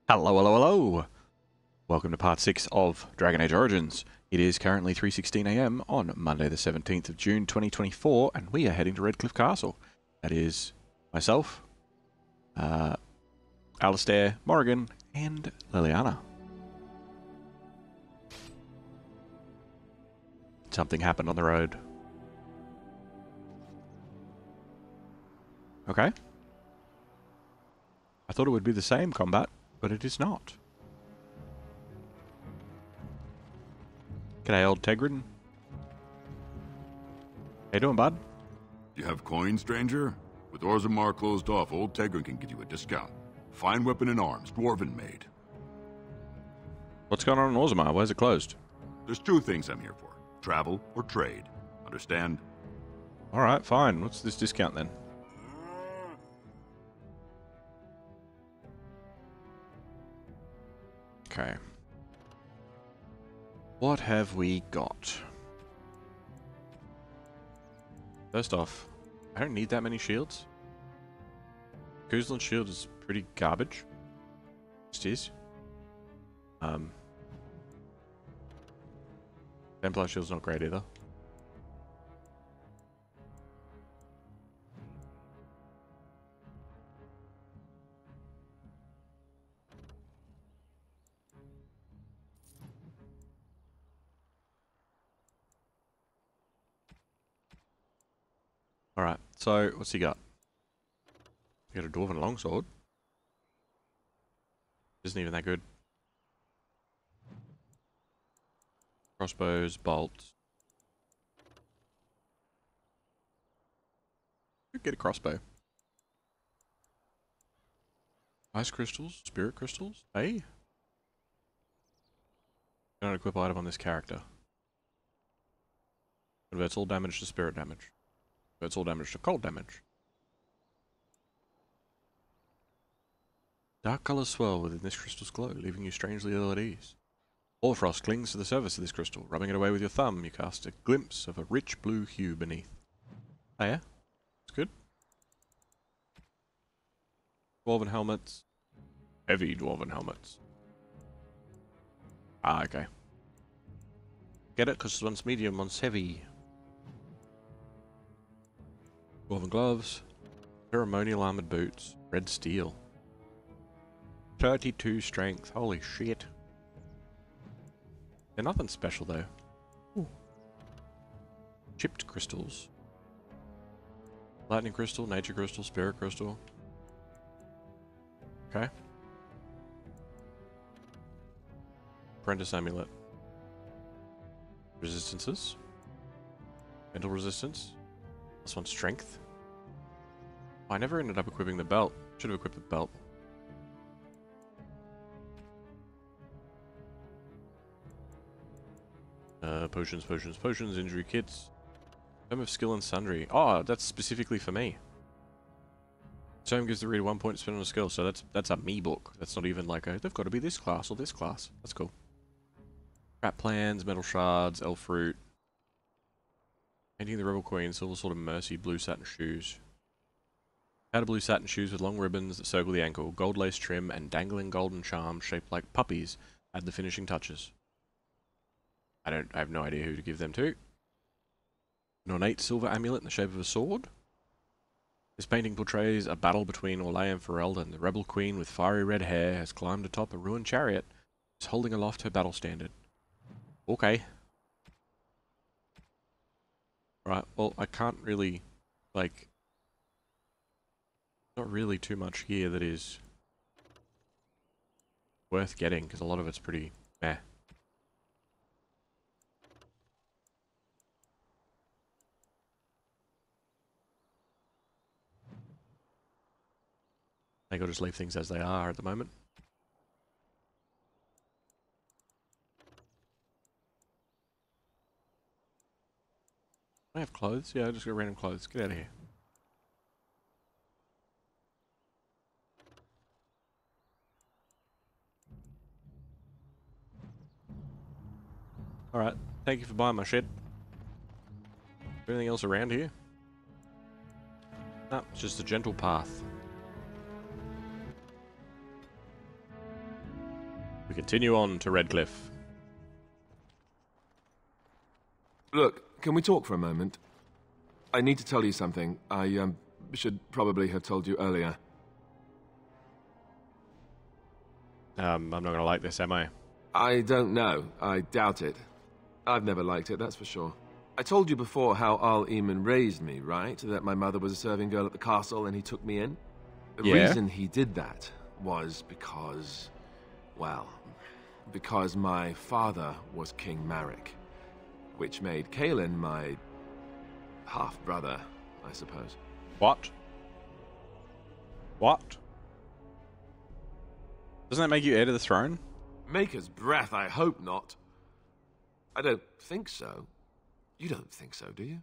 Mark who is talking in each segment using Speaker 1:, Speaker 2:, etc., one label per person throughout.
Speaker 1: Hello, hello, hello! Welcome to part 6 of Dragon Age Origins. It is currently 3:16 AM on Monday the 17th of June 2024, and we are heading to Redcliffe Castle. That is myself, Alistair, Morrigan, and Liliana. Something happened on the road. Okay. I thought it would be the same combat, but it is not. G'day, old Tegrin. How you doing, bud?
Speaker 2: You have coin, stranger? With Orzammar closed off, old Tegrin can give you a discount. Fine weapon and arms, dwarven made.
Speaker 1: What's going on in Orzammar? Where's it closed?
Speaker 2: There's two things I'm here for. Travel or trade. Understand?
Speaker 1: Alright, fine. What's this discount then? Okay. What have we got? First off, I don't need that many shields. Kuzlin's shield is pretty garbage. Just is. Templar shield's not great either. Alright, so what's he got? He got a dwarven longsword. Isn't even that good. Crossbows, bolts. Could get a crossbow. Ice crystals, spirit crystals. Hey. Don't equip item on this character. Converts all damage to spirit damage. Converts all damage to cold damage. Dark colours swirl within this crystal's glow, leaving you strangely ill at ease. Frost clings to the surface of this crystal. Rubbing it away with your thumb, you cast a glimpse of a rich blue hue beneath. Oh yeah? It's good. Dwarven helmets. Heavy dwarven helmets. Ah, okay. Get it? Because one's medium, one's heavy. Dwarven gloves. Ceremonial armored boots. Red steel. 32 strength. Holy shit. They're nothing special though. Ooh. Chipped crystals. Lightning crystal, nature crystal, spirit crystal. Okay. Apprentice amulet. Resistances. Mental resistance. This one's strength. I never ended up equipping the belt. Should have equipped the belt. Potions, injury kits. Tome of skill and sundry. Oh, that's specifically for me. Tome gives the reader 1 point to spend on a skill, so that's a me book. That's not even like a, they've got to be this class or this class. That's cool. Trap plans, metal shards, elf fruit. Painting the rebel queen, silver sword of mercy, blue satin shoes. Powder blue satin shoes with long ribbons that circle the ankle, gold lace trim, and dangling golden charms shaped like puppies add the finishing touches. I have no idea who to give them to. An ornate silver amulet in the shape of a sword. This painting portrays a battle between Orlais and Ferelden. The rebel queen with fiery red hair has climbed atop a ruined chariot, is holding aloft her battle standard. Okay. Right, well, I can't really, like, not really too much here that is worth getting, because a lot of it's pretty meh. I think I'll just leave things as they are at the moment. I have clothes? Yeah, I just got random clothes. Get out of here. Alright, thank you for buying my shit. Anything else around here? No, it's just a gentle path. We continue on to Redcliffe.
Speaker 3: Look, can we talk for a moment? I need to tell you something. I should probably have told you earlier.
Speaker 1: I'm not gonna like this, am I?
Speaker 3: I don't know. I doubt it. I've never liked it, that's for sure. I told you before how Al Eamon raised me, right? That my mother was a serving girl at the castle and he took me in? The reason he did that was because... well, because my father was King Marek, which made Kaelin my half-brother, I suppose.
Speaker 1: What? What? Doesn't that make you heir to the throne?
Speaker 3: Maker's breath, I hope not. I don't think so. You don't think so, do you?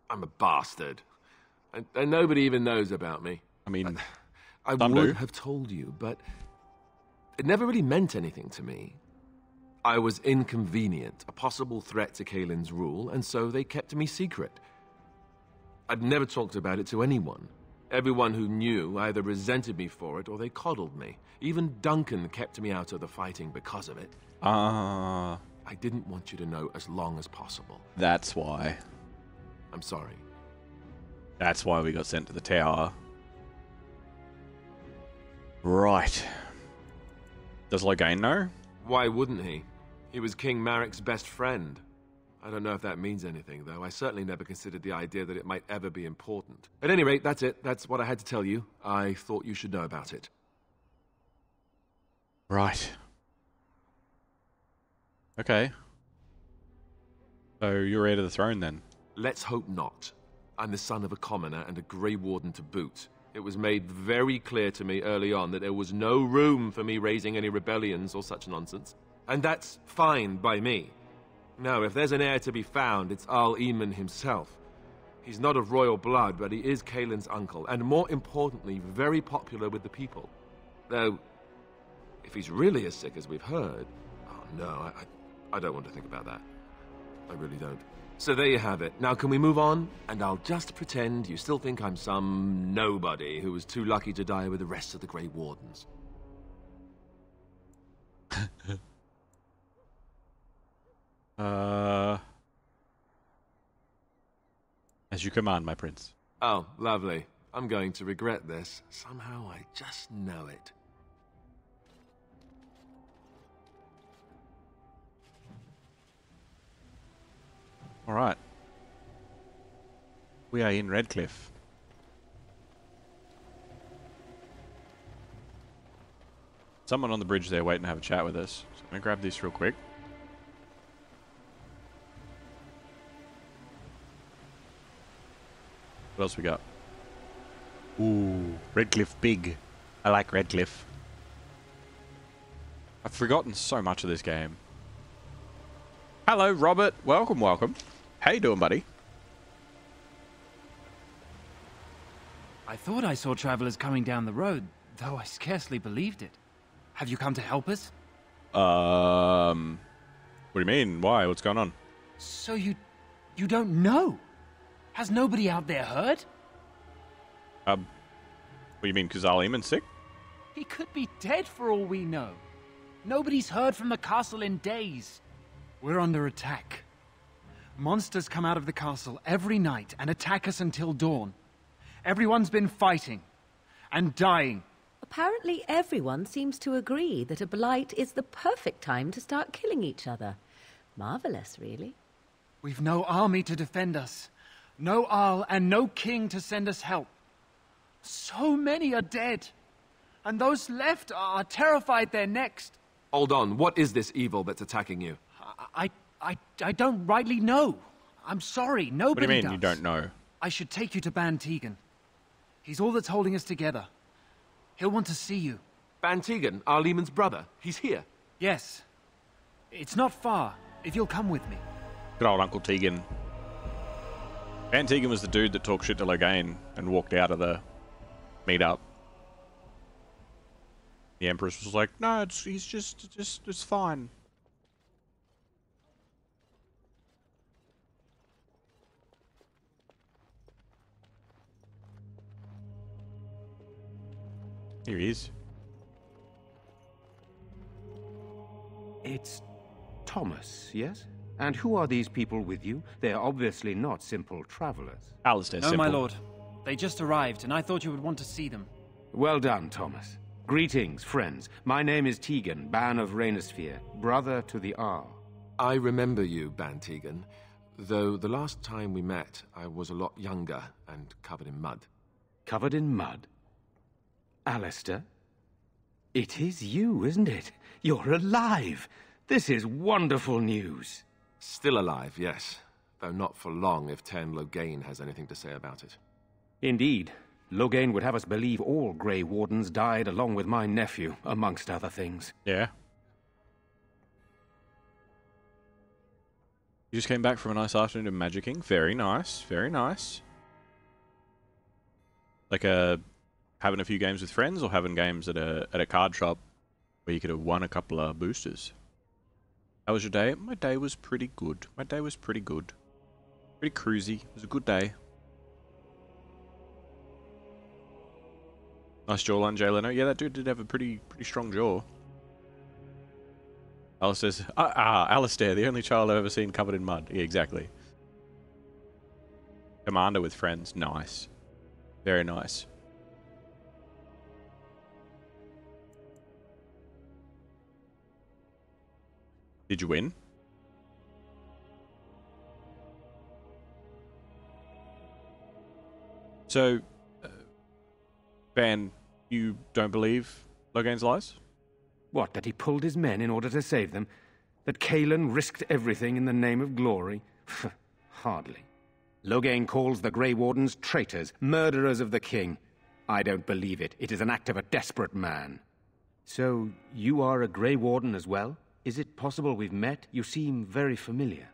Speaker 3: I'm a bastard. And nobody even knows about me.
Speaker 1: I mean,
Speaker 3: I would have told you, but it never really meant anything to me. I was inconvenient, a possible threat to Kaelin's rule, and so they kept me secret. I'd never talked about it to anyone. Everyone who knew either resented me for it or they coddled me. Even Duncan kept me out of the fighting because of it. I didn't want you to know as long as possible.
Speaker 1: That's why.
Speaker 3: I'm sorry.
Speaker 1: That's why we got sent to the tower. Right. Does Logain know?
Speaker 3: Why wouldn't he? He was King Marek's best friend. I don't know if that means anything, though. I certainly never considered the idea that it might ever be important. At any rate, that's it. That's what I had to tell you. I thought you should know about it.
Speaker 1: Right. Okay. So you're heir to the throne then?
Speaker 3: Let's hope not. I'm the son of a commoner and a Grey Warden to boot. It was made very clear to me early on that there was no room for me raising any rebellions or such nonsense. And that's fine by me. No, if there's an heir to be found, it's Al Eamon himself. He's not of royal blood, but he is Kaelin's uncle, and more importantly, very popular with the people. Though, if he's really as sick as we've heard... oh no, I don't want to think about that. I really don't. So there you have it. Now can we move on? And I'll just pretend you still think I'm some nobody who was too lucky to die with the rest of the Grey Wardens.
Speaker 1: As you command, my prince.
Speaker 3: Oh, lovely. I'm going to regret this. Somehow I just know it.
Speaker 1: Alright. We are in Redcliffe. Someone on the bridge there waiting to have a chat with us. So I'm going to grab this real quick. What else we got? Ooh, Redcliffe big. I like Redcliffe. I've forgotten so much of this game. Hello, Robert. Welcome, welcome. How you doing, buddy?
Speaker 4: I thought I saw travelers coming down the road, though I scarcely believed it. Have you come to help us?
Speaker 1: What do you mean? Why? What's going on?
Speaker 4: So you don't know? Has nobody out there heard?
Speaker 1: What do you mean, because Al Eamon's sick?
Speaker 4: He could be dead for all we know. Nobody's heard from the castle in days. We're under attack. Monsters come out of the castle every night and attack us until dawn. Everyone's been fighting and dying.
Speaker 5: Apparently everyone seems to agree that a blight is the perfect time to start killing each other. Marvelous, really.
Speaker 4: We've no army to defend us. No Arl and no king to send us help. So many are dead. And those left are terrified they're next.
Speaker 3: Hold on, what is this evil that's attacking you?
Speaker 4: I don't rightly know. I'm sorry, nobody
Speaker 1: What do you mean
Speaker 4: does.
Speaker 1: you don't know?
Speaker 4: I should take you to Ban Tegan. He's all that's holding us together. He'll want to see you.
Speaker 3: Ban Tegan, Al Eamon's brother. He's here.
Speaker 4: Yes. It's not far, if you'll come with me.
Speaker 1: Good old Uncle Tegan. Van Tegan was the dude that talked shit to Logain and walked out of the meetup. The Empress was like, no, it's fine. Here he is.
Speaker 6: It's Thomas, yes? And who are these people with you? They're obviously not simple travelers.
Speaker 1: Alistair,
Speaker 4: No,
Speaker 1: simple.
Speaker 4: my lord. They just arrived, and I thought you would want to see them.
Speaker 6: Well done, Thomas. Greetings, friends. My name is Tegan, Ban of Rainersphere, brother to the Arl.
Speaker 3: I remember you, Ban Tegan, though the last time we met, I was a lot younger and covered in mud.
Speaker 6: Covered in mud? Alistair? It is you, isn't it? You're alive! This is wonderful news.
Speaker 3: Still alive, yes, though not for long if Ten Loghain has anything to say about it.
Speaker 6: Indeed. Loghain would have us believe all Grey Wardens died along with my nephew, amongst other things.
Speaker 1: Yeah. You just came back from a nice afternoon of magicking. Very nice, very nice. Like having a few games with friends, or having games at a card shop where you could have won a couple of boosters. How was your day? My day was pretty good. Pretty cruisy. It was a good day. Nice jawline, Jay Leno. Yeah, that dude did have a pretty strong jaw. Alistair says, Alistair, the only child I've ever seen covered in mud. Yeah, exactly. Commander with friends. Nice. Very nice. Did you win? So, Ban, you don't believe Loghain's lies?
Speaker 6: What, that he pulled his men in order to save them? That Cailan risked everything in the name of glory? Hardly. Loghain calls the Grey Wardens traitors, murderers of the king. I don't believe it. It is an act of a desperate man. So, you are a Grey Warden as well? Is it possible we've met? You seem very familiar.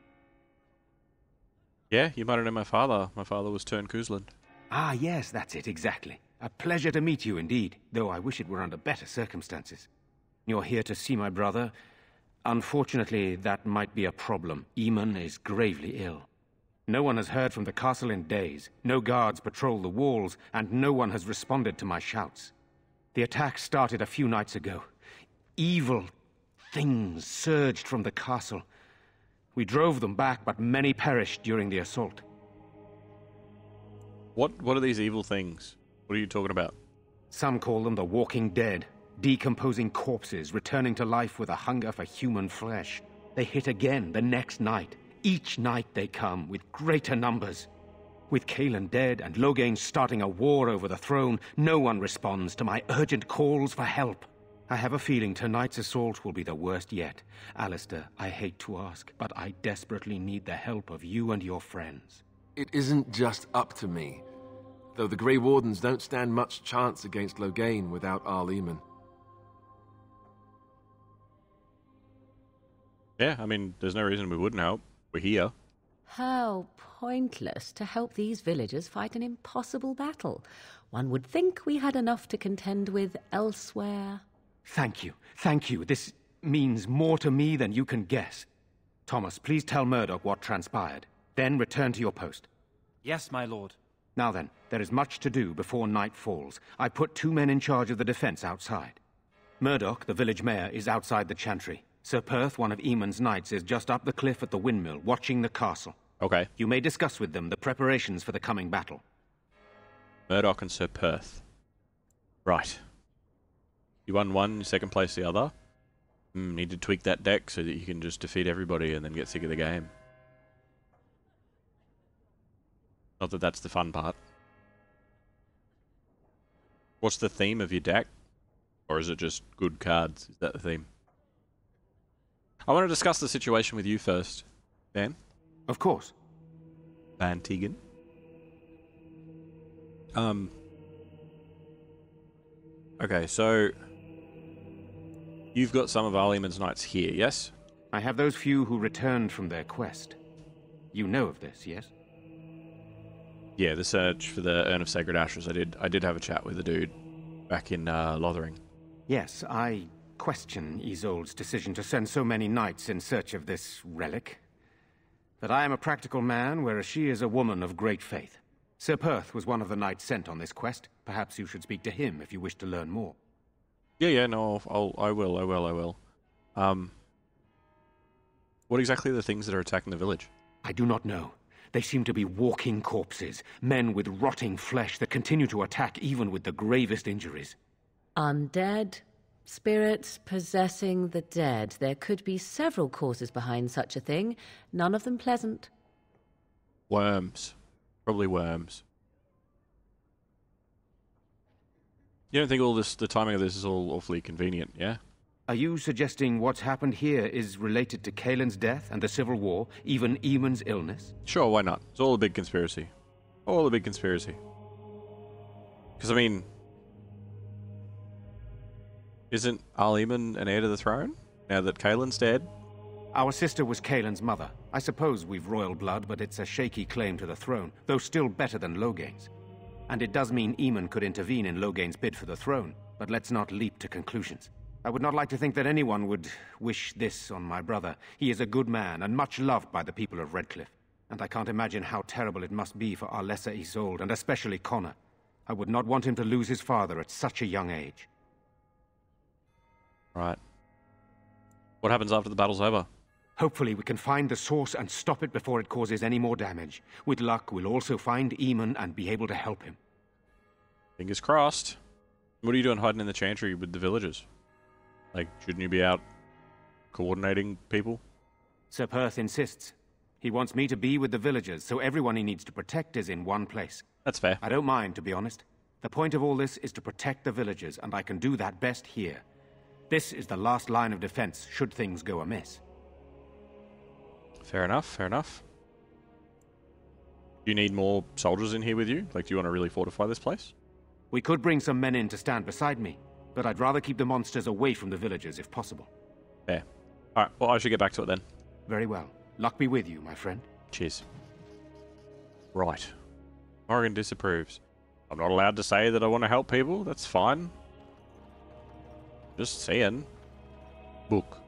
Speaker 1: Yeah, you might have known my father. My father was Tern Kuzland.
Speaker 6: Ah, yes, that's it, exactly. A pleasure to meet you indeed, though I wish it were under better circumstances. You're here to see my brother. Unfortunately, that might be a problem. Eamon is gravely ill. No one has heard from the castle in days. No guards patrol the walls, and no one has responded to my shouts. The attack started a few nights ago. Evil things surged from the castle. We drove them back, but many perished during the assault.
Speaker 1: What are these evil things? What are you talking about?
Speaker 6: Some call them the Walking Dead. Decomposing corpses, returning to life with a hunger for human flesh. They hit again the next night. Each night they come, with greater numbers. With Cailan dead and Loghain starting a war over the throne, no one responds to my urgent calls for help. I have a feeling tonight's assault will be the worst yet. Alistair, I hate to ask, but I desperately need the help of you and your friends.
Speaker 3: It isn't just up to me, though the Grey Wardens don't stand much chance against Loghain without Arl Eamon.
Speaker 1: Yeah, I mean, there's no reason we wouldn't help. We're here.
Speaker 5: How pointless to help these villagers fight an impossible battle. One would think we had enough to contend with elsewhere.
Speaker 6: Thank you. Thank you. This means more to me than you can guess. Thomas, please tell Murdoch what transpired. Then return to your post.
Speaker 4: Yes, my lord.
Speaker 6: Now then, there is much to do before night falls. I put 2 men in charge of the defense outside. Murdoch, the village mayor, is outside the chantry. Sir Perth, one of Eamon's knights, is just up the cliff at the windmill, watching the castle.
Speaker 1: Okay.
Speaker 6: You may discuss with them the preparations for the coming battle.
Speaker 1: Murdoch and Sir Perth. Right. You won one, second place the other. Need to tweak that deck so that you can just defeat everybody and then get sick of the game. Not that that's the fun part. What's the theme of your deck? Or is it just good cards? Is that the theme? I want to discuss the situation with you first, Ban.
Speaker 6: Of course.
Speaker 1: Ban Tegan. Okay, so you've got some of Arl Eamon's knights here, yes?
Speaker 6: I have those few who returned from their quest. You know of this, yes?
Speaker 1: Yeah, the search for the Urn of Sacred Ashes. I did have a chat with the dude back in Lothering.
Speaker 6: Yes, I question Isolde's decision to send so many knights in search of this relic. But I am a practical man, whereas she is a woman of great faith. Sir Perth was one of the knights sent on this quest. Perhaps you should speak to him if you wish to learn more.
Speaker 1: Yeah, no, I will. What exactly are the things that are attacking the village?
Speaker 6: I do not know. They seem to be walking corpses, men with rotting flesh that continue to attack even with the gravest injuries.
Speaker 5: Undead, spirits possessing the dead. There could be several causes behind such a thing, none of them pleasant.
Speaker 1: Worms. Probably worms. You don't think all this, the timing of this is all awfully convenient, yeah?
Speaker 6: Are you suggesting what's happened here is related to Kaelin's death and the Civil War, even Eamon's illness?
Speaker 1: Sure, why not? It's all a big conspiracy. All a big conspiracy. Because, I mean... Isn't Eamon an heir to the throne, now that Kaelin's dead?
Speaker 6: Our sister was Kaelin's mother. I suppose we've royal blood, but it's a shaky claim to the throne, though still better than Loghain's. And it does mean Eamon could intervene in Loghain's bid for the throne, but let's not leap to conclusions. I would not like to think that anyone would wish this on my brother. He is a good man and much loved by the people of Redcliffe. And I can't imagine how terrible it must be for our lesser Isolde, and especially Connor. I would not want him to lose his father at such a young age.
Speaker 1: Right. What happens after the battle's over?
Speaker 6: Hopefully we can find the source and stop it before it causes any more damage. With luck, we'll also find Eamon and be able to help him.
Speaker 1: Fingers crossed. What are you doing hiding in the chantry with the villagers? Like, shouldn't you be out coordinating people?
Speaker 6: Sir Perth insists. He wants me to be with the villagers, so everyone he needs to protect is in one place.
Speaker 1: That's fair.
Speaker 6: I don't mind, to be honest. The point of all this is to protect the villagers, and I can do that best here. This is the last line of defense, should things go amiss.
Speaker 1: Fair enough, fair enough. Do you need more soldiers in here with you? Like, do you want to really fortify this place?
Speaker 6: We could bring some men in to stand beside me, but I'd rather keep the monsters away from the villagers if possible.
Speaker 1: Fair. Alright, well, I should get back to it then.
Speaker 6: Very well. Luck be with you, my friend.
Speaker 1: Cheers. Right. Morgan disapproves. I'm not allowed to say that I want to help people. That's fine. Just saying. Book.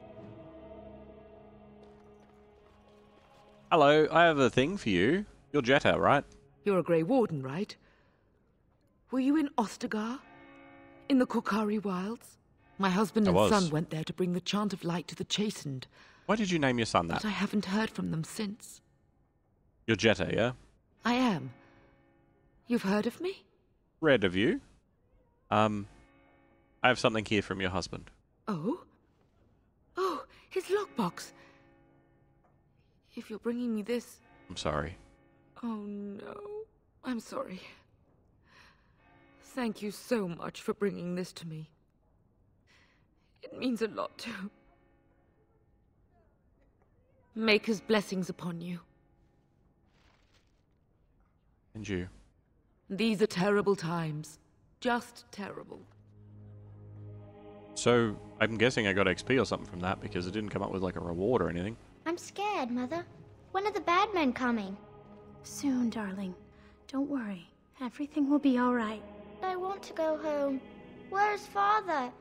Speaker 1: Hello, I have a thing for you. You're Jetta, right?
Speaker 7: You're a Grey Warden, right? Were you in Ostagar? In the Korkari Wilds? My husband and son went there to bring the chant of light to the chastened.
Speaker 1: Why did you name your son that?
Speaker 7: But I haven't heard from them since.
Speaker 1: You're Jetta, yeah?
Speaker 7: I am. You've heard of me?
Speaker 1: Read of you. I have something here from your husband.
Speaker 7: Oh? Oh, his lockbox. If you're bringing me this...
Speaker 1: I'm sorry.
Speaker 7: Oh, no. I'm sorry. Thank you so much for bringing this to me. It means a lot, too. Maker's blessings upon you.
Speaker 1: And you.
Speaker 7: These are terrible times. Just terrible.
Speaker 1: So, I'm guessing I got XP or something from that because it didn't come up with like a reward or anything.
Speaker 8: I'm scared, Mother. When are the bad men coming?
Speaker 9: Soon, darling. Don't worry. Everything will be all right.
Speaker 8: I want to go home. Where's Father?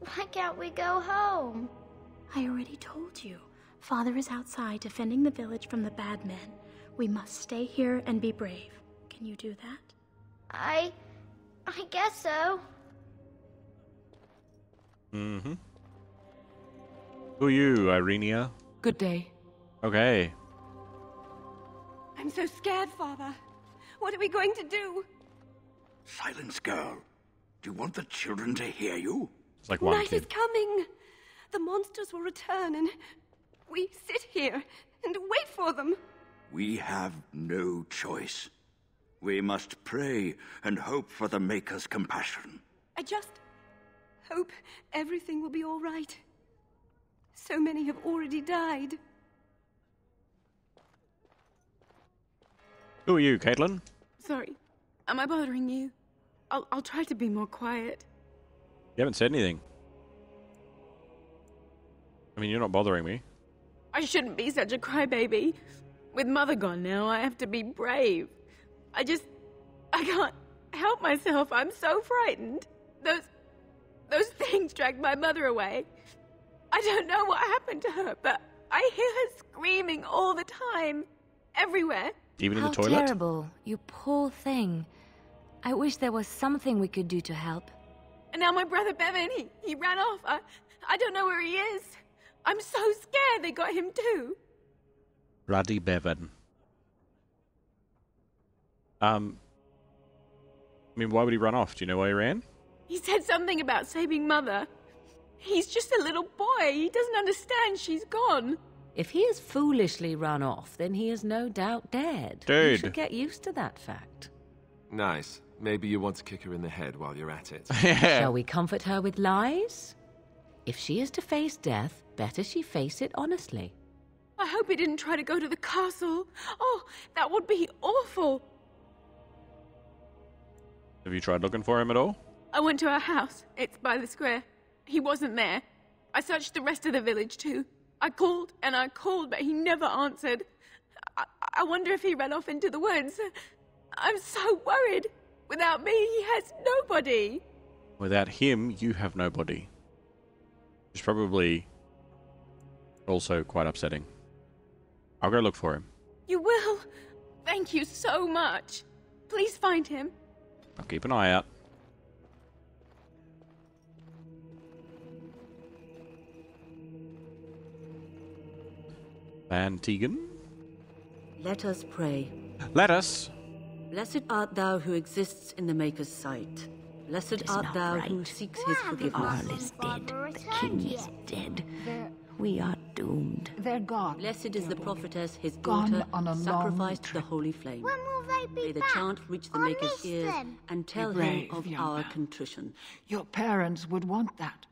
Speaker 8: Why can't we go home?
Speaker 9: I already told you. Father is outside defending the village from the bad men. We must stay here and be brave. Can you do that?
Speaker 8: I guess so.
Speaker 1: Mm-hmm. Who are you, Irenia?
Speaker 7: Good day.
Speaker 1: Okay.
Speaker 10: I'm so scared, Father. What are we going to do?
Speaker 11: Silence, girl. Do you want the children to hear you?
Speaker 1: It's like one
Speaker 10: Night
Speaker 1: kid.
Speaker 10: is coming. The monsters will return and we sit here and wait for them.
Speaker 11: We have no choice. We must pray and hope for the Maker's compassion.
Speaker 10: I just hope everything will be all right. So many have already died.
Speaker 1: Who are you, Caitlin?
Speaker 10: Sorry. Am I bothering you? I'll try to be more quiet.
Speaker 1: You haven't said anything. I mean, you're not bothering me.
Speaker 10: I shouldn't be such a crybaby. With Mother gone now, I have to be brave. I can't help myself. I'm so frightened. Those things dragged my mother away. I don't know what happened to her, but I hear her screaming all the time. Everywhere.
Speaker 1: Even in the
Speaker 12: How
Speaker 1: toilet?
Speaker 12: terrible. You poor thing. I wish there was something we could do to help.
Speaker 10: And now my brother Bevan, he ran off. I don't know where he is. I'm so scared they got him too.
Speaker 1: Bloody Bevan. I mean, why would he run off? Do you know why he ran?
Speaker 10: He said something about saving Mother. He's just a little boy. He doesn't understand she's gone.
Speaker 5: If he has foolishly run off, then he is no doubt dead.
Speaker 1: Dude.
Speaker 5: You should get used to that fact.
Speaker 3: Nice. Maybe you want to kick her in the head while you're at it.
Speaker 5: Shall we comfort her with lies? If she is to face death, better she face it honestly.
Speaker 10: I hope he didn't try to go to the castle. Oh, that would be awful.
Speaker 1: Have you tried looking for him at all?
Speaker 10: I went to our house. It's by the square. He wasn't there. I searched the rest of the village too. I called and I called, but he never answered. I wonder if he ran off into the woods. I'm so worried. Without me, he has nobody.
Speaker 1: Without him, you have nobody. Which is probably also quite upsetting. I'll go look for him.
Speaker 10: You will? Thank you so much. Please find him.
Speaker 1: I'll keep an eye out. Van Tegan?
Speaker 13: Let us pray.
Speaker 1: Let us.
Speaker 13: Blessed art thou who exists in the Maker's sight. Blessed art thou who seeks his forgiveness.
Speaker 5: The Earl is dead. The king is dead. We are doomed.
Speaker 14: They're gone.
Speaker 13: Blessed is the prophetess, his
Speaker 14: Gone
Speaker 13: daughter,
Speaker 14: on a
Speaker 13: sacrificed to the
Speaker 14: long
Speaker 13: holy flame.
Speaker 8: When will they be
Speaker 13: May the
Speaker 8: back?
Speaker 13: chant reach the
Speaker 8: On
Speaker 13: Maker's
Speaker 8: this
Speaker 13: ears
Speaker 8: then?
Speaker 13: and tell
Speaker 14: Be
Speaker 13: him
Speaker 14: brave,
Speaker 13: of
Speaker 14: young
Speaker 13: our
Speaker 14: man.
Speaker 13: contrition.
Speaker 14: Your parents would want that.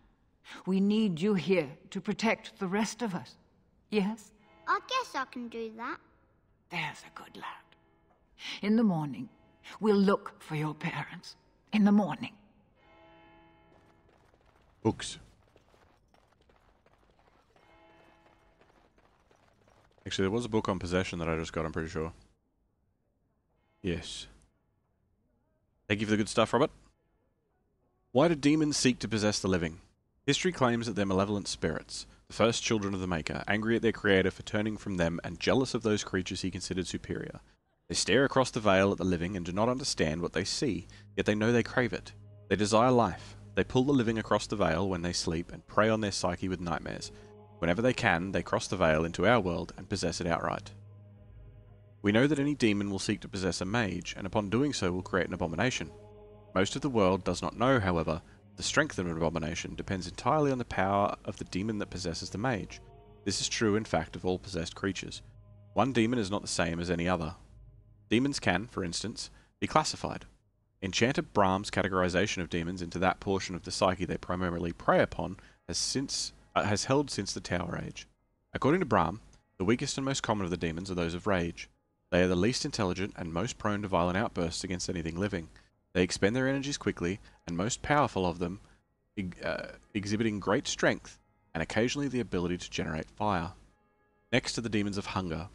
Speaker 14: We need you here to protect the rest of us. Yes?
Speaker 8: I guess I can do that.
Speaker 14: There's a good lad. In the morning, we'll look for your parents. In the morning.
Speaker 1: Books. Actually, there was a book on possession that I just got, I'm pretty sure. Yes. Thank you for the good stuff, Robert. Why do demons seek to possess the living? History claims that they're malevolent spirits, the first children of the Maker, angry at their creator for turning from them and jealous of those creatures he considered superior. They stare across the veil at the living and do not understand what they see, yet they know they crave it. They desire life. They pull the living across the veil when they sleep and prey on their psyche with nightmares. Whenever they can, they cross the veil into our world and possess it outright. We know that any demon will seek to possess a mage, and upon doing so will create an abomination. Most of the world does not know, however, the strength of an abomination depends entirely on the power of the demon that possesses the mage. This is true, in fact, of all possessed creatures. One demon is not the same as any other. Demons can, for instance, be classified. Enchanter Brahm's categorization of demons into that portion of the psyche they primarily prey upon has held since the Tower Age. According to Brahm, the weakest and most common of the demons are those of rage. They are the least intelligent and most prone to violent outbursts against anything living. They expend their energies quickly, and most powerful of them exhibiting great strength and occasionally the ability to generate fire. Next to the demons of hunger.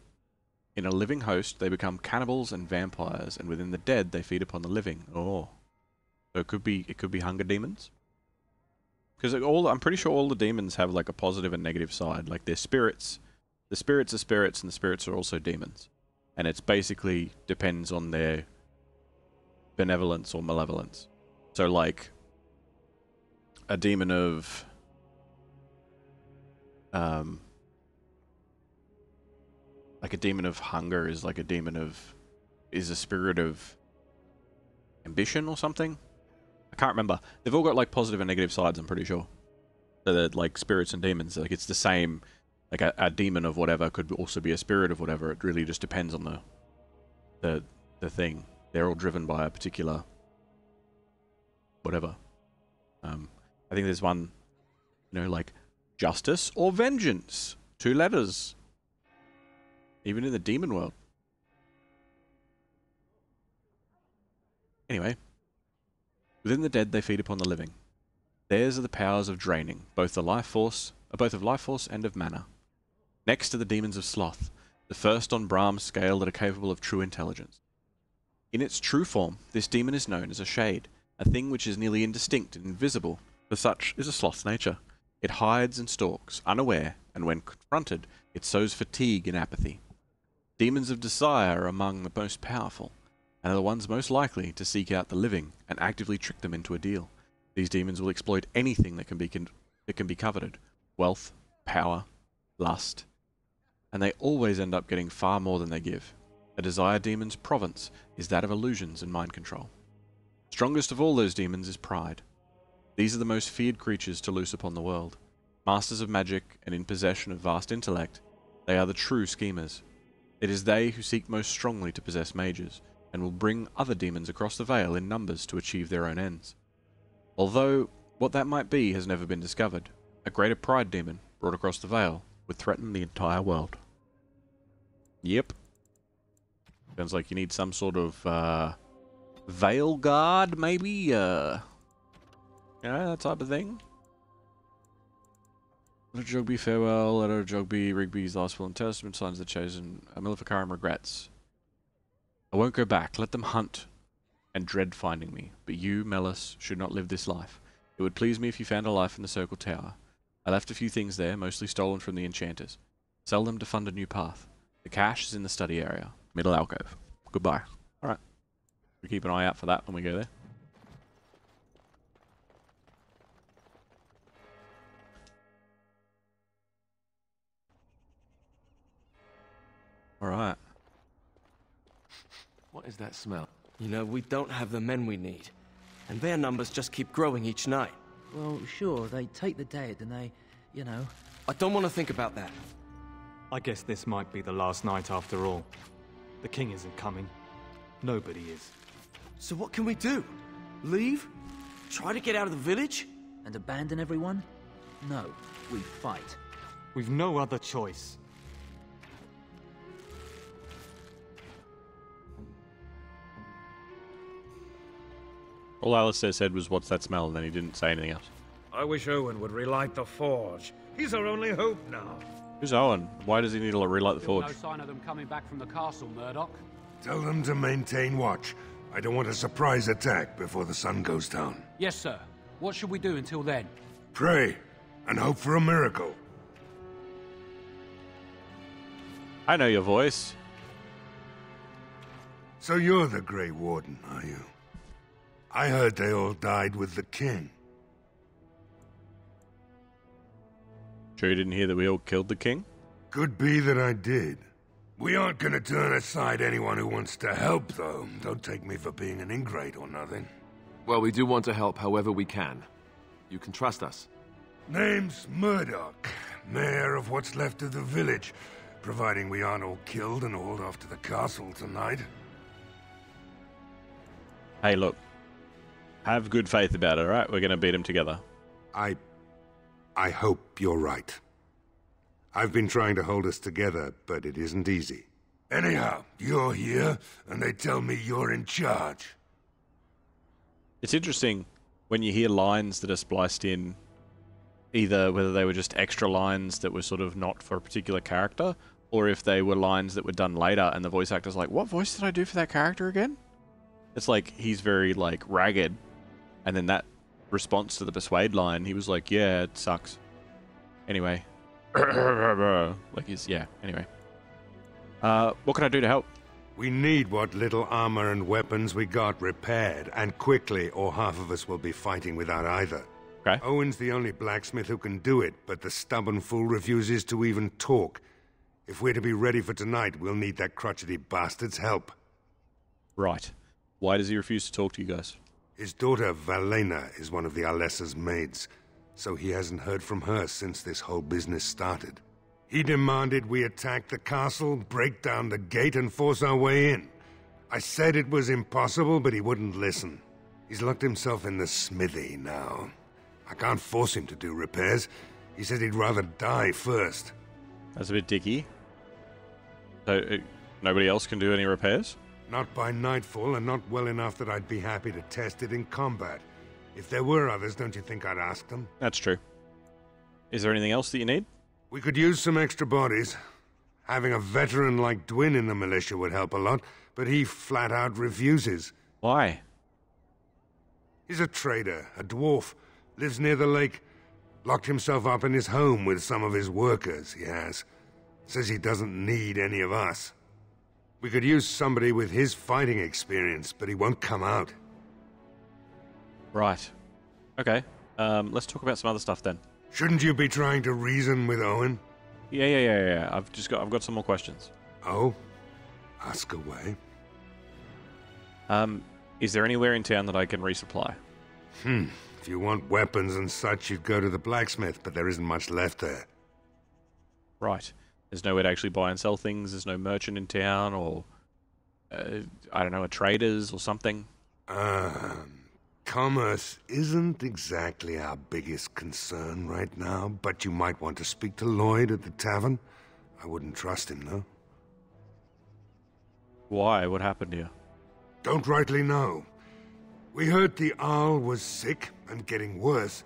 Speaker 1: In a living host, they become cannibals and vampires, and within the dead, they feed upon the living. Oh, so it could be hunger demons. Because I'm pretty sure all the demons have like a positive and negative side. Like they're spirits. The spirits are spirits, and the spirits are also demons. And it's basically depends on their benevolence or malevolence. So like a demon of like a demon of hunger is like is a spirit of ambition or something. I can't remember. They've all got like positive and negative sides, I'm pretty sure. So they're like spirits and demons. Like it's the same. Like a demon of whatever could also be a spirit of whatever. It really just depends on the thing. They're all driven by a particular whatever. I think there's one, like justice or vengeance. 2 letters. Even in the demon world. Anyway. Within the dead, they feed upon the living. Theirs are the powers of draining, both of life force and of mana. Next to the demons of sloth, the first on Brahm's scale that are capable of true intelligence. In its true form, this demon is known as a shade, a thing which is nearly indistinct and invisible, for such is a sloth's nature. It hides and stalks, unaware, and when confronted, it sows fatigue and apathy. Demons of desire are among the most powerful, and are the ones most likely to seek out the living and actively trick them into a deal. These demons will exploit anything that can be coveted: wealth, power, lust, and they always end up getting far more than they give. A desire demon's province is that of illusions and mind control. Strongest of all those demons is pride. These are the most feared creatures to loose upon the world. Masters of magic and in possession of vast intellect, they are the true schemers. It is they who seek most strongly to possess mages, and will bring other demons across the veil in numbers to achieve their own ends. Although, what that might be has never been discovered, a greater pride demon, brought across the veil, would threaten the entire world. Yep. Sounds like you need some sort of, veil guard, maybe? You know, that type of thing. Let a jog be farewell, let a jog be Rigby's last will and testament, signs the chosen, Maleficarum regrets. I won't go back, let them hunt and dread finding me, but you, Melis, should not live this life. It would please me if you found a life in the Circle Tower. I left a few things there, mostly stolen from the enchanters. Sell them to fund a new path. The cache is in the study area, middle alcove. Goodbye. Alright. We keep an eye out for that when we go there. Alright.
Speaker 3: What is that smell?
Speaker 15: You know, we don't have the men we need. And their numbers just keep growing each night.
Speaker 16: Well, sure, they take the dead and they, you know...
Speaker 15: I don't want to think about that.
Speaker 17: I guess this might be the last night after all. The king isn't coming. Nobody is.
Speaker 15: So what can we do? Leave? Try to get out of the village?
Speaker 16: And abandon everyone? No, we fight.
Speaker 17: We've no other choice.
Speaker 1: All Alistair said was, "What's that smell?" and then he didn't say anything else.
Speaker 18: I wish Owen would relight the forge. He's our only hope now.
Speaker 1: Who's Owen? Why does he need to relight the forge?
Speaker 19: No sign of them coming back from the castle, Murdoch.
Speaker 20: Tell them to maintain watch. I don't want a surprise attack before the sun goes down.
Speaker 19: Yes, sir. What should we do until then?
Speaker 20: Pray, and hope for a miracle.
Speaker 1: I know your voice.
Speaker 20: So you're the Grey Warden, are you? I heard they all died with the king.
Speaker 1: Sure you didn't hear that we all killed the king?
Speaker 20: Could be that I did. We aren't gonna turn aside anyone who wants to help, though. Don't take me for being an ingrate or nothing.
Speaker 3: Well, we do want to help however we can. You can trust us.
Speaker 20: Name's Murdoch, mayor of what's left of the village, providing we aren't all killed and hauled off to the castle tonight.
Speaker 1: Hey, look. Have good faith about it, alright? We're gonna beat him together.
Speaker 20: I hope you're right. I've been trying to hold us together, but it isn't easy. Anyhow, you're here, and they tell me you're in charge.
Speaker 1: It's interesting when you hear lines that are spliced in, either whether they were just extra lines that were sort of not for a particular character, or if they were lines that were done later and the voice actor's like, what voice did I do for that character again? It's like, he's very, like, ragged, and then that response to the persuade line, he was like, yeah, it sucks. Anyway. Like he's, yeah, anyway. What can I do to help?
Speaker 20: We need what little armor and weapons we got repaired, and quickly, or half of us will be fighting without either.
Speaker 1: Okay.
Speaker 20: Owen's the only blacksmith who can do it, but the stubborn fool refuses to even talk. If we're to be ready for tonight, we'll need that crotchety bastard's help.
Speaker 1: Right. Why does he refuse to talk to you guys?
Speaker 20: His daughter, Valena, is one of the Alessa's maids, so he hasn't heard from her since this whole business started. He demanded we attack the castle, break down the gate, and force our way in. I said it was impossible, but he wouldn't listen. He's locked himself in the smithy now. I can't force him to do repairs. He said he'd rather die first.
Speaker 1: That's a bit dicky. So, nobody else can do any repairs?
Speaker 20: Not by nightfall, and not well enough that I'd be happy to test it in combat. If there were others, don't you think I'd ask them?
Speaker 1: That's true. Is there anything else that you need?
Speaker 20: We could use some extra bodies. Having a veteran like Dwin in the militia would help a lot, but he flat out refuses.
Speaker 1: Why?
Speaker 20: He's a trader, a dwarf, lives near the lake. Locked himself up in his home with some of his workers, he has. Says he doesn't need any of us. We could use somebody with his fighting experience, but he won't come out.
Speaker 1: Right. Okay. Let's talk about some other stuff then.
Speaker 20: Shouldn't you be trying to reason with Owen?
Speaker 1: Yeah. I've got some more questions.
Speaker 20: Oh? Ask away.
Speaker 1: Is there anywhere in town that I can resupply?
Speaker 20: If you want weapons and such, you'd go to the blacksmith, but there isn't much left there.
Speaker 1: Right. There's nowhere to actually buy and sell things. There's no merchant in town, or I don't know, a traders or something.
Speaker 20: Commerce isn't exactly our biggest concern right now, but you might want to speak to Lloyd at the tavern. I wouldn't trust him, though.
Speaker 1: Why? What happened here?
Speaker 20: Don't rightly know. We heard the Arl was sick and getting worse,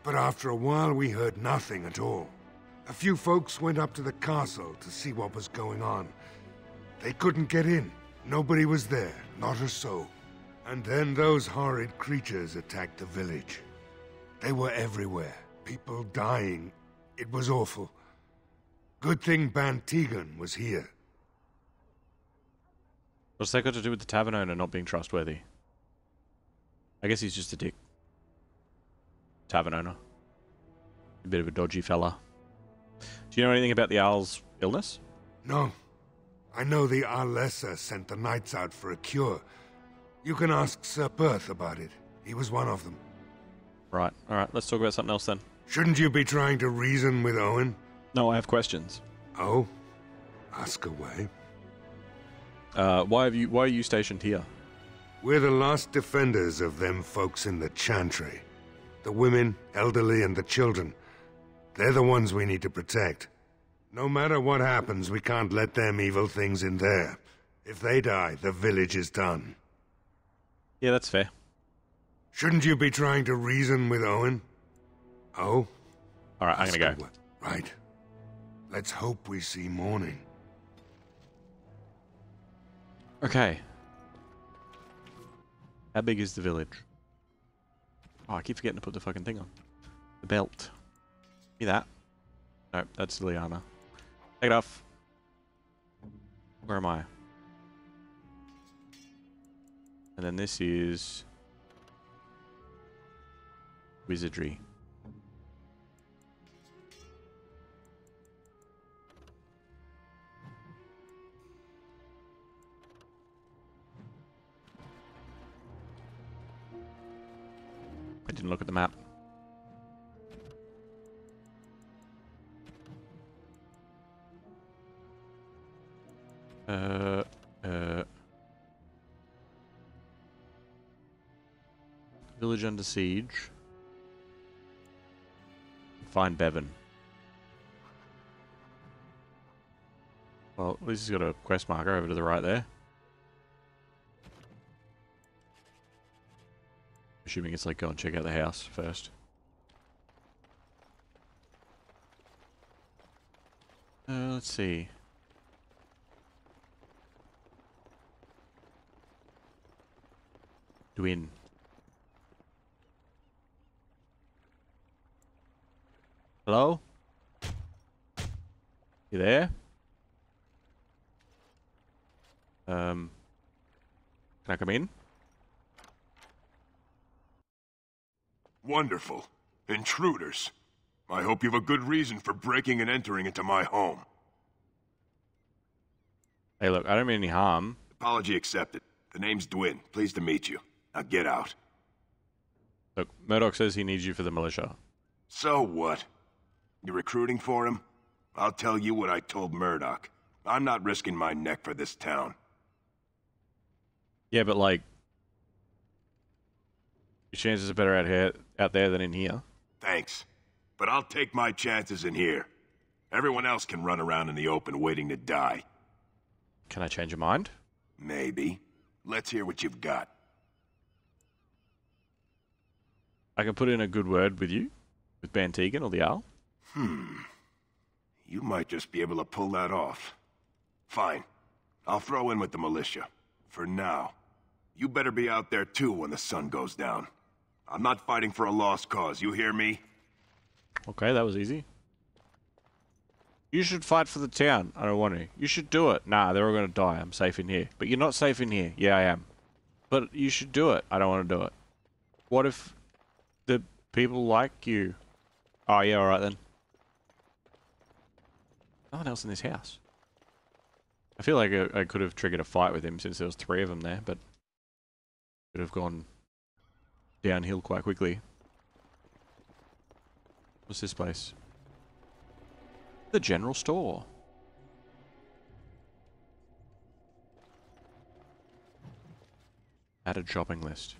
Speaker 20: but after a while we heard nothing at all. A few folks went up to the castle to see what was going on. They couldn't get in. Nobody was there, not a soul. And then those horrid creatures attacked the village. They were everywhere, people dying. It was awful. Good thing Ban Tegan was here.
Speaker 1: What's that got to do with the tavern owner not being trustworthy? I guess he's just a dick. Tavern owner. A bit of a dodgy fella. Do you know anything about the Owl's illness?
Speaker 20: No. I know the Arlessa sent the knights out for a cure. You can ask Sir Perth about it. He was one of them.
Speaker 1: Right, alright, let's talk about something else then.
Speaker 20: Shouldn't you be trying to reason with Owen?
Speaker 1: No, I have questions.
Speaker 20: Oh? Ask away.
Speaker 1: Why are you stationed here?
Speaker 20: We're the last defenders of them folks in the Chantry. The women, elderly, and the children. They're the ones we need to protect. No matter what happens, we can't let them evil things in there. If they die, the village is done.
Speaker 1: Yeah, that's fair.
Speaker 20: Shouldn't you be trying to reason with Owen? Oh?
Speaker 1: Alright, I'm gonna go.
Speaker 20: Right. Let's hope we see morning.
Speaker 1: Okay. How big is the village? Oh, I keep forgetting to put the fucking thing on. The belt. See that? Nope, that's Liliana. Take it off. Where am I? And then this is wizardry. I didn't look at the map. Village under siege. Find Bevan. Well, at least he's got a quest marker over to the right there. Assuming it's like go and check out the house first. Let's see. Dwin. Hello? You there? Can I come in?
Speaker 2: Wonderful. Intruders. I hope you have a good reason for breaking and entering into my home.
Speaker 1: Hey, look, I don't mean any harm.
Speaker 2: Apology accepted. The name's Dwin. Pleased to meet you. Now get out.
Speaker 1: Look, Murdoch says he needs you for the militia.
Speaker 2: So what? You recruiting for him? I'll tell you what I told Murdoch. I'm not risking my neck for this town.
Speaker 1: Yeah, but like, your chances are better out there than in here.
Speaker 2: Thanks. But I'll take my chances in here. Everyone else can run around in the open waiting to die.
Speaker 1: Can I change your mind?
Speaker 2: Maybe. Let's hear what you've got.
Speaker 1: I can put in a good word with you? With Ban Tegan or the Owl?
Speaker 2: You might just be able to pull that off. Fine. I'll throw in with the militia. For now. You better be out there too when the sun goes down. I'm not fighting for a lost cause, you hear me?
Speaker 1: Okay, that was easy. You should fight for the town. I don't want to. You should do it. Nah, they're all going to die. I'm safe in here. But you're not safe in here. Yeah, I am. But you should do it. I don't want to do it. What if the people like you? Oh, yeah, alright then. Nothing else in this house. I feel like I could have triggered a fight with him since there was 3 of them there, but could have gone downhill quite quickly. What's this place? The general store. Added shopping list.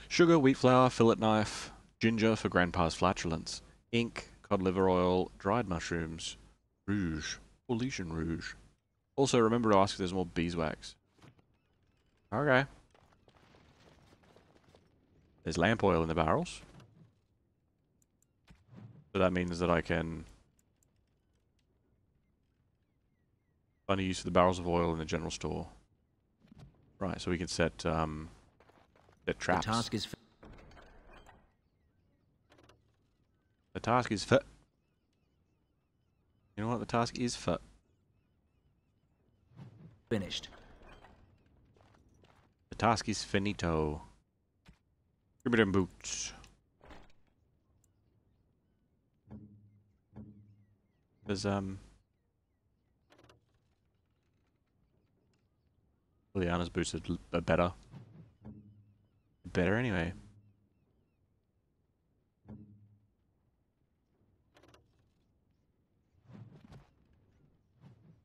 Speaker 1: Sugar, wheat flour, fillet knife, ginger for grandpa's flatulence, ink, cod liver oil, dried mushrooms, rouge, or Legion rouge. Also, remember to ask if there's more beeswax. Okay. There's lamp oil in the barrels. So that means that I can find a use for the barrels of oil in the general store. Right, so we can set traps.
Speaker 16: The task is
Speaker 1: The task is fit. You know what the task is fit?
Speaker 16: finished.
Speaker 1: The task is finito. Give me them boots. There's Liliana's boots are better. Better anyway.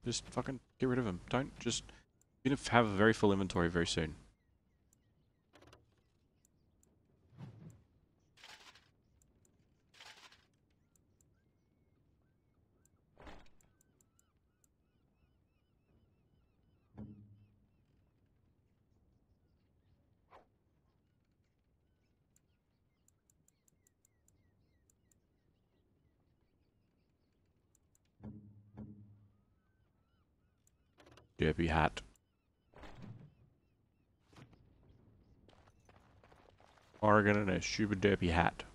Speaker 1: Just fucking get rid of them. Don't just... You're gonna have a very full inventory very soon. Derpy hat. Oregon and a stupid derpy hat.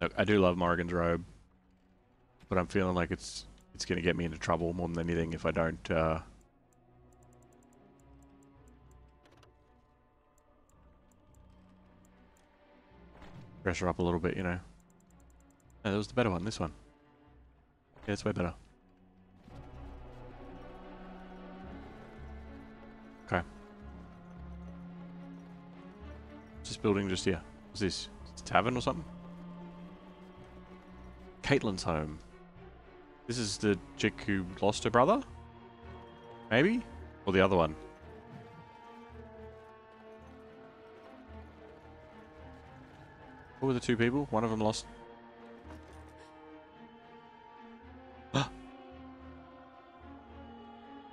Speaker 1: Look, I do love Morrigan's robe, but I'm feeling like it's gonna get me into trouble more than anything if I don't dress her up a little bit, you know. No, that was the better one, this one. Yeah, it's way better. Okay. What's this building just here? What's this? It's a tavern or something? Caitlin's home. This is the chick who lost her brother? Maybe? Or the other one? Who were the 2 people? One of them lost...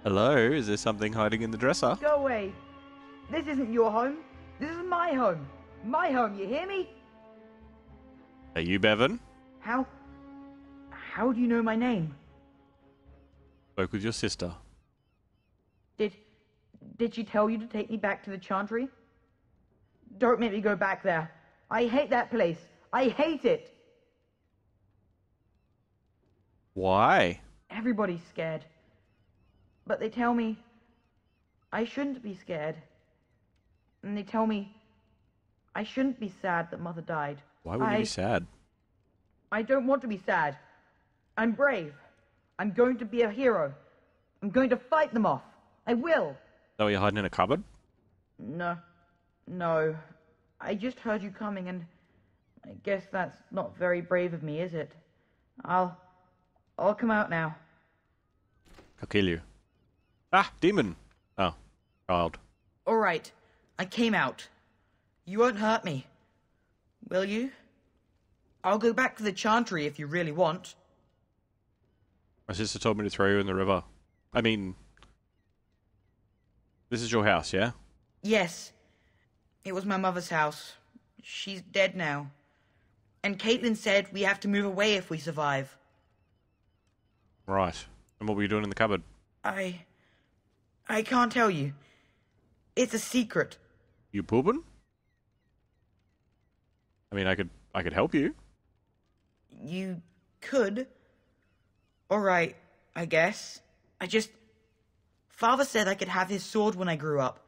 Speaker 1: Hello? Is there something hiding in the dresser?
Speaker 21: Go away. This isn't your home. This is my home. My home, you hear me?
Speaker 1: Are you Bevan?
Speaker 21: How do you know my name?
Speaker 1: Spoke with your sister.
Speaker 21: Did she tell you to take me back to the Chantry? Don't make me go back there. I hate that place. I hate it.
Speaker 1: Why?
Speaker 21: Everybody's scared. But they tell me I shouldn't be scared. And they tell me I shouldn't be sad that Mother died.
Speaker 1: Why would you be sad?
Speaker 21: I don't want to be sad. I'm brave. I'm going to be a hero. I'm going to fight them off. I will.
Speaker 1: So you're hiding in a cupboard?
Speaker 21: No. I just heard you coming, and I guess that's not very brave of me, is it? I'll come out now.
Speaker 1: I'll kill you. Ah, demon! Oh, child.
Speaker 21: Alright, I came out. You won't hurt me. Will you? I'll go back to the Chantry if you really want.
Speaker 1: My sister told me to throw you in the river. I mean... This is your house, yeah?
Speaker 21: Yes. It was my mother's house. She's dead now. And Caitlin said we have to move away if we survive.
Speaker 1: Right. And what were you doing in the cupboard?
Speaker 21: I can't tell you. It's a secret.
Speaker 1: You pooping? I mean, I could help you.
Speaker 21: You could. Alright, I guess. Father said I could have his sword when I grew up.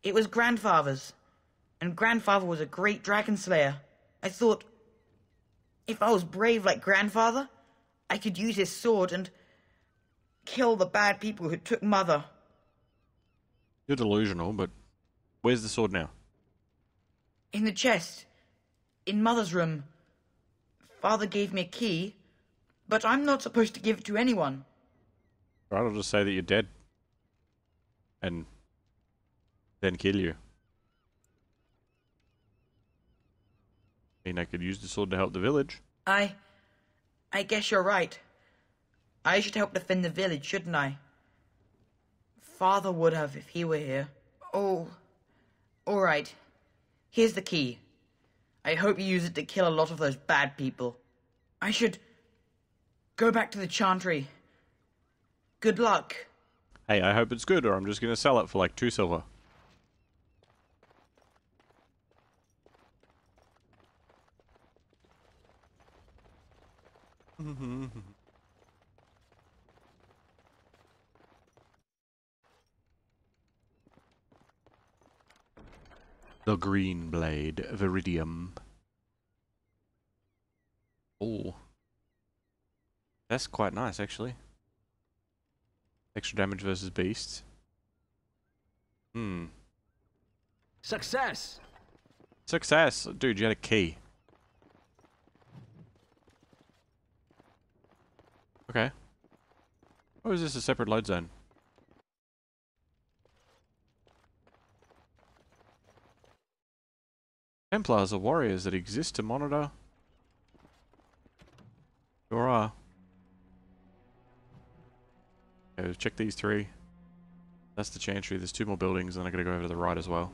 Speaker 21: It was Grandfather's, and Grandfather was a great dragon slayer. I thought, if I was brave like Grandfather, I could use his sword and kill the bad people who took Mother.
Speaker 1: You're delusional, but where's the sword now?
Speaker 21: In the chest. In Mother's room. Father gave me a key, but I'm not supposed to give it to anyone.
Speaker 1: Right, I'll just say that you're dead. And then kill you. I mean, I could use the sword to help the village.
Speaker 21: I guess you're right. I should help defend the village, shouldn't I? Father would have if he were here. Oh, alright. Here's the key. I hope you use it to kill a lot of those bad people. I should go back to the chantry. Good luck.
Speaker 1: Hey, I hope it's good, or I'm just gonna sell it for like 2 silver. The green blade, Viridium. Oh. That's quite nice, actually. Extra damage versus beasts.
Speaker 16: Success!
Speaker 1: Success! Dude, you had a key. Okay. Or is this a separate load zone? Templars are warriors that exist to monitor. Sure are. Okay, we've checked these 3. That's the chantry. There's 2 more buildings, and I gotta go over to the right as well.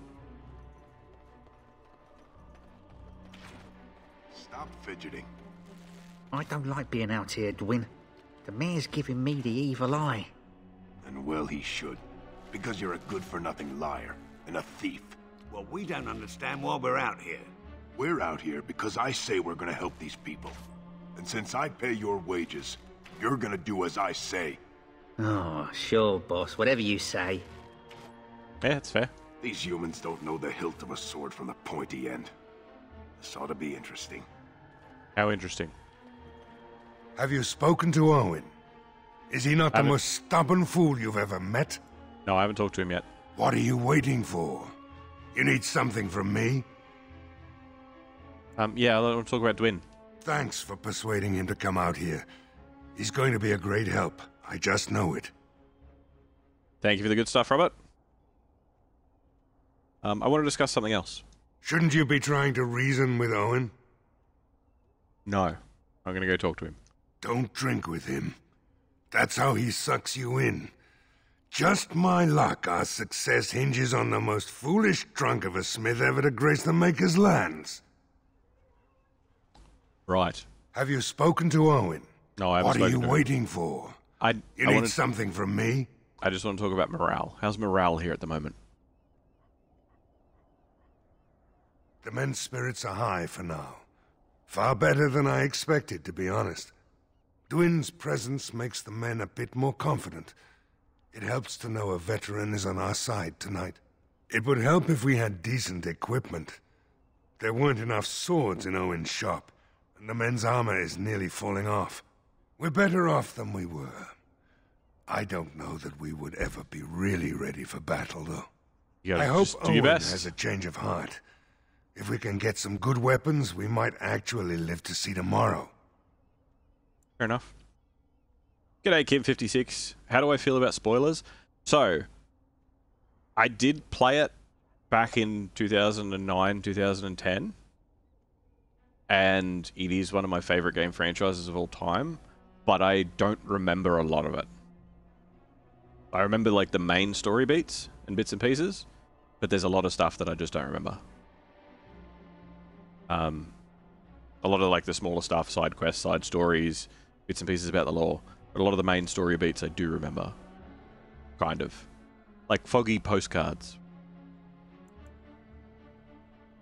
Speaker 2: Stop fidgeting.
Speaker 4: I don't like being out here, Dwin. The mayor's giving me the evil eye.
Speaker 2: And well he should. Because you're a good-for-nothing liar and a thief.
Speaker 11: Well, we don't understand why we're out here.
Speaker 2: We're out here because I say we're gonna help these people. And since I pay your wages, you're gonna do as I say.
Speaker 4: Oh, sure, boss. Whatever you say.
Speaker 1: Yeah, that's fair.
Speaker 2: These humans don't know the hilt of a sword from the pointy end. This ought to be interesting.
Speaker 1: How interesting?
Speaker 20: Have you spoken to Owen? Is he not the most stubborn fool you've ever met?
Speaker 1: No, I haven't talked to him yet.
Speaker 20: What are you waiting for? You need something from me?
Speaker 1: Yeah, I want to talk about Dwin.
Speaker 20: Thanks for persuading him to come out here. He's going to be a great help. I just know it.
Speaker 1: Thank you for the good stuff, Robert. I want to discuss something else.
Speaker 20: Shouldn't you be trying to reason with Owen?
Speaker 1: No. I'm going to go talk to him.
Speaker 20: Don't drink with him. That's how he sucks you in. Just my luck, our success hinges on the most foolish drunk of a smith ever to grace the Maker's lands.
Speaker 1: Right.
Speaker 20: Have you spoken to Owen?
Speaker 1: No, I haven't spoken to him.
Speaker 20: What are you waiting for? You need something from me?
Speaker 1: I just want to talk about morale. How's morale here at the moment?
Speaker 20: The men's spirits are high for now. Far better than I expected, to be honest. Dwin's presence makes the men a bit more confident. It helps to know a veteran is on our side tonight. It would help if we had decent equipment. There weren't enough swords in Owen's shop, and the men's armor is nearly falling off. We're better off than we were. I don't know that we would ever be really ready for battle, though. I hope Owen has a change of heart. If we can get some good weapons, we might actually live to see tomorrow.
Speaker 1: Fair enough. G'day, Kid56. How do I feel about spoilers? So, I did play it back in 2009, 2010. And it is one of my favorite game franchises of all time. But I don't remember a lot of it. I remember, like, the main story beats and bits and pieces. But there's a lot of stuff that I just don't remember. A lot of, like, the smaller stuff, side quests, side stories, bits and pieces about the lore. But a lot of the main story beats I do remember. Kind of. Like foggy postcards.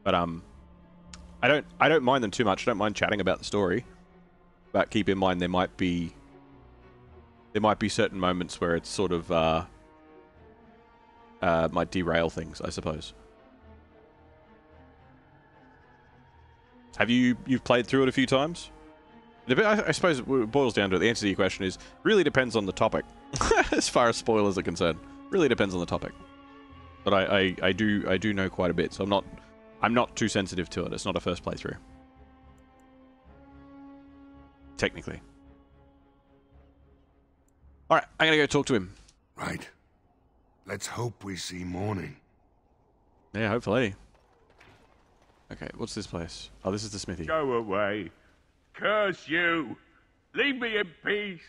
Speaker 1: But I don't mind them too much. I don't mind chatting about the story. but keep in mind there might be certain moments where it's sort of might derail things, I suppose. Have you've played through it a few times? I suppose it boils down to it. The answer to your question is really depends on the topic, as far as spoilers are concerned. Really depends on the topic. But I do know quite a bit, so I'm not too sensitive to it. It's not a first playthrough, technically. All right, I'm gonna go talk to him.
Speaker 20: Right. Let's hope we see morning.
Speaker 1: Yeah, hopefully. Okay, what's this place? Oh, this is the smithy.
Speaker 6: Go away. Curse you. Leave me in peace.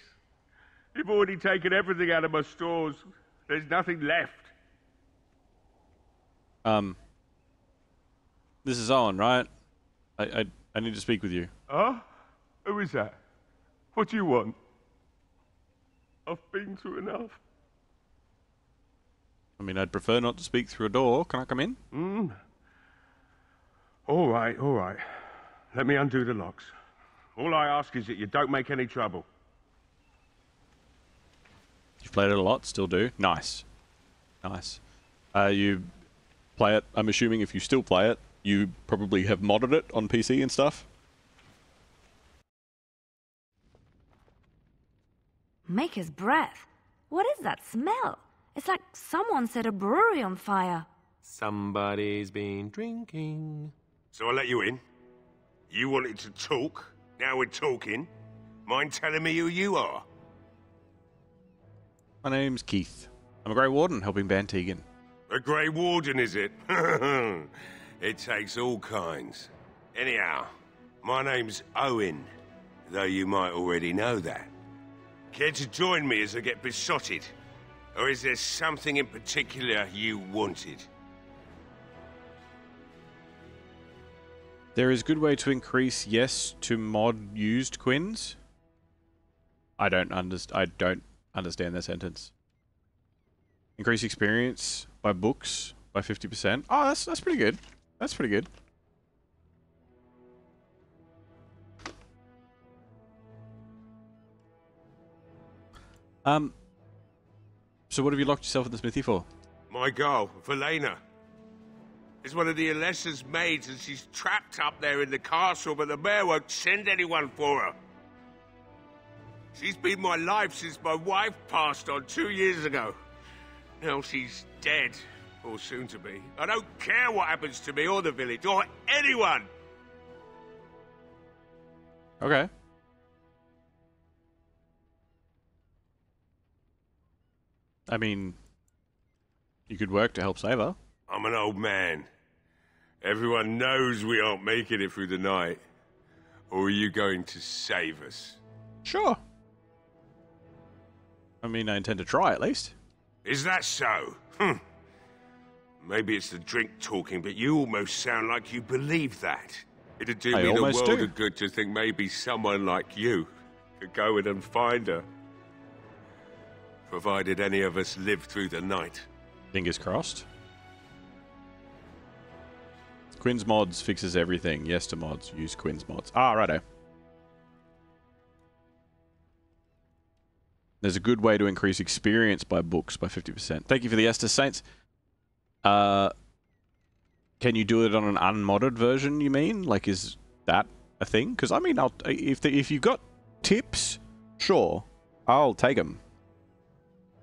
Speaker 6: You've already taken everything out of my stores. There's nothing left.
Speaker 1: This is Owen, right? I need to speak with you.
Speaker 6: Huh? Who is that? What do you want? I've been through enough.
Speaker 1: I mean, I'd prefer not to speak through a door. Can I come in?
Speaker 6: All right. Let me undo the locks. All I ask is that you don't make any trouble.
Speaker 1: You've played it a lot, still do. Nice. Nice. You play it, I'm assuming if you still play it, you probably have modded it on PC and stuff?
Speaker 12: Maker's breath. What is that smell? It's like someone set a brewery on fire.
Speaker 3: Somebody's been drinking.
Speaker 2: So I let you in. You wanted to talk. Now we're talking. Mind telling me who you are?
Speaker 1: My name's Keith. I'm a Grey Warden helping Ban Tegan.
Speaker 2: A Grey Warden, is it? It takes all kinds. Anyhow, my name's Owen, though you might already know that. Care to join me as I get besotted? Or is there something in particular you wanted?
Speaker 1: There is good way to increase yes to mod used quins. I don't understand that sentence. Increase experience by books by 50%. Oh, that's pretty good. That's pretty good. So what have you locked yourself in the smithy for?
Speaker 2: My girl, Velena. Is one of the Alessa's maids, and she's trapped up there in the castle, but the mayor won't send anyone for her. She's been my life since my wife passed on 2 years ago. Now she's dead, or soon to be. I don't care what happens to me or the village, or anyone!
Speaker 1: Okay. I mean, you could work to help save her.
Speaker 2: I'm an old man. Everyone knows we aren't making it through the night. Or are you going to save us?
Speaker 1: Sure. I mean, I intend to try, at least.
Speaker 2: Is that so? Maybe it's the drink talking, but you almost sound like you believe that. It'd do me the world of good to think maybe someone like you could go in and find her. Provided any of us live through the night.
Speaker 1: Fingers crossed. Quinn's mods fixes everything. Yes to mods. Use Quinn's mods. Ah, righto. There's a good way to increase experience by books by 50%. Thank you for the Estes Saints. Can you do it on an unmodded version, you mean? Like, is that a thing? Because, I mean, if you've got tips, sure, I'll take them.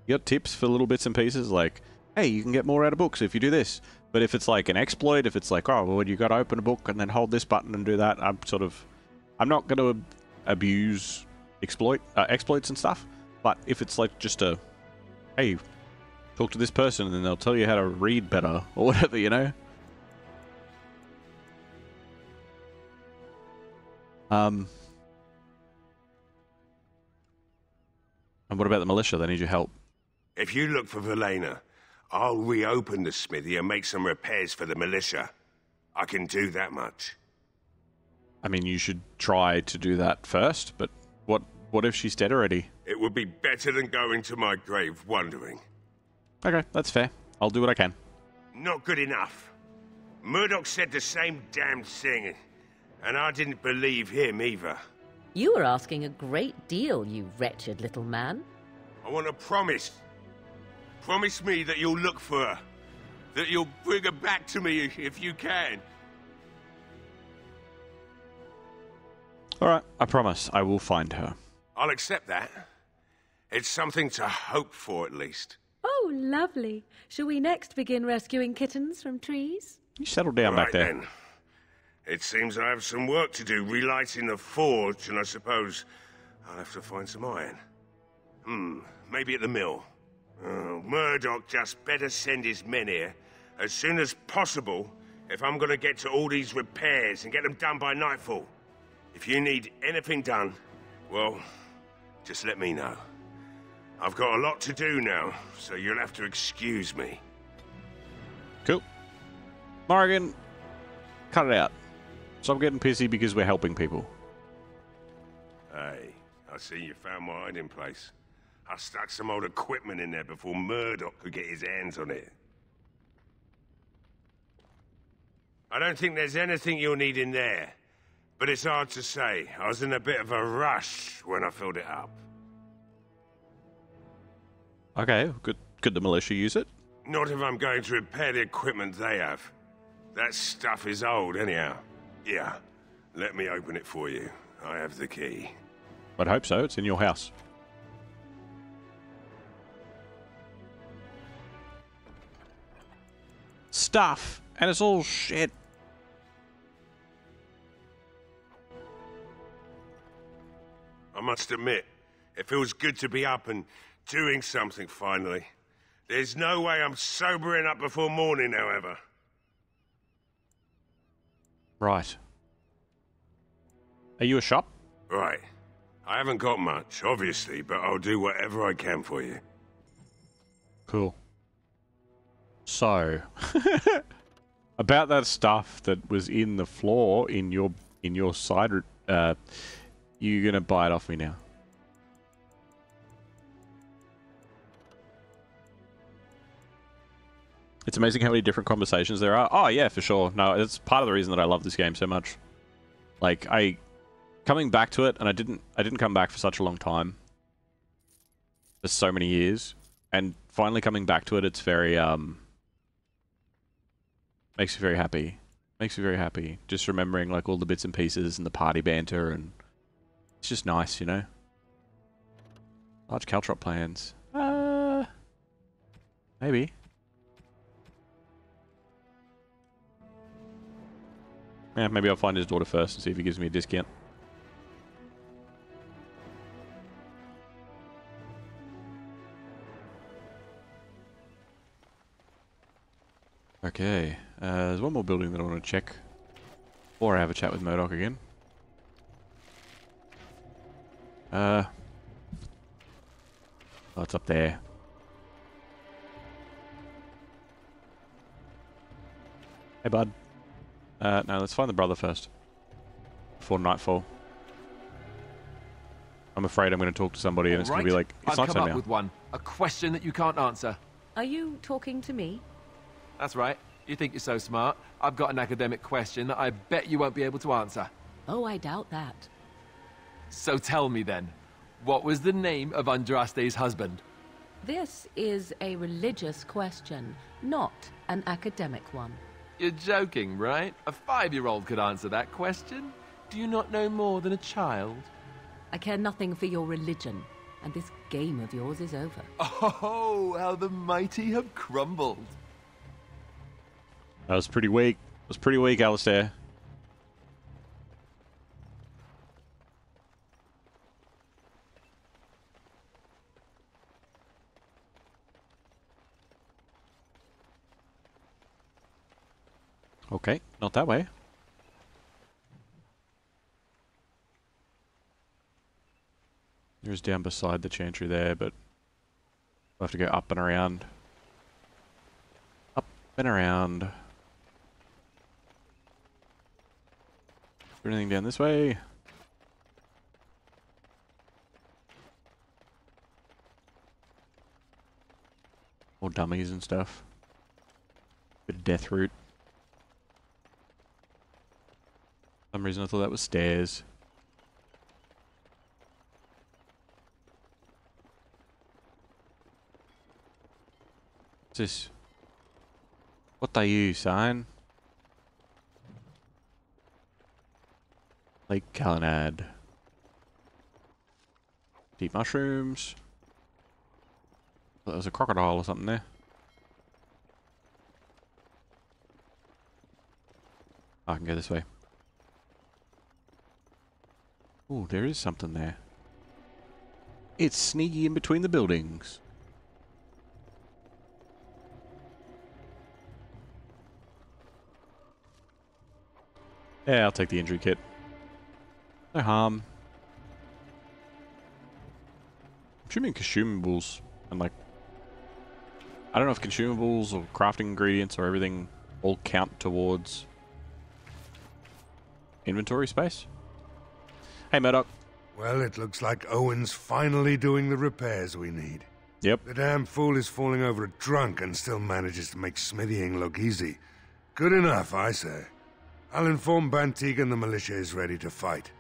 Speaker 1: You got tips for little bits and pieces, like, hey, you can get more out of books if you do this. But if it's like an exploit, if it's like, oh, well, you got to open a book and then hold this button and do that, I'm not going to abuse exploits and stuff. But if it's like just a, hey, talk to this person and then they'll tell you how to read better or whatever, you know? And what about the militia? They need your help.
Speaker 2: If you look for Velena, I'll reopen the smithy and make some repairs for the militia. I can do that much.
Speaker 1: I mean, you should try to do that first, but what if she's dead already?
Speaker 2: It would be better than going to my grave wondering.
Speaker 1: Okay, that's fair. I'll do what I can.
Speaker 2: Not good enough. Murdoch said the same damn thing, and I didn't believe him either.
Speaker 5: You were asking a great deal, you wretched little man.
Speaker 6: I want a promise. Promise me that you'll look for her. That you'll bring her back to me if you can.
Speaker 1: Alright, I promise I will find her.
Speaker 6: I'll accept that. It's something to hope for, at least.
Speaker 5: Oh, lovely. Shall we next begin rescuing kittens from trees?
Speaker 1: You settle down back there.
Speaker 6: Then. It seems I have some work to do relighting the forge, and I suppose I'll have to find some iron. Maybe at the mill. Oh, Murdoch just better send his men here as soon as possible if I'm gonna get to all these repairs and get them done by nightfall. If you need anything done, well, just let me know. I've got a lot to do now, so you'll have to excuse me.
Speaker 1: Cool. Morrigan, cut it out. Stop getting pissy because we're helping people.
Speaker 6: Hey, I see you found my hiding place. I stuck some old equipment in there before Murdoch could get his hands on it. I don't think there's anything you'll need in there, but it's hard to say. I was in a bit of a rush when I filled it up.
Speaker 1: Okay, could the militia use it?
Speaker 6: Not if I'm going to repair the equipment they have. That stuff is old anyhow. Yeah, let me open it for you. I have the key.
Speaker 1: I'd hope so. It's in your house. Stuff, and it's all shit.
Speaker 6: I must admit, it feels good to be up and doing something finally. There's no way I'm sobering up before morning, however.
Speaker 1: Right. Are you a shop?
Speaker 6: Right. I haven't got much, obviously, but I'll do whatever I can for you.
Speaker 1: Cool. So, about that stuff that was in the floor in your side, you're gonna buy it off me now. It's amazing how many different conversations there are. Oh yeah, for sure. No, it's part of the reason that I love this game so much. Like coming back to it, and I didn't come back for such a long time. For so many years, and finally coming back to it, it's very makes me very happy. Makes me very happy. Just remembering like all the bits and pieces and the party banter, and it's just nice, you know. Large caltrop plans. Maybe. Yeah, maybe I'll find his daughter first and see if he gives me a discount. Okay, there's one more building that I want to check. Or I have a chat with Murdoch again. Oh, it's up there. Hey, bud. No, let's find the brother first. Before nightfall. I'm afraid I'm going to talk to somebody and it's going to be like, it's
Speaker 3: I've
Speaker 1: nighttime
Speaker 3: come up
Speaker 1: now.
Speaker 3: with one. A question that you can't answer.
Speaker 5: Are you talking to me?
Speaker 3: That's right. You think you're so smart. I've got an academic question that I bet you won't be able to answer.
Speaker 5: Oh, I doubt that.
Speaker 3: So tell me then, what was the name of Andraste's husband?
Speaker 5: This is a religious question, not an academic one.
Speaker 3: You're joking, right? A 5-year-old could answer that question. Do you not know more than a child?
Speaker 5: I care nothing for your religion, and this game of yours is over.
Speaker 3: Oh, how the mighty have crumbled.
Speaker 1: That was pretty weak. It was pretty weak, Alistair. Okay, not that way. There's down beside the chantry there, but we'll have to go up and around. Up and around. Is there anything down this way? More dummies and stuff. Bit of death root. For some reason I thought that was stairs. What's this? What are you, sign? Lake Calenad. Deep mushrooms. There's a crocodile or something there. I can go this way. Oh, there is something there. It's sneaky in between the buildings. Yeah, I'll take the injury kit. No harm. I'm assuming consumables and like... I don't know if consumables or crafting ingredients or everything all count towards inventory space. Hey, Murdoch.
Speaker 20: Well, it looks like Owen's finally doing the repairs we need.
Speaker 1: Yep.
Speaker 20: The damn fool is falling over a drunk and still manages to make smithying look easy. Good enough, I say. I'll inform Bantig and the militia is ready to fight.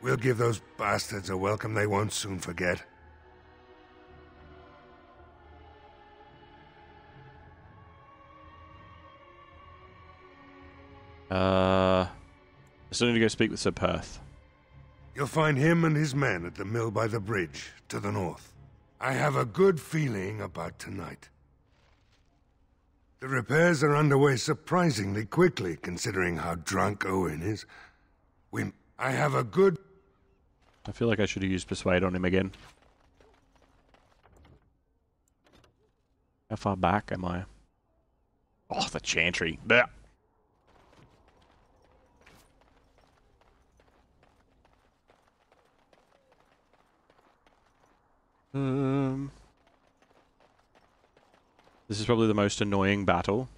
Speaker 20: We'll give those bastards a welcome they won't soon forget.
Speaker 1: I still need to go speak with Sir Perth.
Speaker 20: You'll find him and his men at the mill by the bridge, to the north. I have a good feeling about tonight. The repairs are underway surprisingly quickly, considering how drunk Owen is. I have a good...
Speaker 1: I feel like I should have used Persuade on him again. How far back am I? Oh, the Chantry. Blech. This is probably the most annoying battle.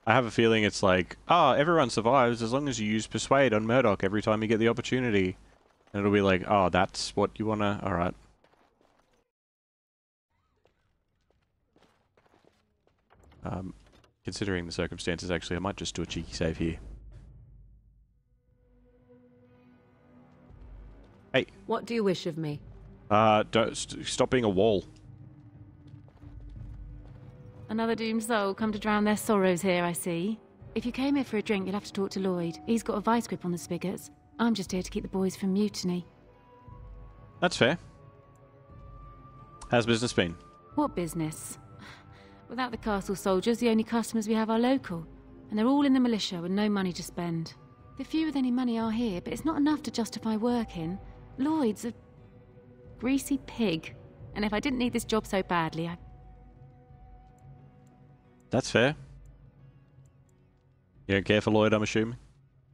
Speaker 1: I have a feeling it's like, everyone survives as long as you use Persuade on Murdoch every time you get the opportunity. And it'll be like, that's what you wanna... Alright. Considering the circumstances, actually, I might just do a cheeky save here. Hey.
Speaker 5: What do you wish of me?
Speaker 1: Stop being a wall.
Speaker 10: Another doomed soul come to drown their sorrows here, I see. If you came here for a drink, you'll have to talk to Lloyd. He's got a vice grip on the spigots. I'm just here to keep the boys from mutiny.
Speaker 1: That's fair. How's business been?
Speaker 10: What business? Without the castle soldiers, the only customers we have are local. And they're all in the militia with no money to spend. The few with any money are here, but it's not enough to justify working. Lloyd's a greasy pig. And if I didn't need this job so badly,
Speaker 1: That's fair. You don't care for Lloyd, I'm assuming?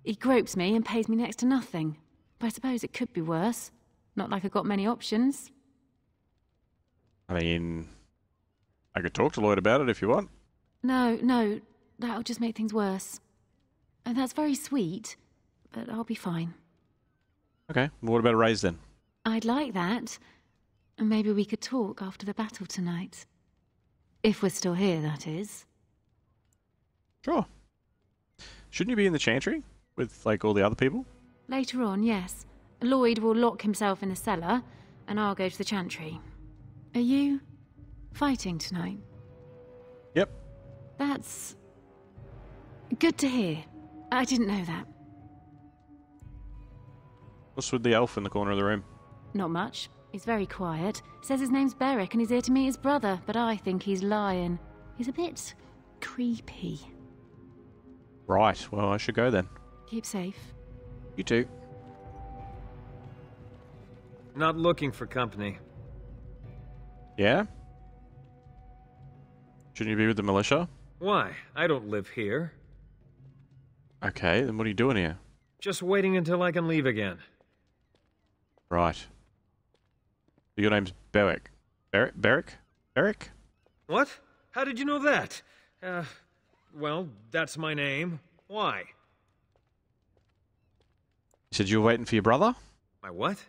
Speaker 10: He gropes me and pays me next to nothing. But I suppose it could be worse. Not like I've got many options.
Speaker 1: I mean, I could talk to Lloyd about it if you want.
Speaker 10: No, that'll just make things worse. And that's very sweet, but I'll be fine.
Speaker 1: Okay, well, what about a raise then?
Speaker 10: I'd like that. And maybe we could talk after the battle tonight. If we're still here, that is.
Speaker 1: Sure. Shouldn't you be in the Chantry? With, like, all the other people?
Speaker 10: Later on, yes. Lloyd will lock himself in the cellar, and I'll go to the Chantry. Are you fighting tonight?
Speaker 1: Yep.
Speaker 10: That's good to hear. I didn't know that.
Speaker 1: What's with the elf in the corner of the room?
Speaker 10: Not much. He's very quiet. Says his name's Beric and he's here to meet his brother, but I think he's lying. He's a bit creepy.
Speaker 1: Right, well, I should go then.
Speaker 10: Keep safe.
Speaker 1: You too.
Speaker 15: Not looking for company.
Speaker 1: Yeah? Shouldn't you be with the militia?
Speaker 15: Why? I don't live here.
Speaker 1: Okay, then what are you doing here?
Speaker 15: Just waiting until I can leave again.
Speaker 1: Right. Your name's Beric. Beric?
Speaker 15: What? How did you know that? Well, that's my name. Why?
Speaker 1: You said you were waiting for your brother?
Speaker 15: My what?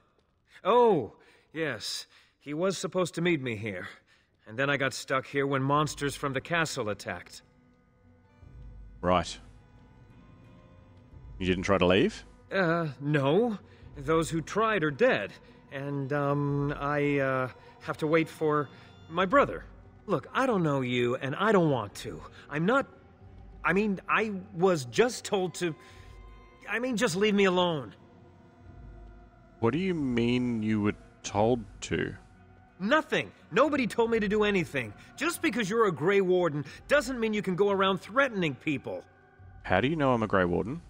Speaker 15: Oh, yes. He was supposed to meet me here. And then I got stuck here when monsters from the castle attacked.
Speaker 1: Right. You didn't try to leave?
Speaker 15: No. Those who tried are dead. And, I have to wait for my brother. Look, I don't know you, and I don't want to. I'm not... I mean, I was just told to... I mean, just leave me alone.
Speaker 1: What do you mean you were told to?
Speaker 15: Nothing. Nobody told me to do anything. Just because you're a Grey Warden doesn't mean you can go around threatening people.
Speaker 1: How do you know I'm a Grey Warden?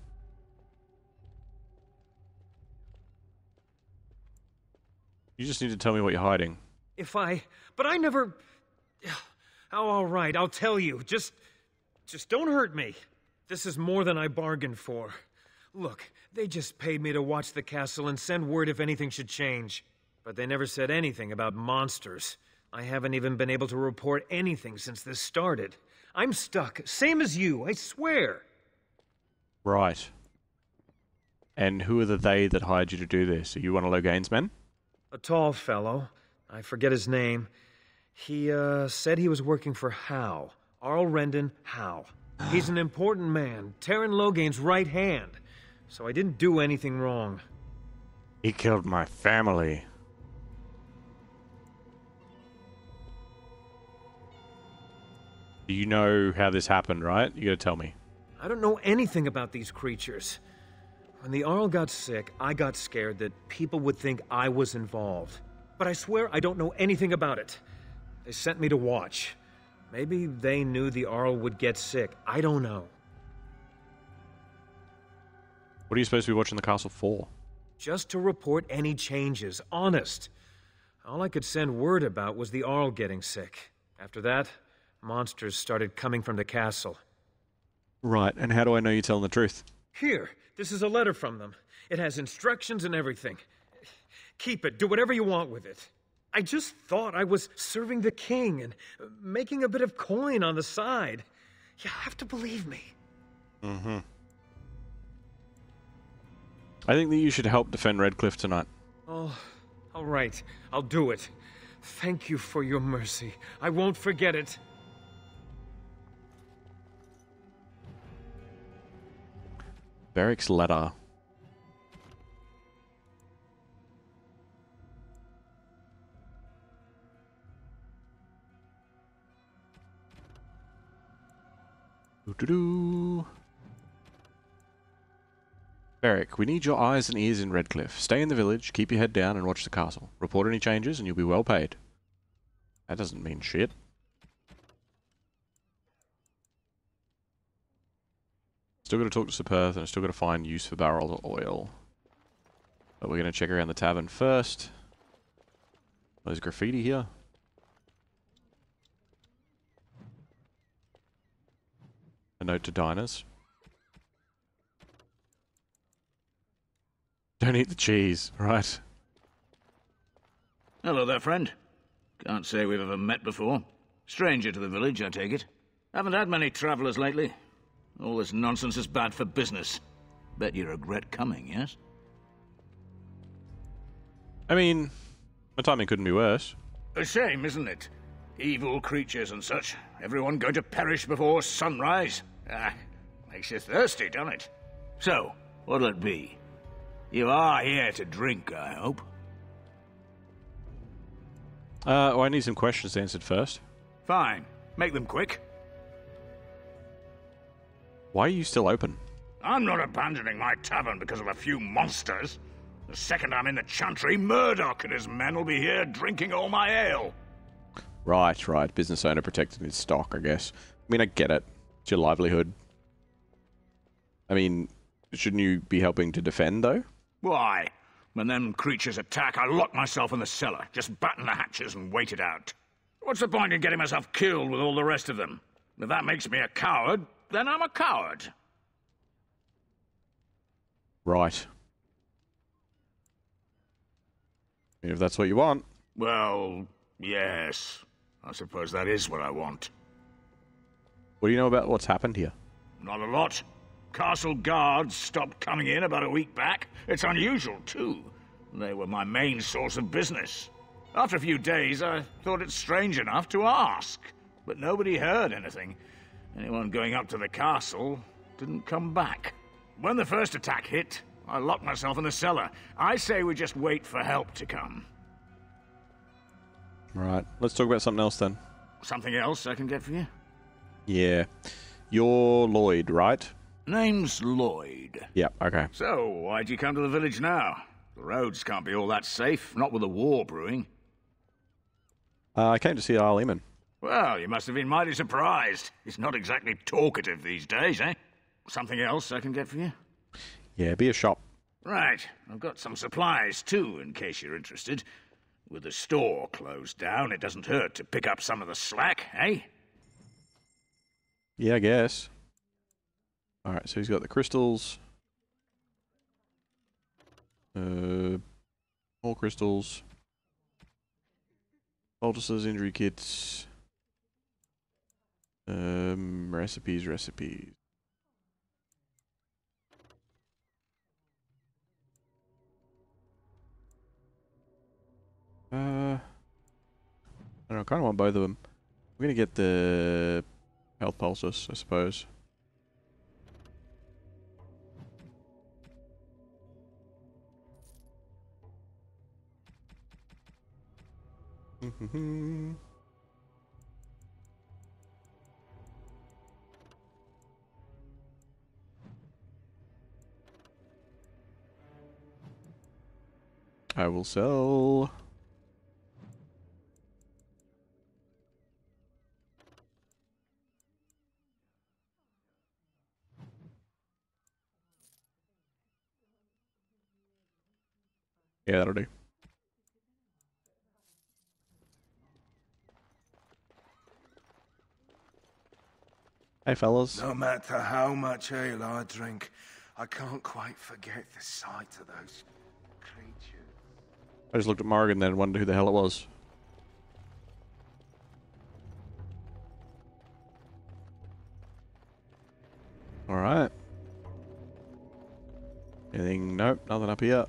Speaker 1: You just need to tell me what you're hiding.
Speaker 15: But I never... Oh, all right, I'll tell you. Just don't hurt me. This is more than I bargained for. Look, they just paid me to watch the castle and send word if anything should change. But they never said anything about monsters. I haven't even been able to report anything since this started. I'm stuck, same as you, I swear.
Speaker 1: Right. And who are the they that hired you to do this? Are you one of Logain's men?
Speaker 15: A tall fellow. I forget his name. He, said he was working for Howe. Arl Rendon Howe. He's an important man, Terran Logain's right hand. So I didn't do anything wrong.
Speaker 1: He killed my family. Do you know how this happened, right? You gotta tell me.
Speaker 15: I don't know anything about these creatures. When the Arl got sick, I got scared that people would think I was involved. But I swear I don't know anything about it. They sent me to watch. Maybe they knew the Arl would get sick. I don't know.
Speaker 1: What are you supposed to be watching the castle for?
Speaker 15: Just to report any changes, honest. All I could send word about was the Arl getting sick. After that, monsters started coming from the castle.
Speaker 1: Right, and how do I know you're telling the truth?
Speaker 15: Here, this is a letter from them. It has instructions and everything. Keep it, do whatever you want with it. I just thought I was serving the king and making a bit of coin on the side. You have to believe me.
Speaker 1: Mm-hmm. I think that you should help defend Redcliffe tonight.
Speaker 15: Oh, all right. I'll do it. Thank you for your mercy. I won't forget it.
Speaker 1: Beric's letter. Doo-doo-doo. Beric, we need your eyes and ears in Redcliffe. Stay in the village, keep your head down, and watch the castle. Report any changes, and you'll be well paid. That doesn't mean shit. Still gotta talk to Sir Perth, and I still gotta find use for barrel oil. But we're gonna check around the tavern first. There's graffiti here. A note to diners. Don't eat the cheese, right?
Speaker 9: Hello there, friend. Can't say we've ever met before. Stranger to the village, I take it. Haven't had many travellers lately. All this nonsense is bad for business. Bet you regret coming, yes?
Speaker 1: I mean, my timing couldn't be worse.
Speaker 9: A shame, isn't it? Evil creatures and such. Everyone going to perish before sunrise. Makes you thirsty, doesn't it? So, what'll it be? You are here to drink, I hope.
Speaker 1: Well, I need some questions answered first.
Speaker 9: Fine. Make them quick.
Speaker 1: Why are you still open?
Speaker 9: I'm not abandoning my tavern because of a few monsters. The second I'm in the Chantry, Murdoch and his men will be here drinking all my ale.
Speaker 1: Right, right. Business owner protecting his stock, I guess. I mean, I get it. It's your livelihood. I mean, shouldn't you be helping to defend, though?
Speaker 9: Why? When them creatures attack, I lock myself in the cellar. Just batten the hatches and wait it out. What's the point in getting myself killed with all the rest of them? If that makes me a coward, then I'm a coward.
Speaker 1: Right. I mean, if that's what you want.
Speaker 9: Well, yes. I suppose that is what I want.
Speaker 1: What do you know about what's happened here?
Speaker 9: Not a lot. Castle guards stopped coming in about a week back. It's unusual, too. They were my main source of business. After a few days, I thought it strange enough to ask. But nobody heard anything. Anyone going up to the castle didn't come back. When the first attack hit, I locked myself in the cellar. I say we just wait for help to come.
Speaker 1: Right. Let's talk about something else then.
Speaker 9: Something else I can get for you?
Speaker 1: Yeah. You're Lloyd, right?
Speaker 9: Name's Lloyd.
Speaker 1: Yeah, okay.
Speaker 9: So, why'd you come to the village now? The roads can't be all that safe, not with a war brewing.
Speaker 1: I came to see Arl Eamon.
Speaker 9: Well, you must have been mighty surprised. He's not exactly talkative these days, eh? Something else I can get for you?
Speaker 1: Yeah, be a shop.
Speaker 9: Right. I've got some supplies, too, in case you're interested. With the store closed down, it doesn't hurt to pick up some of the slack, eh?
Speaker 1: Yeah, I guess. Alright, so he's got the crystals. More crystals. Poultices, injury kits. Recipes. I don't know, I kind of want both of them. I'm gonna get the health pulses, I suppose. I will sell. Yeah, that'll do. Hey, fellas.
Speaker 7: No matter how much ale I drink, I can't quite forget the sight of those creatures.
Speaker 1: I just looked at Morgan then and wondered who the hell it was. Alright. Anything? Nope, nothing up here.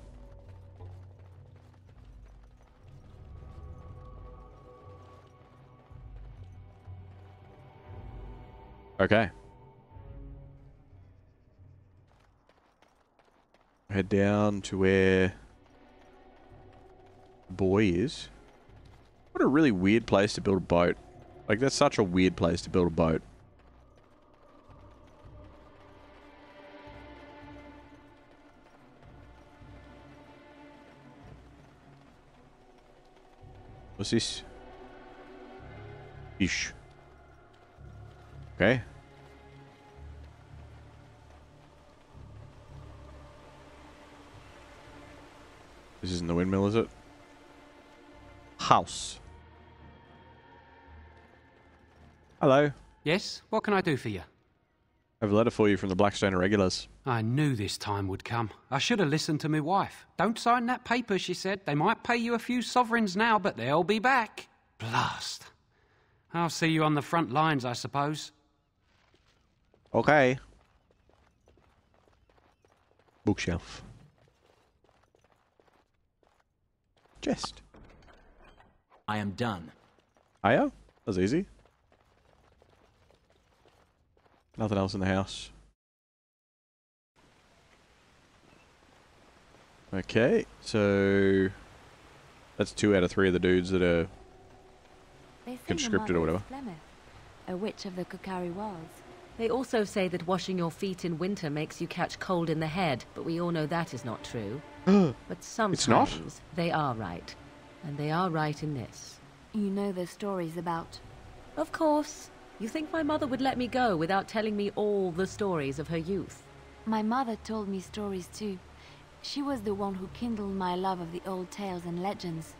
Speaker 1: Okay. Head down to where the boy is. What a really weird place to build a boat. Like, that's such a weird place to build a boat. What's this? Fish. Okay. This isn't the windmill, is it? House. Hello.
Speaker 19: Yes? What can I do for you?
Speaker 1: I have a letter for you from the Blackstone Irregulars.
Speaker 19: I knew this time would come. I should have listened to my wife. Don't sign that paper, she said. They might pay you a few sovereigns now, but they'll be back. Blast. I'll see you on the front lines, I suppose.
Speaker 1: Okay. Bookshelf. Chest.
Speaker 16: I am done.
Speaker 1: Are you? That was easy. Nothing else in the house. Okay, so that's 2 out of 3 of the dudes that are conscripted or whatever.
Speaker 12: A witch of the Kukari Wilds.
Speaker 5: They also say that washing your feet in winter makes you catch cold in the head, but we all know that is not true. But sometimes they are right. And they are right in this.
Speaker 12: You know the stories about...
Speaker 5: Of course. You think my mother would let me go without telling me all the stories of her youth?
Speaker 12: My mother told me stories too. She was the one who kindled my love of the old tales and legends.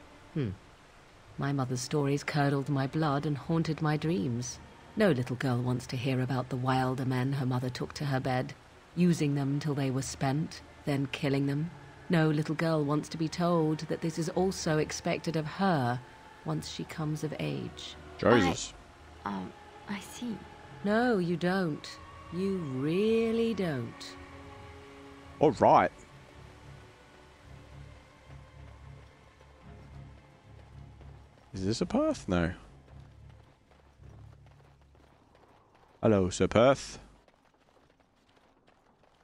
Speaker 5: My mother's stories curdled my blood and haunted my dreams. No little girl wants to hear about the wilder men her mother took to her bed, using them till they were spent, then killing them. No little girl wants to be told that this is also expected of her once she comes of age.
Speaker 1: Jesus.
Speaker 12: I see.
Speaker 5: No, you don't. You really don't.
Speaker 1: All right. Is this a path? No. Hello, Sir Perth.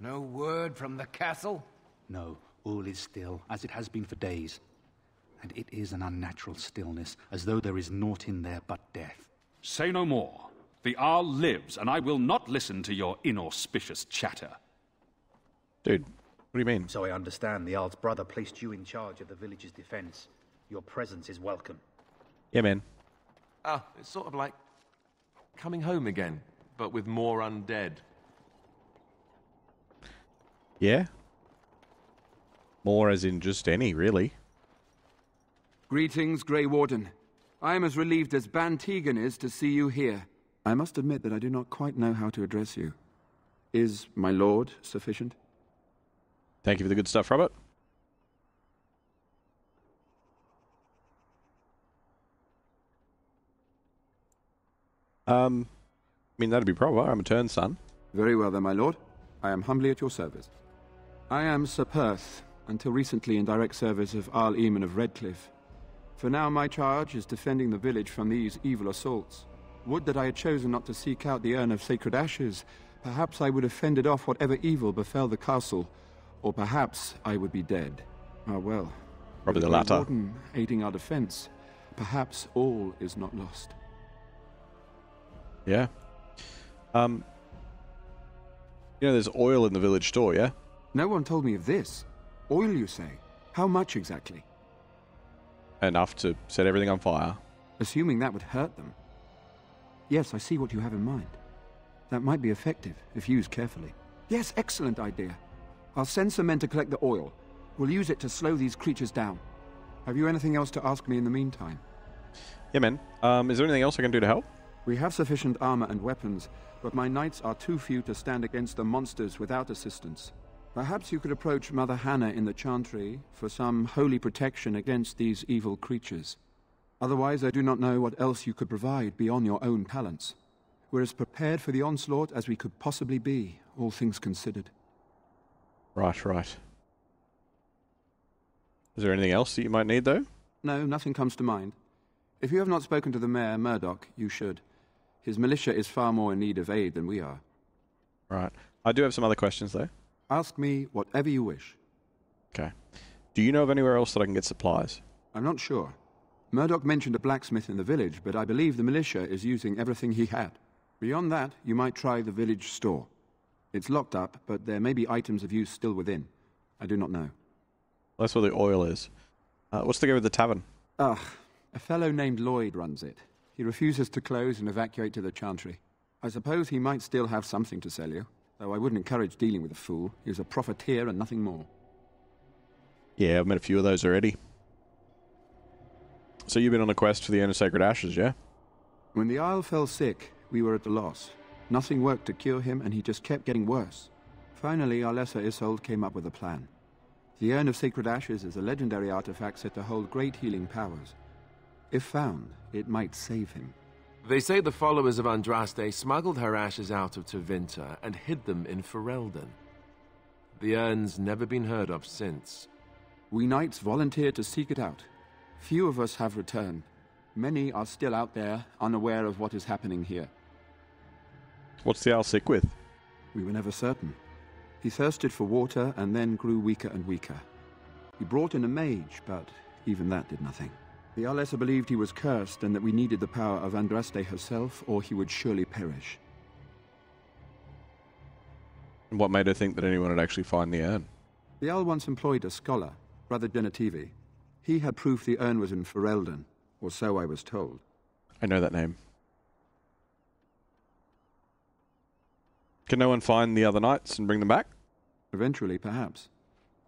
Speaker 22: No word from the castle? No, all is still, as it has been for days. And it is an unnatural stillness, as though there is naught in there but death.
Speaker 8: Say no more. The Arl lives, and I will not listen to your inauspicious chatter.
Speaker 1: Dude, what do you mean?
Speaker 22: So I understand the Arl's brother placed you in charge of the village's defense. Your presence is welcome.
Speaker 1: Yeah, man.
Speaker 3: It's sort of like coming home again, but with more undead.
Speaker 1: Yeah? More as in just any, really.
Speaker 13: Greetings, Grey Warden. I am as relieved as Ban Tegan is to see you here. I must admit that I do not quite know how to address you. Is my lord sufficient?
Speaker 1: Thank you for the good stuff, Robert. I mean, that'd be proper. I'm a turn son.
Speaker 13: Very well then, my lord. I am humbly at your service. I am Sir Perth, until recently in direct service of Arl Eamon of Redcliffe. For now my charge is defending the village from these evil assaults. Would that I had chosen not to seek out the urn of sacred ashes. Perhaps I would have fended off whatever evil befell the castle, or perhaps I would be dead. Ah well.
Speaker 1: Probably the
Speaker 13: Grey
Speaker 1: latter.
Speaker 13: Warden aiding our defense. Perhaps all is not lost.
Speaker 1: Yeah. You know, there's oil in the village store, yeah?
Speaker 13: No one told me of this. Oil, you say? How much exactly?
Speaker 1: Enough to set everything on fire.
Speaker 13: Assuming that would hurt them. Yes, I see what you have in mind. That might be effective, if used carefully. Yes, excellent idea. I'll send some men to collect the oil. We'll use it to slow these creatures down. Have you anything else to ask me in the meantime?
Speaker 1: Yeah, man. Is there anything else I can do to help?
Speaker 13: We have sufficient armor and weapons, but my knights are too few to stand against the monsters without assistance. Perhaps you could approach Mother Hannah in the Chantry for some holy protection against these evil creatures. Otherwise, I do not know what else you could provide beyond your own talents. We're as prepared for the onslaught as we could possibly be, all things considered.
Speaker 1: Right. Is there anything else that you might need, though?
Speaker 13: No, nothing comes to mind. If you have not spoken to the Mayor, Murdoch, you should. His militia is far more in need of aid than we are.
Speaker 1: Right. I do have some other questions, though.
Speaker 13: Ask me whatever you wish.
Speaker 1: Okay. Do you know of anywhere else that I can get supplies?
Speaker 13: I'm not sure. Murdoch mentioned a blacksmith in the village, but I believe the militia is using everything he had. Beyond that, you might try the village store. It's locked up, but there may be items of use still within. I do not know.
Speaker 1: That's where the oil is. What's the go with the tavern?
Speaker 13: A fellow named Lloyd runs it. He refuses to close and evacuate to the Chantry. I suppose he might still have something to sell you, though I wouldn't encourage dealing with a fool. He's a profiteer and nothing more.
Speaker 1: Yeah, I've met a few of those already. So you've been on a quest for the Urn of Sacred Ashes, yeah?
Speaker 13: When the Isle fell sick, we were at a loss. Nothing worked to cure him, and he just kept getting worse. Finally, our lesser Isolde came up with a plan. The Urn of Sacred Ashes is a legendary artifact said to hold great healing powers. If found, it might save him.
Speaker 3: They say the followers of Andraste smuggled her ashes out of Tevinter and hid them in Ferelden. The urn's never been heard of since.
Speaker 13: We knights volunteered to seek it out. Few of us have returned. Many are still out there, unaware of what is happening here.
Speaker 1: What's the owl sick with?
Speaker 13: We were never certain. He thirsted for water and then grew weaker and weaker. He brought in a mage, but even that did nothing. The Alessa believed he was cursed and that we needed the power of Andraste herself, or he would surely perish.
Speaker 1: And what made her think that anyone would actually find the urn?
Speaker 13: The Owl once employed a scholar, Brother Genetivi. He had proof the urn was in Ferelden, or so I was told.
Speaker 1: I know that name. Can no one find the other knights and bring them back?
Speaker 13: Eventually, perhaps.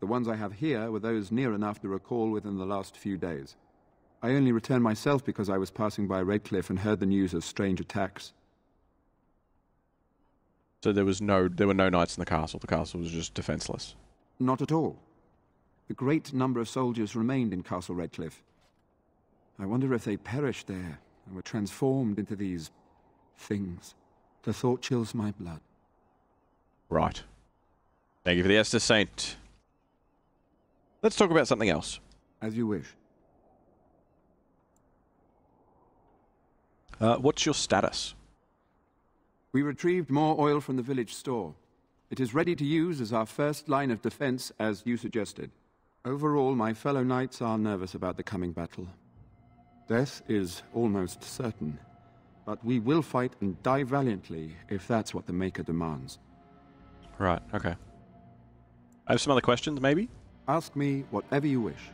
Speaker 13: The ones I have here were those near enough to recall within the last few days. I only returned myself because I was passing by Redcliffe and heard the news of strange attacks.
Speaker 1: So there were no knights in the castle. The castle was just defenseless.
Speaker 13: Not at all. A great number of soldiers remained in Castle Redcliffe. I wonder if they perished there and were transformed into these things. The thought chills my blood.
Speaker 1: Right. Thank you for the Esther Saint. Let's talk about something else.
Speaker 13: As you wish.
Speaker 1: What's your status?
Speaker 13: We retrieved more oil from the village store. It is ready to use as our first line of defense, as you suggested. Overall, my fellow knights are nervous about the coming battle. Death is almost certain. but we will fight and die valiantly if that's what the Maker demands.
Speaker 1: Right, okay. I have some other questions, maybe?
Speaker 13: Ask me whatever you wish.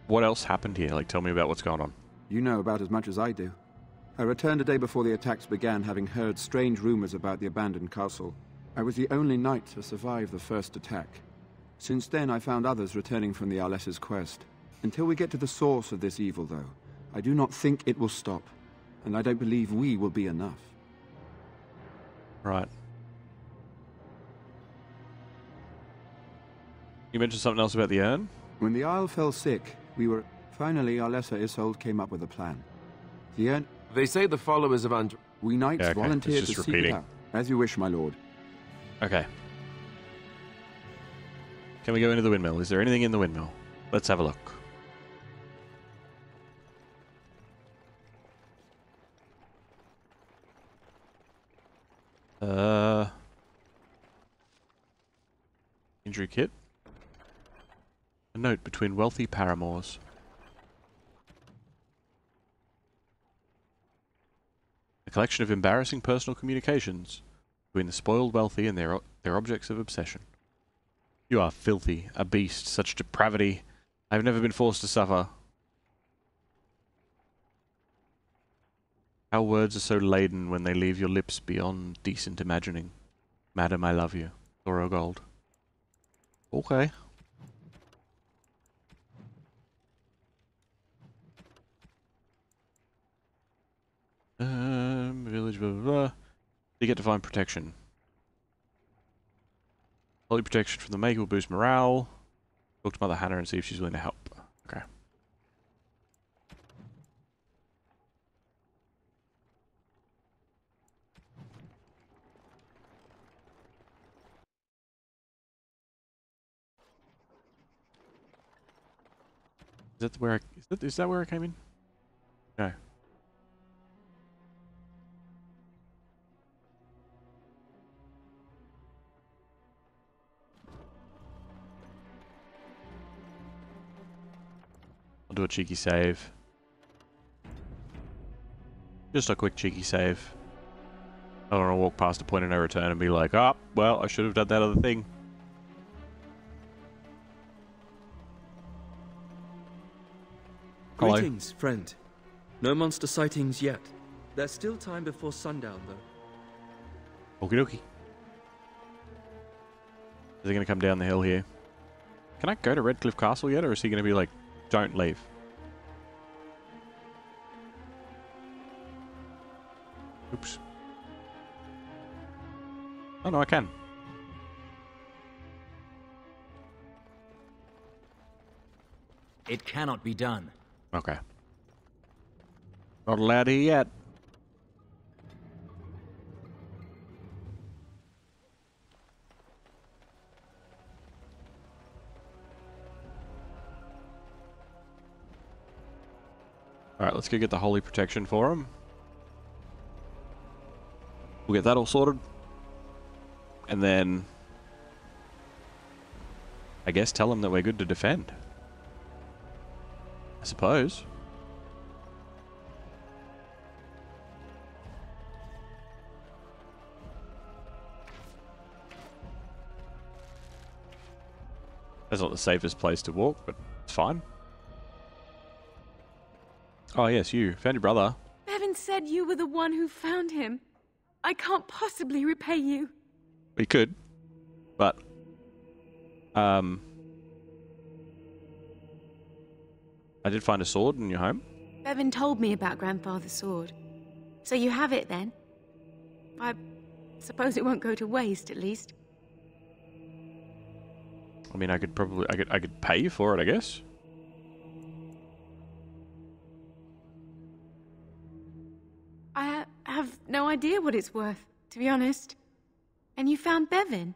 Speaker 1: What else happened here? Like, tell me about what's going on.
Speaker 13: You know about as much as I do. I returned a day before the attacks began, having heard strange rumors about the abandoned castle. I was the only knight to survive the first attack. Since then, I found others returning from the Arlessa's quest. Until we get to the source of this evil, though, I do not think it will stop, and I don't believe we will be enough.
Speaker 1: Right. You mentioned something else about the urn?
Speaker 13: When the Isle fell sick, Finally, Arlessa Isolde came up with a plan. The urn...
Speaker 3: They say the followers of
Speaker 13: We knights
Speaker 1: okay.
Speaker 13: volunteered to seek it out. As you wish, my lord.
Speaker 1: Okay. Can we go into the windmill? Is there anything in the windmill? Let's have a look. Injury kit. A note between wealthy paramours. A collection of embarrassing personal communications between the spoiled wealthy and their objects of obsession. You are filthy, a beast, such depravity. I have never been forced to suffer. How words are so laden when they leave your lips beyond decent imagining. Madam, I love you. Thorough Gold. Okay. Village, blah, blah, blah. You get divine protection. Holy protection from the Maker will boost morale. Talk to Mother Hannah and see if she's willing to help. Okay. Is that where I came in? No. I'll do a cheeky save. Just a quick cheeky save. I don't want to walk past a point of no return and be like, oh, well, I should have done that other thing.
Speaker 14: Greetings, friend. No monster sightings yet. There's still time before sundown, though.
Speaker 1: Okie dokie. Is he going to come down the hill here? Can I go to Redcliffe Castle yet, or is he going to be like, don't leave? Oops. Oh no, I can.
Speaker 16: It cannot be done.
Speaker 1: Okay. Not allowed here yet. Alright, let's go get the holy protection for him. We'll get that all sorted. And then I guess tell him that we're good to defend. I suppose. That's not the safest place to walk, but it's fine. Oh yes, you. Found your brother.
Speaker 10: Bevan said you were the one who found him. I can't possibly repay you.
Speaker 1: We could, but I did find a sword in your home.
Speaker 10: Bevan told me about Grandfather's sword. So you have it then? I suppose it won't go to waste, at least.
Speaker 1: I mean, I could pay you for it, I guess.
Speaker 10: I have no idea what it's worth, to be honest. And you found Bevan.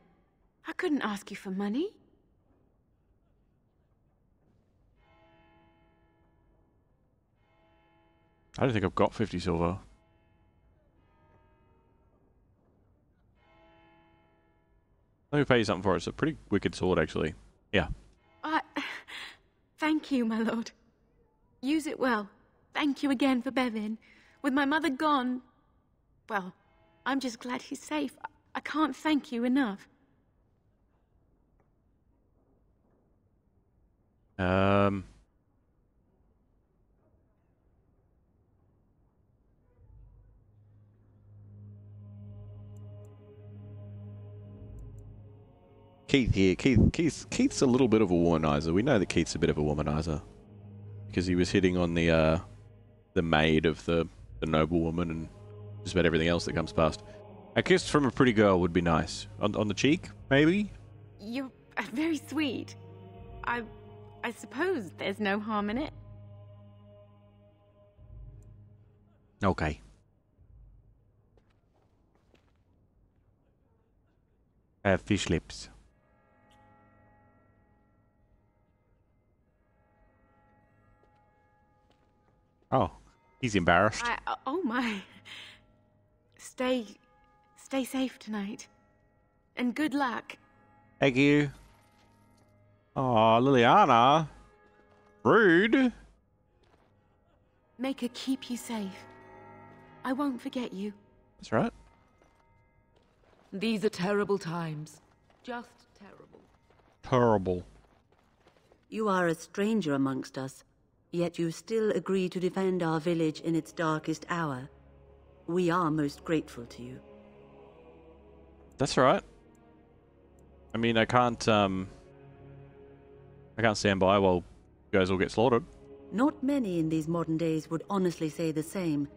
Speaker 10: I couldn't ask you for money.
Speaker 1: I don't think I've got 50 silver. Let me pay you something for it. It's a pretty wicked sword, actually. Yeah.
Speaker 10: Thank you, my lord. Use it well. thank you again for Bevan. With my mother gone, well, I'm just glad he's safe. I can't thank you enough.
Speaker 1: Keith here. Keith's a little bit of a womanizer. We know that Keith's a bit of a womanizer because he was hitting on the maid of the noblewoman and just about everything else that comes past. A kiss from a pretty girl would be nice. On the cheek, maybe?
Speaker 10: You're very sweet. I suppose there's no harm in it.
Speaker 1: Okay. I have fish lips. Oh, he's embarrassed.
Speaker 10: Oh my. Stay safe tonight. And good luck.
Speaker 1: Thank you. Oh, Liliana. Rude.
Speaker 10: Make her keep you safe. I won't forget you.
Speaker 1: That's right.
Speaker 5: These are terrible times. Just terrible.
Speaker 1: Terrible.
Speaker 17: You are a stranger amongst us, yet you still agree to defend our village in its darkest hour. We are most grateful to you.
Speaker 1: That's right. I mean, I can't stand by while you guys all get slaughtered.
Speaker 17: Not many in these modern days would honestly say the same.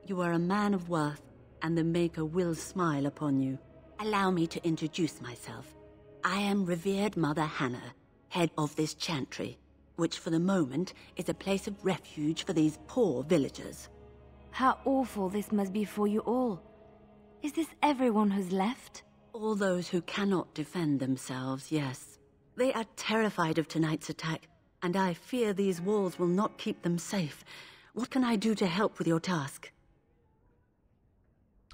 Speaker 17: You are a man of worth, and the Maker will smile upon you. Allow me to introduce myself. I am revered Mother Hannah, head of this chantry, which for the moment is a place of refuge for these poor villagers.
Speaker 12: How awful this must be for you all. Is this everyone who's left?
Speaker 17: All those who cannot defend themselves, yes. They are terrified of tonight's attack, and I fear these walls will not keep them safe. What can I do to help with your task?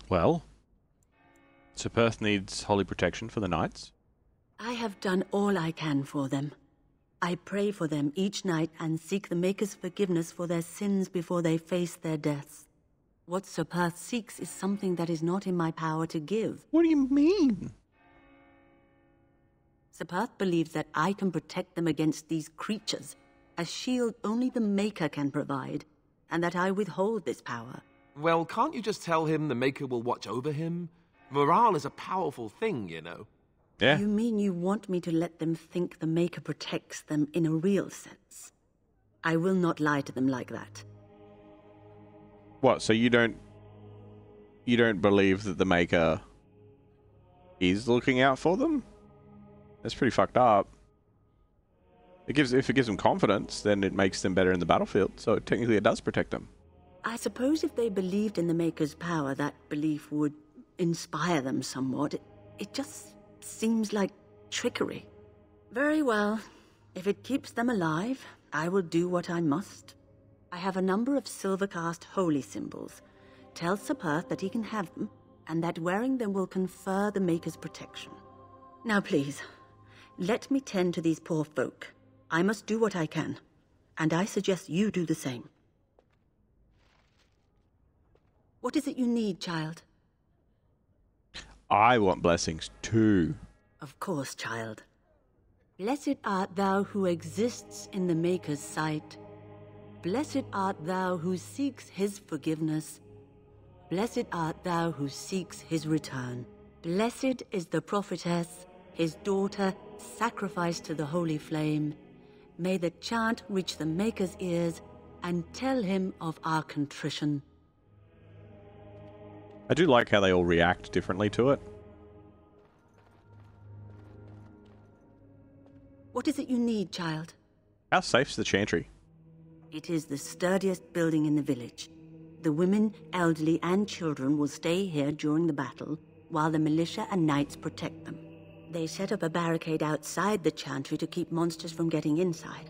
Speaker 1: Well, Sir Perth needs holy protection for the knights.
Speaker 17: I have done all I can for them. I pray for them each night and seek the Maker's forgiveness for their sins before they face their deaths. What Sir Perth seeks is something that is not in my power to give.
Speaker 1: What do you mean?
Speaker 17: Sir Perth believes that I can protect them against these creatures, a shield only the Maker can provide, and that I withhold this power.
Speaker 3: Well, can't you just tell him the Maker will watch over him? Morale is a powerful thing, you know.
Speaker 1: Yeah.
Speaker 17: You mean you want me to let them think the Maker protects them in a real sense? I will not lie to them like that.
Speaker 1: What, so you don't believe that the Maker is looking out for them? That's pretty fucked up. If it gives them confidence, then it makes them better in the battlefield, so technically it does protect them.
Speaker 17: I suppose if they believed in the Maker's power, that belief would inspire them somewhat. It just seems like trickery. Very well. If it keeps them alive, I will do what I must. I have a number of silver-cast holy symbols. Tell Sir Perth that he can have them, and that wearing them will confer the Maker's protection. Now please, let me tend to these poor folk. I must do what I can, and I suggest you do the same. What is it you need, child?
Speaker 1: I want blessings too.
Speaker 17: Of course, child. Blessed art thou who exists in the Maker's sight. Blessed art thou who seeks his forgiveness. Blessed art thou who seeks his return. Blessed is the prophetess, his daughter, sacrificed to the holy flame. May the chant reach the Maker's ears and tell him of our contrition.
Speaker 1: I do like how they all react differently to it.
Speaker 17: What is it you need, child?
Speaker 1: How safe's the chantry?
Speaker 17: It is the sturdiest building in the village. The women, elderly, and children will stay here during the battle, while the militia and knights protect them. They set up a barricade outside the chantry to keep monsters from getting inside.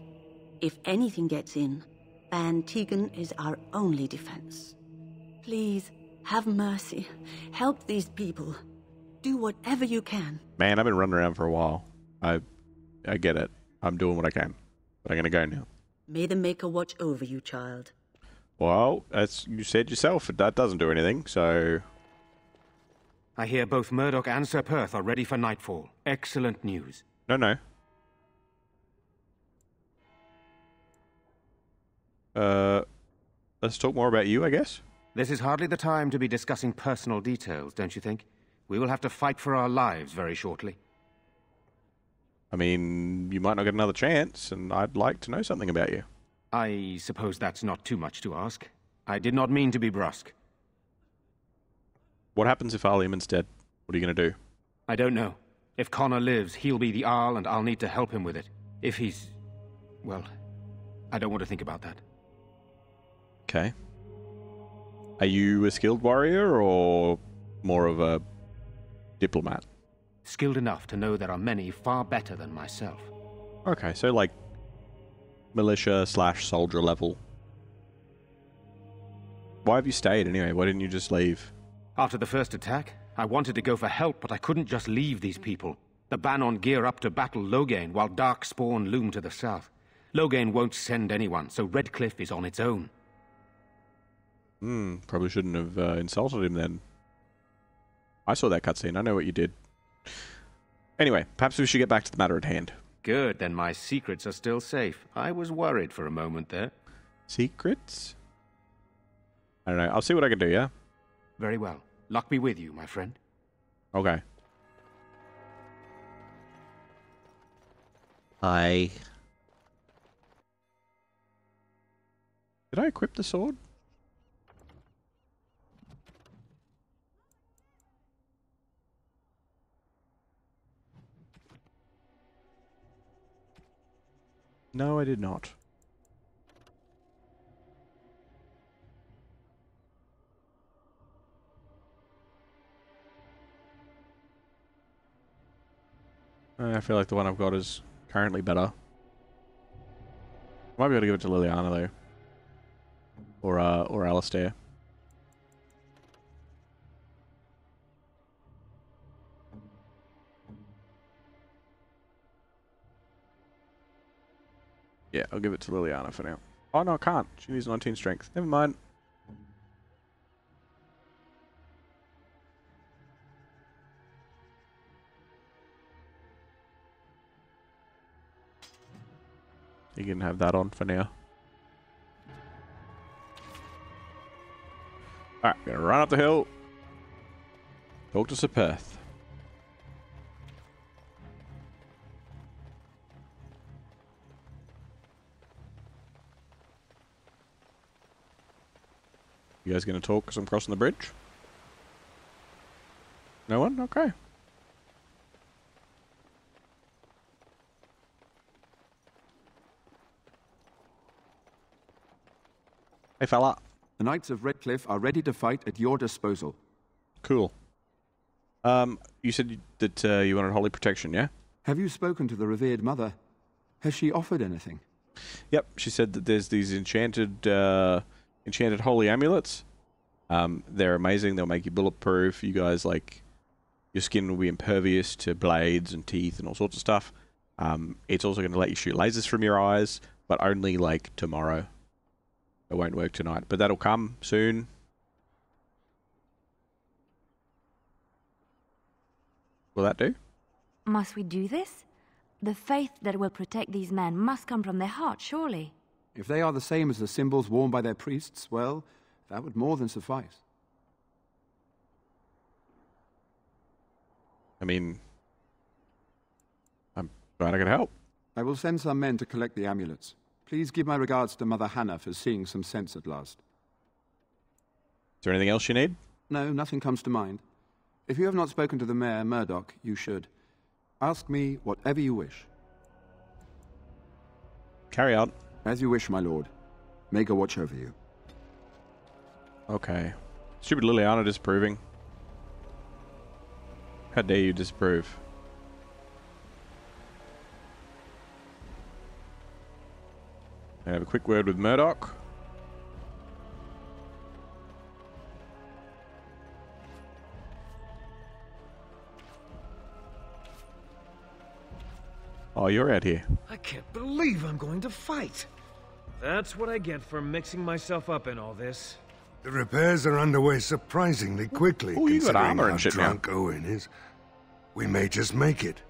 Speaker 17: If anything gets in, Ban Tegan is our only defense. Please, have mercy. Help these people. Do whatever you can.
Speaker 1: Man, I've been running around for a while. I get it. I'm doing what I can. But I'm gonna go now.
Speaker 17: May the Maker watch over you, child.
Speaker 1: Well, as you said yourself, that doesn't do anything, so...
Speaker 18: I hear both Murdoch and Sir Perth are ready for nightfall. Excellent news.
Speaker 1: No. Let's talk more about you, I guess?
Speaker 18: This is hardly the time to be discussing personal details, don't you think? We will have to fight for our lives very shortly.
Speaker 1: I mean, you might not get another chance, and I'd like to know something about you.
Speaker 18: I suppose that's not too much to ask. I did not mean to be brusque.
Speaker 1: What happens if Arlemon's dead? What are you going to do?
Speaker 18: I don't know. If Connor lives, he'll be the Arl, and I'll need to help him with it. If he's... well, I don't want to think about that.
Speaker 1: Okay. Are you a skilled warrior, or more of a diplomat?
Speaker 18: Skilled enough to know there are many far better than myself.
Speaker 1: Okay, so like militia/soldier level. Why have you stayed anyway? Why didn't you just leave?
Speaker 18: After the first attack, I wanted to go for help, but I couldn't just leave these people. The Bannon gear up to battle Loghain, while Darkspawn loom to the south. Loghain won't send anyone, so Redcliffe is on its own.
Speaker 1: Probably shouldn't have insulted him then. I saw that cutscene. I know what you did. Anyway, perhaps we should get back to the matter at hand.
Speaker 18: Good, then my secrets are still safe. I was worried for a moment there.
Speaker 1: Secrets? I don't know. I'll see what I can do, yeah?
Speaker 18: Very well. Luck be with you, my friend.
Speaker 1: Okay.
Speaker 21: Hi.
Speaker 1: Did I equip the sword? No, I did not. I feel like the one I've got is currently better. Might be able to give it to Liliana though. Or Alistair. Yeah, I'll give it to Liliana for now. Oh no, I can't. She needs 19 strength. Never mind. You can have that on for now. Alright, gonna run up the hill. Talk to Sir Perth. You guys gonna talk as I'm crossing the bridge? No one? Okay. Hey fella.
Speaker 13: The Knights of Redcliffe are ready to fight at your disposal.
Speaker 1: Cool. You said that you wanted holy protection, yeah?
Speaker 13: Have you spoken to the revered mother? Has she offered anything?
Speaker 1: Yep, she said that there's these enchanted holy amulets. They're amazing. They'll make you bulletproof. You guys, like, your skin will be impervious to blades and teeth and all sorts of stuff. It's also going to let you shoot lasers from your eyes, but only, like, tomorrow. It won't work tonight, but that'll come soon. Will that do?
Speaker 12: Must we do this? The faith that will protect these men must come from their heart, surely.
Speaker 13: If they are the same as the symbols worn by their priests, well, that would more than suffice.
Speaker 1: I mean, I'm glad I could help.
Speaker 13: I will send some men to collect the amulets. Please give my regards to Mother Hannah for seeing some sense at last.
Speaker 1: Is there anything else you need?
Speaker 13: No, nothing comes to mind. If you have not spoken to the Mayor, Murdoch, you should. Ask me whatever you wish.
Speaker 1: Carry on.
Speaker 13: As you wish, my lord. May God watch over you.
Speaker 1: Okay. Stupid Liliana disapproving. How dare you disapprove? I have a quick word with Murdoch. Oh, you're out here.
Speaker 15: I can't believe I'm going to fight. That's what I get for mixing myself up in all this.
Speaker 20: The repairs are underway surprisingly quickly,
Speaker 1: Oh, you got
Speaker 20: considering
Speaker 1: armor
Speaker 20: how
Speaker 1: and shit now.
Speaker 20: drunk Owen is. We may just make it.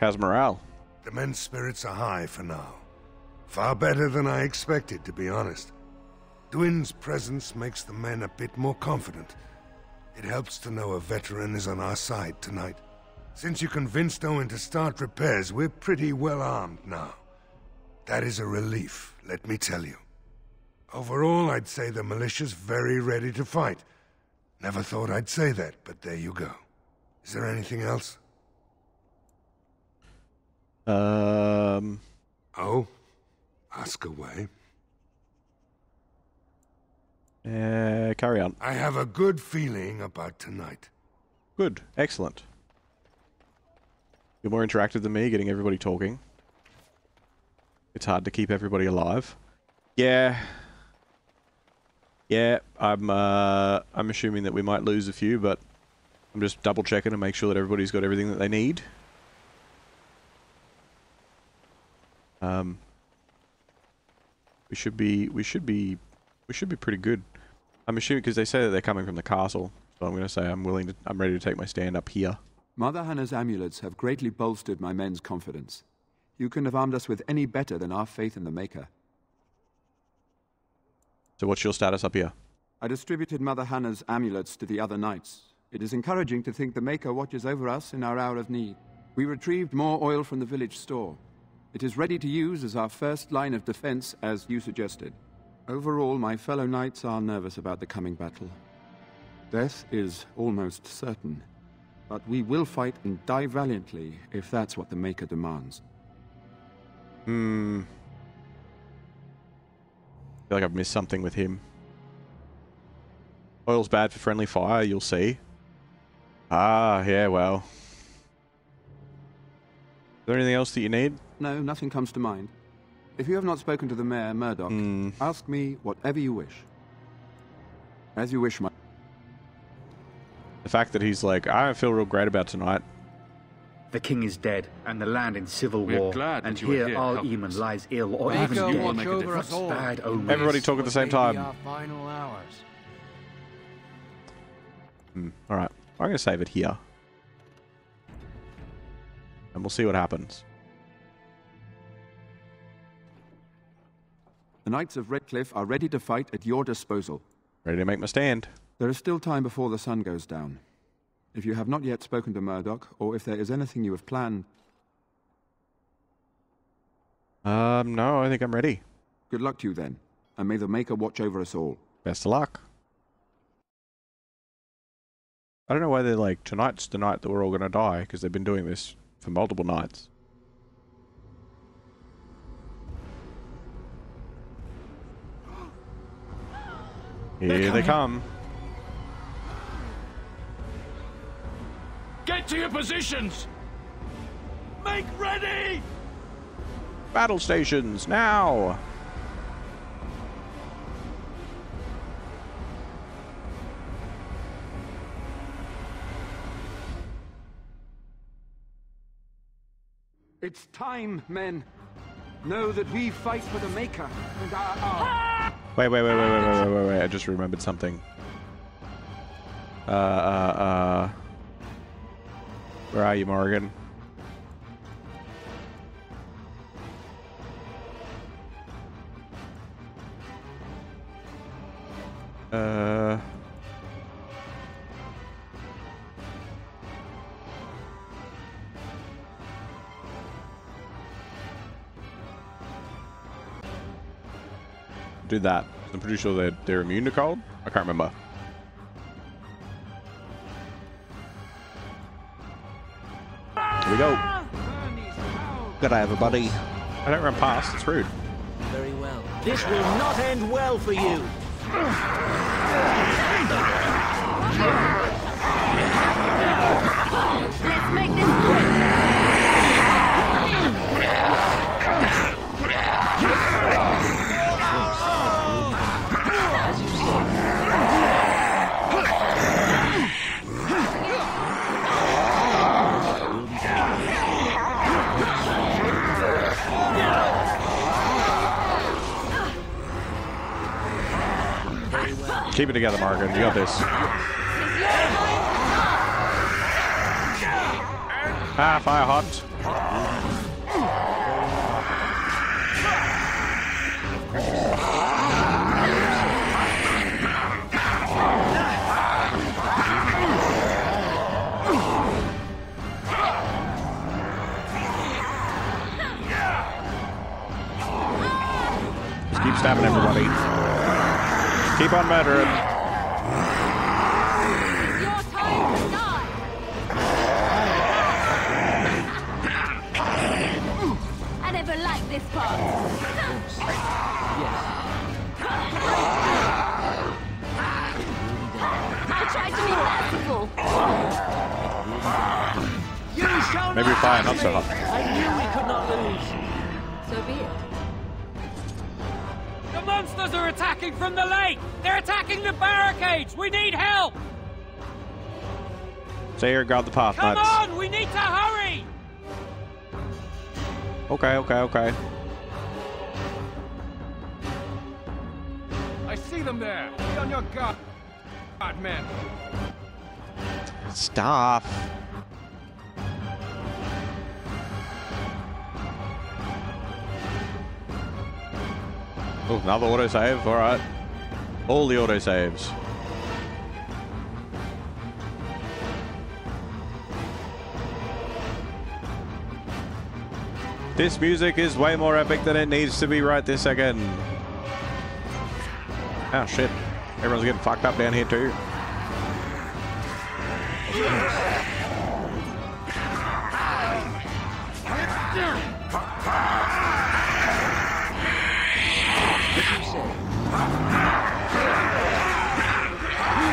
Speaker 1: How's morale?
Speaker 20: The men's spirits are high for now. Far better than I expected, to be honest. Dwin's presence makes the men a bit more confident. It helps to know a veteran is on our side tonight. Since you convinced Owen to start repairs, we're pretty well armed now. That is a relief, let me tell you. Overall, I'd say the militia's very ready to fight. Never thought I'd say that, but there you go. Is there anything else? Oh? Ask away.
Speaker 1: Carry on.
Speaker 20: I have a good feeling about tonight.
Speaker 1: Good. Excellent. You're more interactive than me, getting everybody talking. It's hard to keep everybody alive. Yeah. Yeah, I'm assuming that we might lose a few, but I'm just double checking to make sure that everybody's got everything that they need. We should be pretty good. I'm assuming because they say that they're coming from the castle, so I'm going to say I'm ready to take my stand up here.
Speaker 13: Mother Hannah's amulets have greatly bolstered my men's confidence. You couldn't have armed us with any better than our faith in the Maker.
Speaker 1: So what's your status up here?
Speaker 13: I distributed Mother Hannah's amulets to the other knights. It is encouraging to think the Maker watches over us in our hour of need. We retrieved more oil from the village store. It is ready to use as our first line of defense, as you suggested. Overall, my fellow knights are nervous about the coming battle. Death is almost certain, but we will fight and die valiantly if that's what the Maker demands.
Speaker 1: I feel like I've missed something with him. Oil's bad for friendly fire, you'll see. Ah, yeah, well. Is there anything else that you need?
Speaker 13: No, nothing comes to mind. If you have not spoken to the Mayor, Murdoch, ask me whatever you wish. As you wish, my...
Speaker 1: The fact that he's like, I don't feel real great about tonight.
Speaker 4: The king is dead, and the land in civil
Speaker 8: We're
Speaker 4: war,
Speaker 8: glad that
Speaker 4: and
Speaker 8: you were
Speaker 4: here
Speaker 8: here,
Speaker 4: Archdemon lies ill or
Speaker 8: Maker
Speaker 4: even
Speaker 8: watch
Speaker 4: dead.
Speaker 8: over us all.
Speaker 4: Bad omens.
Speaker 1: Everybody talk at the same time.
Speaker 16: Our final hours.
Speaker 1: Alright, I'm going to save it here. And we'll see what happens.
Speaker 13: The Knights of Redcliffe are ready to fight at your disposal.
Speaker 1: Ready to make my stand.
Speaker 13: There is still time before the sun goes down. If you have not yet spoken to Murdoch, or if there is anything you have planned...
Speaker 1: No, I think I'm ready.
Speaker 13: Good luck to you then, and may the Maker watch over us all.
Speaker 1: Best of luck. I don't know why they're like, tonight's the night that we're all going to die, because they've been doing this for multiple nights. Here they come.
Speaker 9: Get to your positions! Make ready!
Speaker 1: Battle stations, now!
Speaker 13: It's time, men. Know that we fight for the Maker and our...
Speaker 1: Wait, I just remembered something. Where are you, Morrigan? Do that. I'm pretty sure they're immune to cold. I can't remember. Here we go. G'day, everybody. I don't run past. It's rude.
Speaker 11: Very well. This will not end well for you.
Speaker 12: Let's make this quick.
Speaker 1: Keep it together, Morgan. You got this. Ah, fire hot. Just keep stabbing everybody. Keep on murdering.
Speaker 12: Your time to die. I never liked this part. I tried to be merciful.
Speaker 11: You shall
Speaker 1: Maybe
Speaker 11: not
Speaker 1: fire,
Speaker 11: touch
Speaker 1: not so
Speaker 11: me.
Speaker 1: hot.
Speaker 11: I knew we could not lose.
Speaker 12: So be it.
Speaker 19: The monsters are attacking from the lake! They're attacking the barricades! We need help!
Speaker 1: Stay here, guard the path,
Speaker 19: Come
Speaker 1: lads.
Speaker 19: on! We need to hurry!
Speaker 1: Okay.
Speaker 18: I see them there. Be on your guard, men.
Speaker 1: Stop. Oh, another autosave. Alright. All the autosaves. This music is way more epic than it needs to be right this second. Oh shit. Everyone's getting fucked up down here too.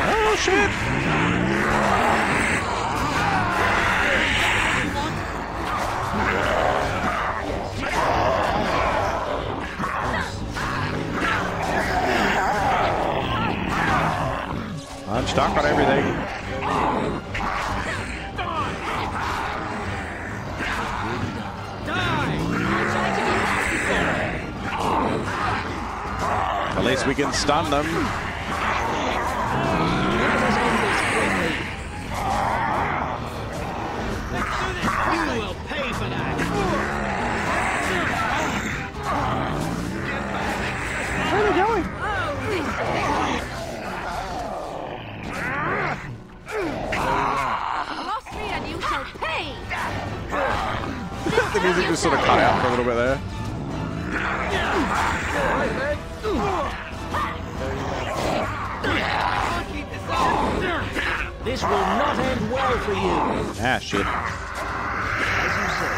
Speaker 1: Oh shit! I'm stuck on everything. At least we can stun them.
Speaker 11: You will pay for that.
Speaker 1: Where are they going?
Speaker 12: Lost me and you shall pay.
Speaker 1: The music just sort of cut out for a little bit there.
Speaker 11: This will not end well for you.
Speaker 1: Ah, shit.
Speaker 11: As you say.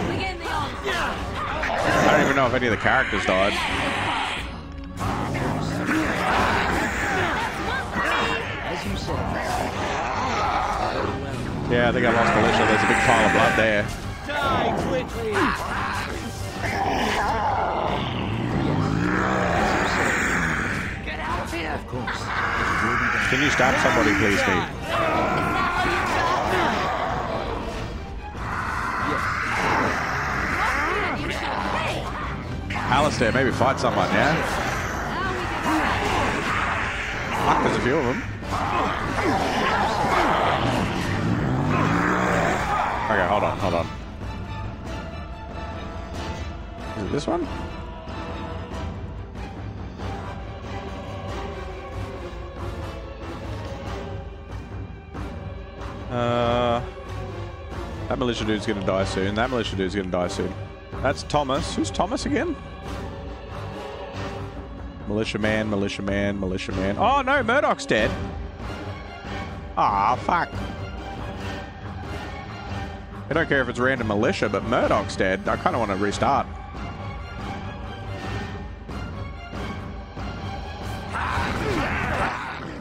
Speaker 12: Begin the onslaught.
Speaker 1: I don't even know if any of the characters died.
Speaker 11: As you say.
Speaker 1: Yeah, I think I lost Alicia. There's a big pile of blood there.
Speaker 11: Die quickly. Get out of here. Of course.
Speaker 1: Can you stab somebody, please, Steve? Alistair, maybe fight someone, yeah? Fuck, there's a few of them. Okay, hold on. Is it this one? That militia dude's gonna die soon. That militia dude's gonna die soon. That's Thomas. Who's Thomas again? Militia man. Oh no, Murdoch's dead. Ah, fuck. I don't care if it's random militia, but Murdoch's dead. I kind of want to restart.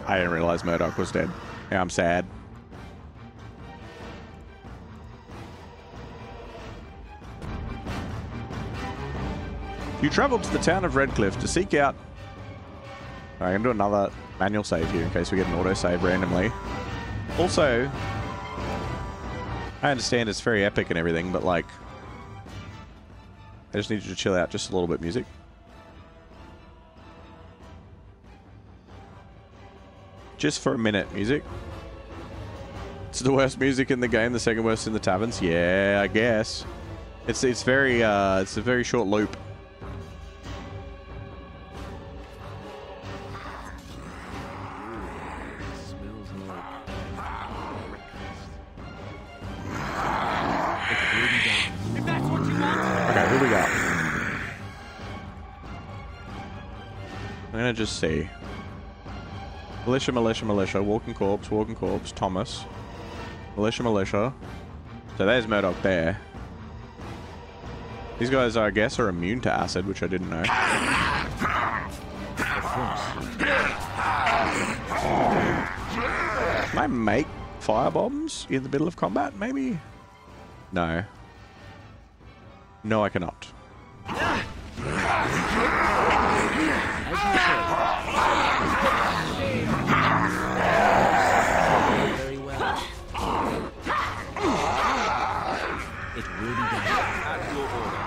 Speaker 1: I didn't realize Murdoch was dead. Yeah, I'm sad. You traveled to the town of Redcliffe to seek out... I'm going to do another manual save here in case we get an auto-save randomly. Also, I understand it's very epic and everything, but like... I just need you to chill out just a little bit, music. Just for a minute, music. It's the worst music in the game, the second worst in the taverns. Yeah, I guess. It's a very short loop. Okay, who we got? I'm gonna just see. Militia, Walking Corpse, Thomas. Militia. So there's Murdoch there. These guys, I guess, are immune to acid, which I didn't know. Can I make firebombs in the middle of combat, maybe? No. No, I cannot.
Speaker 16: Very well. It will be done. At your order.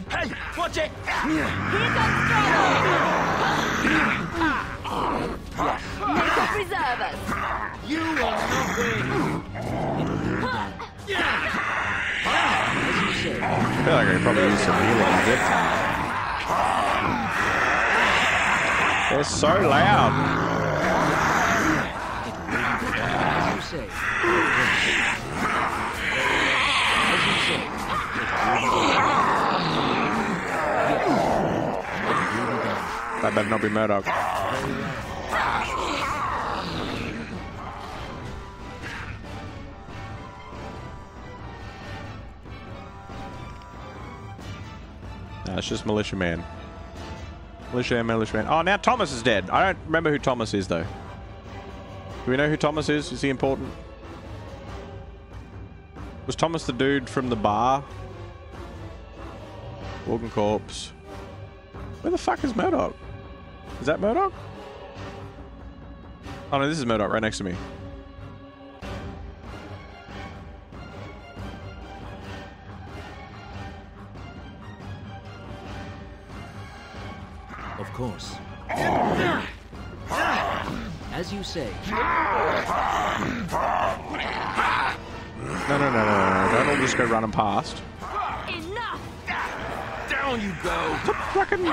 Speaker 11: Hey, watch it!
Speaker 12: Here comes trouble! Make us preserve us!
Speaker 11: You will not win!
Speaker 16: It will be done. As you say.
Speaker 1: I feel like I could probably use some healing a bit. They're so loud.
Speaker 16: As you say. As you say.
Speaker 1: That better not be Murdoch. Nah, it's just Militia Man. Militia Man. Oh, now Thomas is dead. I don't remember who Thomas is, though. Do we know who Thomas is? Is he important? Was Thomas the dude from the bar? Walking Corpse. Where the fuck is Murdoch? Is that Murdoch? Oh no, this is Murdoch right next to me.
Speaker 16: Of course. As you say.
Speaker 1: No. Don't all just go running past.
Speaker 12: Enough!
Speaker 11: Down you go!
Speaker 1: Fucking...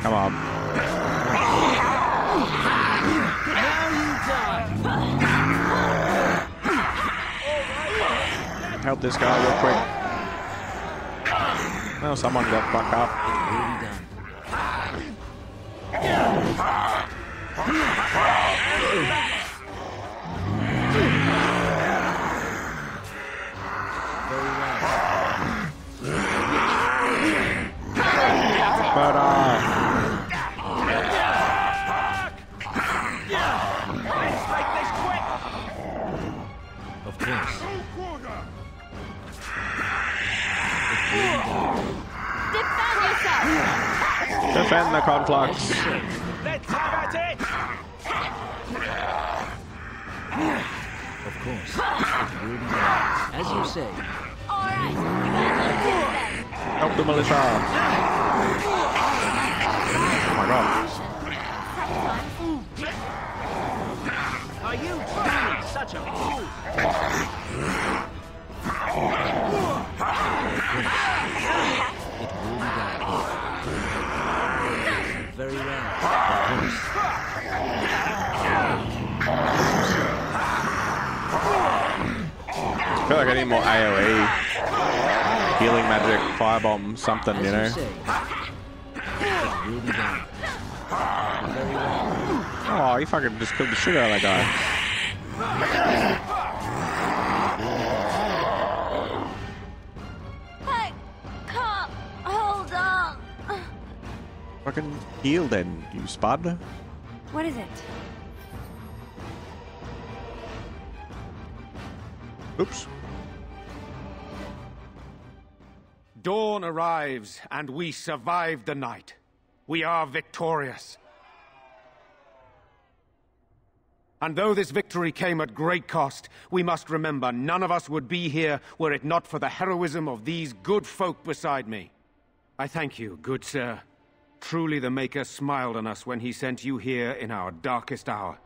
Speaker 1: Come on. Help this guy real quick. No, someone got fucked up.
Speaker 16: Of course.
Speaker 12: Defend yourself!
Speaker 1: Defend the conflux.
Speaker 11: Let's have at it!
Speaker 16: Of course. It will be done. As you say.
Speaker 12: Alright, you better do it then!
Speaker 1: Help the militia. Oh my god.
Speaker 11: Are you truly such a fool?
Speaker 16: It will be done. Very well. Of course.
Speaker 1: I feel like I need more AoE. Healing magic, firebomb, something, you know?
Speaker 16: It will be done. Very well.
Speaker 1: Oh, you fucking just killed the shit out of that guy.
Speaker 12: I can't hold on.
Speaker 1: Fucking heal then, you spud.
Speaker 12: What is it?
Speaker 1: Oops.
Speaker 18: Dawn arrives, and we survive the night. We are victorious. And though this victory came at great cost, we must remember none of us would be here were it not for the heroism of these good folk beside me. I thank you, good sir. Truly the Maker smiled on us when he sent you here in our darkest hour.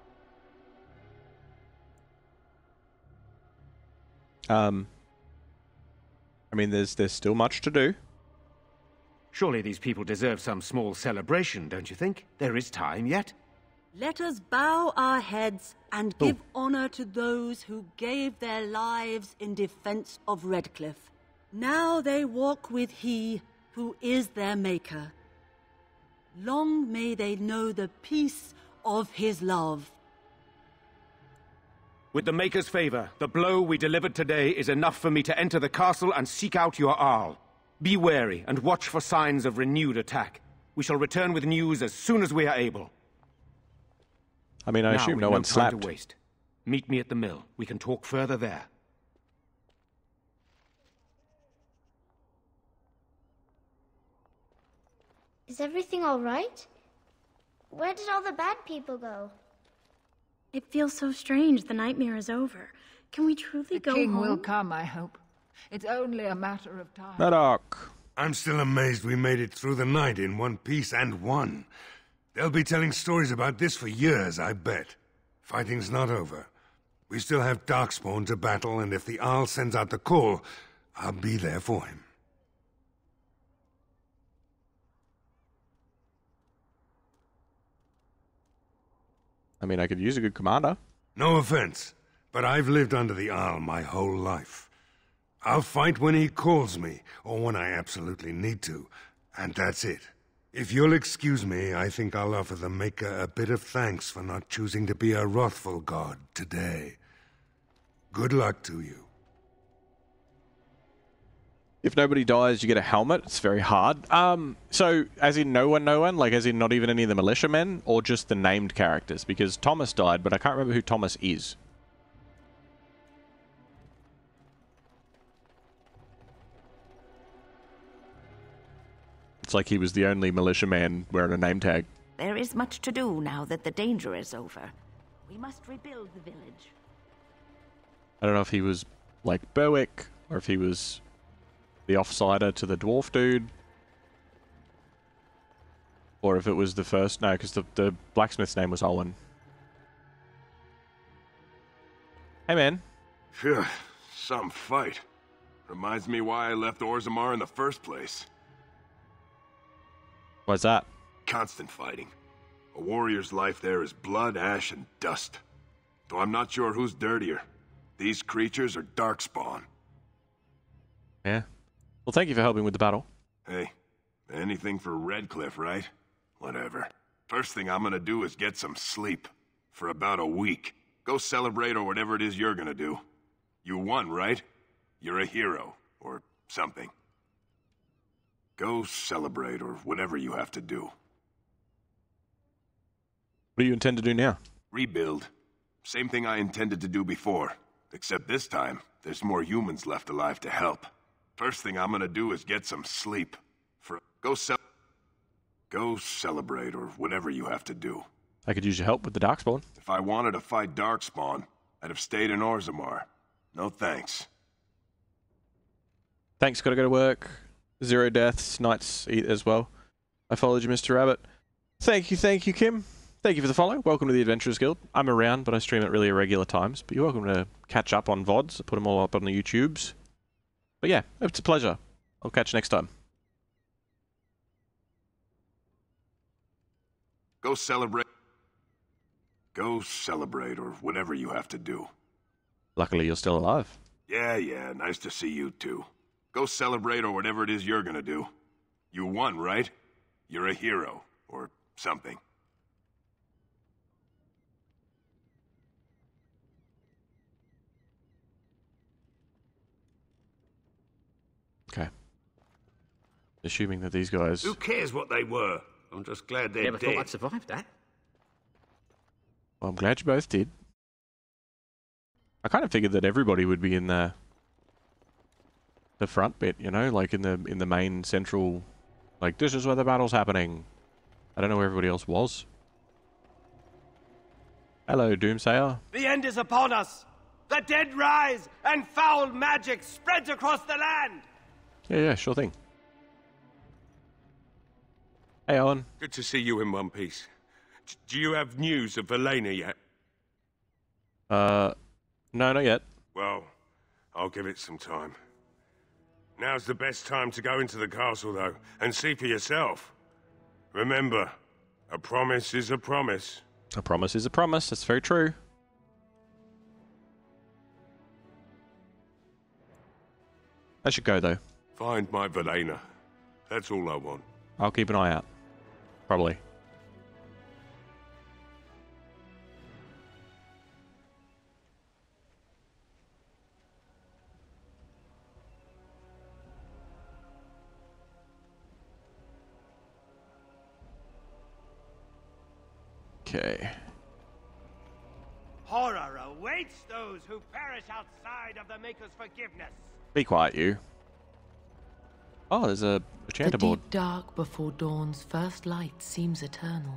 Speaker 1: I mean, there's still much to do.
Speaker 18: Surely these people deserve some small celebration, don't you think? There is time yet.
Speaker 17: Let us bow our heads and give honor to those who gave their lives in defense of Redcliffe. Now they walk with he who is their maker. Long may they know the peace of his love.
Speaker 18: With the Maker's favor, the blow we delivered today is enough for me to enter the castle and seek out your Arl. Be wary and watch for signs of renewed attack. We shall return with news as soon as we are able.
Speaker 1: I mean, I assume no one
Speaker 18: time
Speaker 1: slapped.
Speaker 18: to waste. Meet me at the mill. We can talk further there.
Speaker 2: Is everything all right? Where did all the bad people go?
Speaker 21: It feels so strange the nightmare is over. Can we truly go home?
Speaker 23: The king will come, I hope. It's only a matter of time.
Speaker 1: Maddock.
Speaker 20: I'm still amazed we made it through the night in one piece and won. They'll be telling stories about this for years, I bet. Fighting's not over. We still have Darkspawn to battle, and if the Arl sends out the call, I'll be there for him.
Speaker 1: I mean, I could use a good commander.
Speaker 20: No offense, but I've lived under the Arl my whole life. I'll fight when he calls me, or when I absolutely need to, and that's it. If you'll excuse me, I think I'll offer the Maker a bit of thanks for not choosing to be a wrathful god today. Good luck to you.
Speaker 1: If nobody dies, you get a helmet. It's very hard. So, as in no one? Like, as in not even any of the militiamen? Or just the named characters? Because Thomas died, but I can't remember who Thomas is. It's like he was the only militiaman wearing a name tag.
Speaker 24: There is much to do now that the danger is over. We must rebuild the village.
Speaker 1: I don't know if he was like Berwick, or if he was the offsider to the dwarf dude. Or if it was the first... No, because the blacksmith's name was Owen. Hey, man.
Speaker 6: Phew, some fight. Reminds me why I left Orzammar in the first place.
Speaker 1: Why's that?
Speaker 6: Constant fighting. A warrior's life there is blood, ash, and dust. Though I'm not sure who's dirtier. These creatures or Darkspawn.
Speaker 1: Yeah. Well, thank you for helping with the battle.
Speaker 6: Hey, anything for Redcliffe, right? Whatever. First thing I'm gonna do is get some sleep. For about a week. Go celebrate or whatever it is you're gonna do. You won, right? You're a hero. Or something. Go celebrate or whatever you have to do.
Speaker 1: What do you intend to do now?
Speaker 6: Rebuild. Same thing I intended to do before. Except this time, there's more humans left alive to help. First thing I'm gonna do is get some sleep. Go celebrate or whatever you have to do.
Speaker 1: I could use your help with the Darkspawn.
Speaker 6: If I wanted to fight Darkspawn, I'd have stayed in Orzammar. No thanks.
Speaker 1: Thanks, gotta go to work. 0 deaths, nights eat as well. I followed you, Mr. Rabbit. Thank you, Kim. Thank you for the follow. Welcome to the Adventurers Guild. I'm around, but I stream at really irregular times. But you're welcome to catch up on VODs. I put them all up on the YouTubes. But yeah, it's a pleasure. I'll catch you next time.
Speaker 6: Go celebrate or whatever you have to do.
Speaker 1: Luckily, you're still alive.
Speaker 6: Yeah, nice to see you too. Go celebrate or whatever it is you're gonna do. You won, right? You're a hero. Or something.
Speaker 1: Okay. Assuming that these guys...
Speaker 9: Who cares what they were? I'm just glad they're
Speaker 4: Never
Speaker 9: dead.
Speaker 4: thought I'd survive that.
Speaker 1: Well, I'm glad you both did. I kind of figured that everybody would be in the front bit, you know, like in the main central, like this is where the battle's happening. I don't know where everybody else was. Hello, Doomsayer.
Speaker 7: The end is upon us. The dead rise, and foul magic spreads across the land.
Speaker 1: Yeah, sure thing. Hey, Owen.
Speaker 6: Good to see you in one piece. Do you have news of Valena yet?
Speaker 1: No, not yet.
Speaker 6: Well, I'll give it some time. Now's the best time to go into the castle, though, and see for yourself. Remember, a promise is a promise.
Speaker 1: A promise is a promise. That's very true. I should go, though.
Speaker 6: Find my Valena. That's all I want.
Speaker 1: I'll keep an eye out. Probably. Okay.
Speaker 7: Horror awaits those who perish outside of the Maker's forgiveness.
Speaker 1: Be quiet, you. Oh, there's a chanter board.
Speaker 5: The deep dark before dawn's first light seems eternal,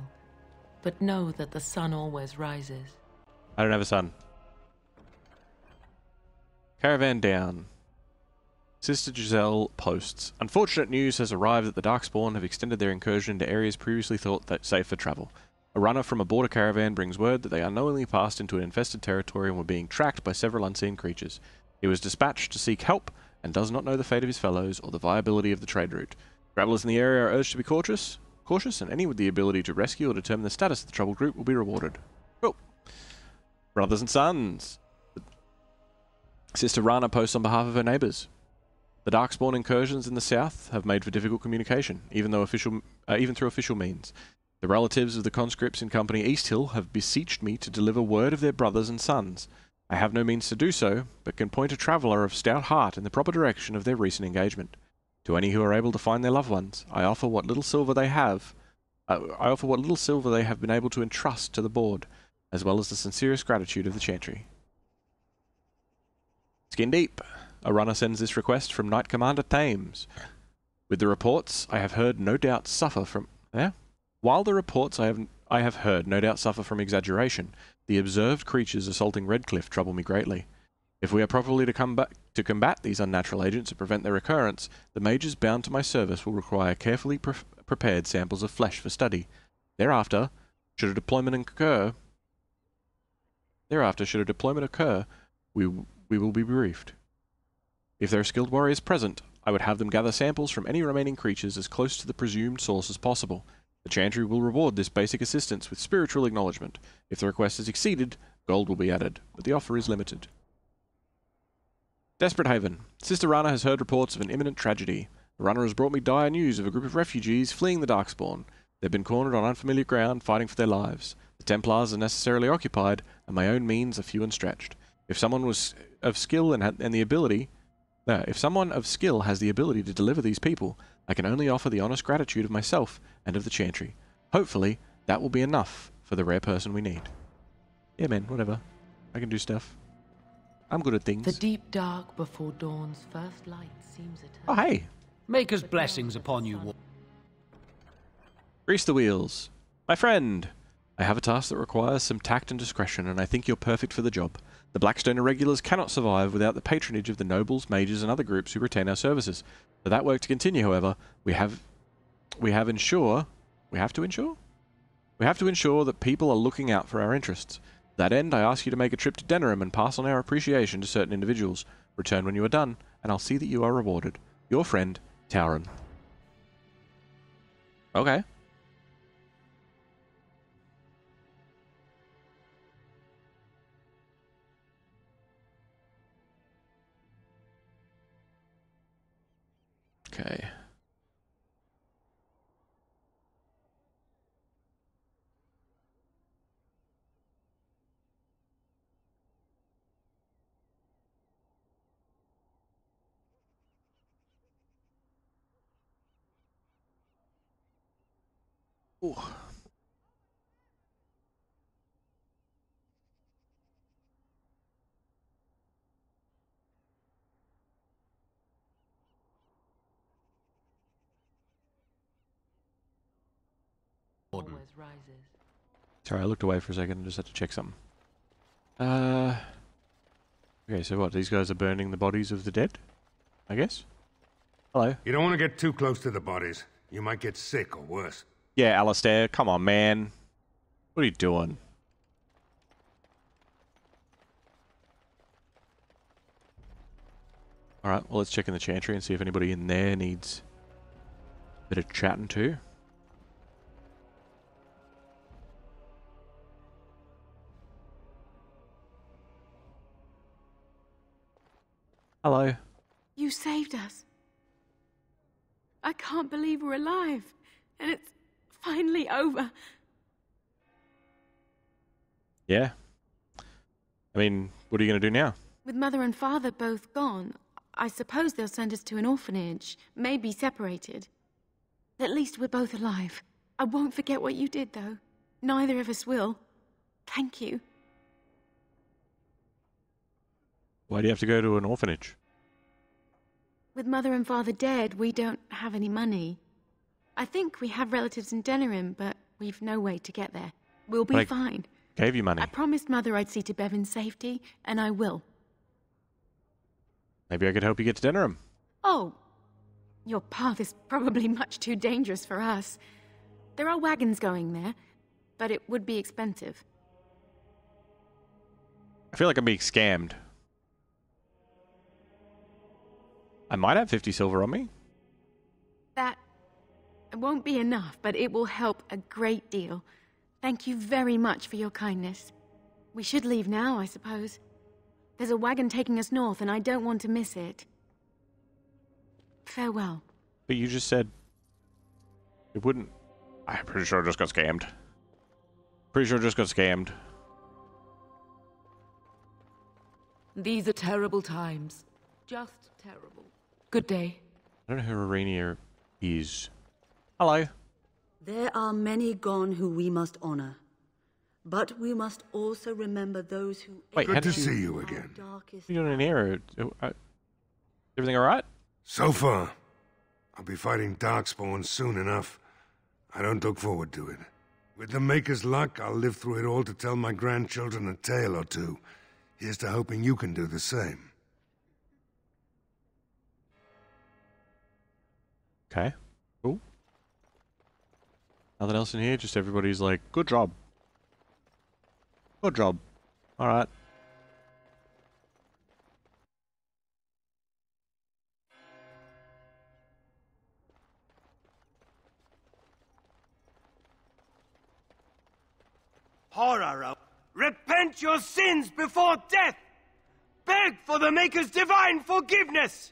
Speaker 5: but know that the sun always rises.
Speaker 1: I don't have a son. Caravan down. Sister Giselle posts. Unfortunate news has arrived that the Darkspawn have extended their incursion into areas previously thought that safe for travel. A runner from a border caravan brings word that they unknowingly passed into an infested territory and were being tracked by several unseen creatures. He was dispatched to seek help and does not know the fate of his fellows or the viability of the trade route. Travelers in the area are urged to be cautious, and any with the ability to rescue or determine the status of the troubled group will be rewarded. Cool. Brothers and sons. Sister Rana posts on behalf of her neighbours. The Darkspawn incursions in the south have made for difficult communication, even through official means. The relatives of the conscripts in Company Easthill have beseeched me to deliver word of their brothers and sons. I have no means to do so, but can point a traveller of stout heart in the proper direction of their recent engagement. To any who are able to find their loved ones, I offer what little silver they have. Been able to entrust to the board, as well as the sincerest gratitude of the Chantry. Skin deep. A runner sends this request from Knight Commander Thames. With the reports I have heard, no doubt suffer from. While the reports I have heard no doubt suffer from exaggeration, the observed creatures assaulting Redcliffe trouble me greatly. If we are properly to combat these unnatural agents and prevent their recurrence, the mages bound to my service will require carefully prepared samples of flesh for study. Thereafter, should a deployment occur, we will be briefed. If there are skilled warriors present, I would have them gather samples from any remaining creatures as close to the presumed source as possible. The Chantry will reward this basic assistance with spiritual acknowledgement. If the request is exceeded, gold will be added, but the offer is limited. Desperate Haven. Sister Rana has heard reports of an imminent tragedy. The runner has brought me dire news of a group of refugees fleeing the Darkspawn. They've been cornered on unfamiliar ground, fighting for their lives. The Templars are necessarily occupied, and my own means are few and stretched. If someone was of skill if someone of skill has the ability to deliver these people, I can only offer the honest gratitude of myself and of the Chantry. Hopefully, that will be enough for the rare person we need. Yeah, man, whatever. I can do stuff. I'm good at things.
Speaker 5: The deep dark before dawn's first light seems eternal.
Speaker 1: Oh, hey.
Speaker 19: Maker's blessings upon you.
Speaker 1: Grease the wheels. My friend! I have a task that requires some tact and discretion, and I think you're perfect for the job. The Blackstone Irregulars cannot survive without the patronage of the nobles, mages, and other groups who retain our services. For that work to continue, however, we have to ensure that people are looking out for our interests. To that end, I ask you to make a trip to Denerim and pass on our appreciation to certain individuals. Return when you are done, and I'll see that you are rewarded. Your friend, Tauren. Okay. Okay. Ooh.
Speaker 5: Always rises.
Speaker 1: Sorry, I looked away for a second and just had to check something. Okay, so what? These guys are burning the bodies of the dead? I guess? Hello.
Speaker 20: You don't want to get too close to the bodies. You might get sick or worse.
Speaker 1: Yeah, Alistair, come on, man. What are you doing? Alright, well, let's check in the chantry and see if anybody in there needs a bit of chatting to. Hello.
Speaker 3: You saved us. I can't believe we're alive. And it's finally over.
Speaker 1: Yeah. I mean, what are you going to do now?
Speaker 3: With Mother and Father both gone, I suppose they'll send us to an orphanage, maybe separated. At least we're both alive. I won't forget what you did, though. Neither of us will. Thank you.
Speaker 1: Why do you have to go to an orphanage?
Speaker 3: With Mother and Father dead, we don't have any money. I think we have relatives in Denerim, but we've no way to get there. We'll be fine.
Speaker 1: Gave you money.
Speaker 3: I promised Mother I'd see to Bevan's safety, and I will.
Speaker 1: Maybe I could help you get to Denerim.
Speaker 3: Oh, your path is probably much too dangerous for us. There are wagons going there, but it would be expensive.
Speaker 1: I feel like I'm being scammed. I might have 50 silver on me.
Speaker 3: That won't be enough, but it will help a great deal. Thank you very much for your kindness. We should leave now, I suppose. There's a wagon taking us north, and I don't want to miss it. Farewell.
Speaker 1: But you just said it wouldn't. I'm pretty sure I just got scammed. Pretty sure I just got scammed.
Speaker 5: These are terrible times. Just terrible. Good day.
Speaker 1: I don't know who Irenia is. Hello.
Speaker 17: There are many gone who we must honor. But we must also remember those who...
Speaker 1: Wait,
Speaker 20: good to see you again.
Speaker 1: What are you doing in here? Everything alright?
Speaker 20: So far. I'll be fighting Darkspawn soon enough. I don't look forward to it. With the Maker's luck, I'll live through it all to tell my grandchildren a tale or two. Here's to hoping you can do the same.
Speaker 1: Okay, cool. Nothing else in here, just everybody's like, good job. Good job. Alright.
Speaker 7: Horror, repent your sins before death! Beg for the Maker's divine forgiveness!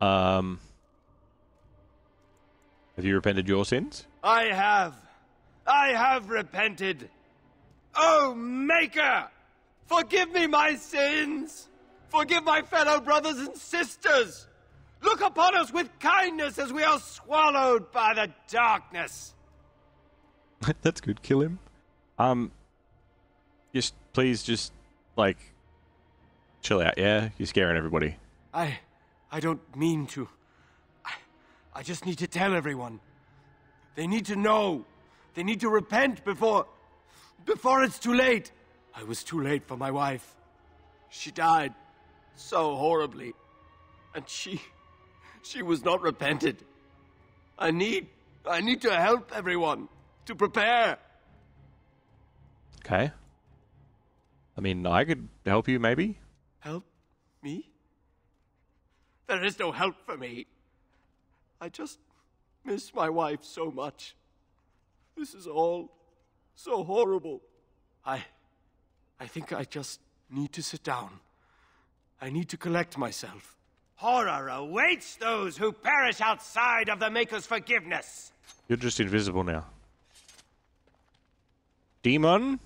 Speaker 1: Have you repented your sins?
Speaker 7: I have repented. Oh, Maker! Forgive me my sins! Forgive my fellow brothers and sisters! Look upon us with kindness as we are swallowed by the darkness!
Speaker 1: That's good, kill him. Please, just, like, chill out, yeah? You're scaring everybody.
Speaker 7: I don't mean to. I just need to tell everyone. They need to know. They need to repent before it's too late. I was too late for my wife. She died so horribly. And she was not repented. I need to help everyone to prepare.
Speaker 1: Okay. I mean, I could help you, maybe?
Speaker 7: Help me? There is no help for me. I just miss my wife so much. This is all so horrible. I think I just need to sit down. I need to collect myself. Horror awaits those who perish outside of the Maker's forgiveness.
Speaker 1: You're just invisible now. Demon?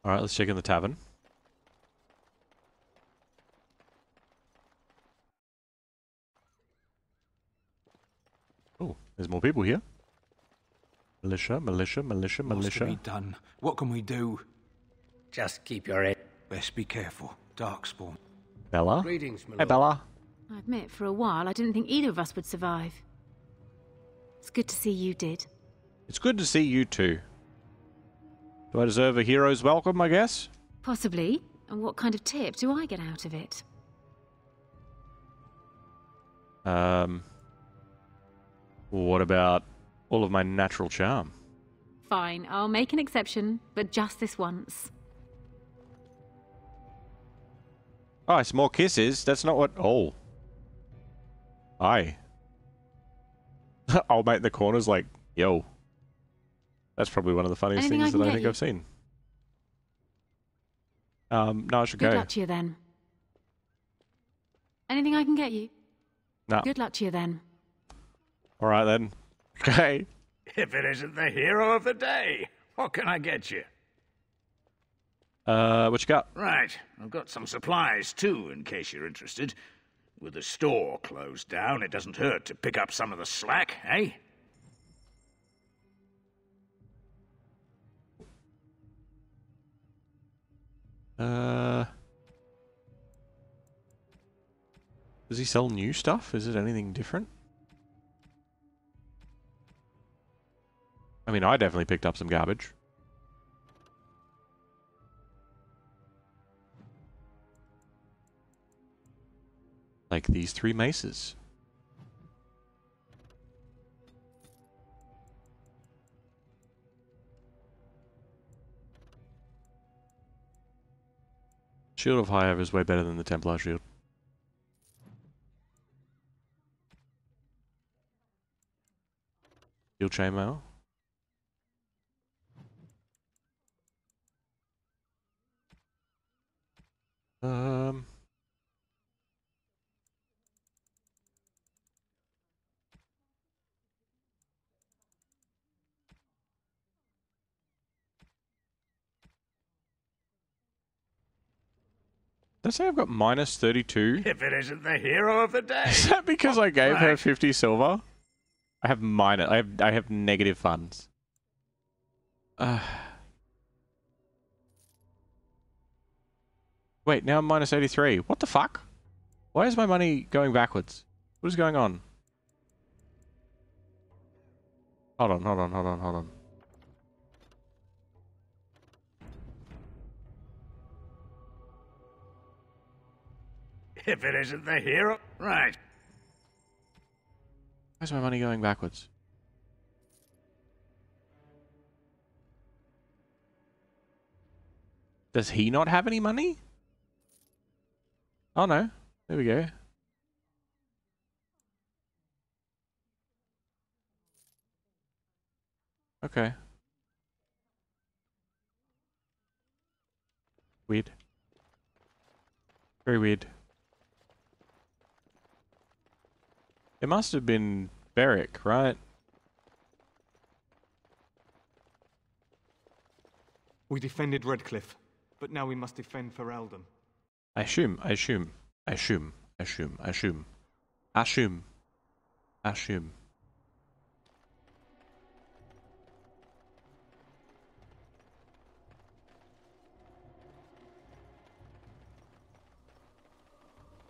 Speaker 1: Alright, let's check in the tavern. Oh, there's more people here. Militia.
Speaker 10: What's to be done? What can we do?
Speaker 11: Just keep your head.
Speaker 10: Best be careful.
Speaker 19: Darkspawn.
Speaker 1: Bella?
Speaker 7: Greetings, my
Speaker 1: Hey,
Speaker 7: lord.
Speaker 1: Bella.
Speaker 3: I admit, for a while, I didn't think either of us would survive. It's good to see you did.
Speaker 1: It's good to see you too. Do I deserve a hero's welcome, I guess?
Speaker 3: Possibly. And what kind of tip do I get out of it?
Speaker 1: What about all of my natural charm?
Speaker 3: Fine, I'll make an exception, but just this once.
Speaker 1: Oh, it's more kisses. That's not what... Oh. Hi. I'll make the corners like, yo. That's probably one of the funniest
Speaker 3: Anything
Speaker 1: things
Speaker 3: I
Speaker 1: that
Speaker 3: can
Speaker 1: I
Speaker 3: get
Speaker 1: think
Speaker 3: you?
Speaker 1: I've seen. No, I should
Speaker 3: Good
Speaker 1: go.
Speaker 3: luck to you then. Anything I can get you?
Speaker 1: No.
Speaker 3: Good luck to you then.
Speaker 1: Alright then. Okay.
Speaker 9: If it isn't the hero of the day, what can I get you?
Speaker 1: What you got?
Speaker 9: Right, I've got some supplies too, in case you're interested. With the store closed down, it doesn't hurt to pick up some of the slack, eh?
Speaker 1: Does he sell new stuff? Is it anything different? I mean, I definitely picked up some garbage. Like these 3 maces. Shield of High Ever is way better than the Templar shield. Shield chainmail. Did I say I've got minus 32?
Speaker 9: If it isn't the hero of the day.
Speaker 1: Is that because I gave her
Speaker 9: Right.
Speaker 1: 50 silver? I have minus. I have negative funds. Wait, now I'm minus 83. What the fuck? Why is my money going backwards? What is going on? Hold on.
Speaker 9: If it isn't the hero. Right.
Speaker 1: Why is my money going backwards? Does he not have any money? Oh no. There we go. Okay. Weird. Very weird. It must have been Beric, right?
Speaker 10: We defended Redcliffe, but now we must defend Ferelden.
Speaker 1: Assume. I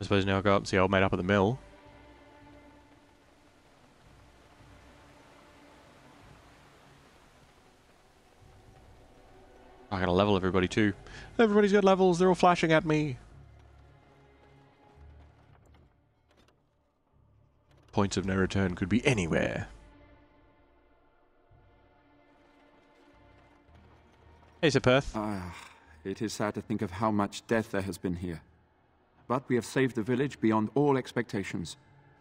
Speaker 1: suppose now I'll go up and see old mate up at the mill. I gotta level everybody too. Everybody's got levels, they're all flashing at me. Points of no return could be anywhere. Hey, Sir Perth.
Speaker 13: It is sad to think of how much death there has been here. But we have saved the village beyond all expectations.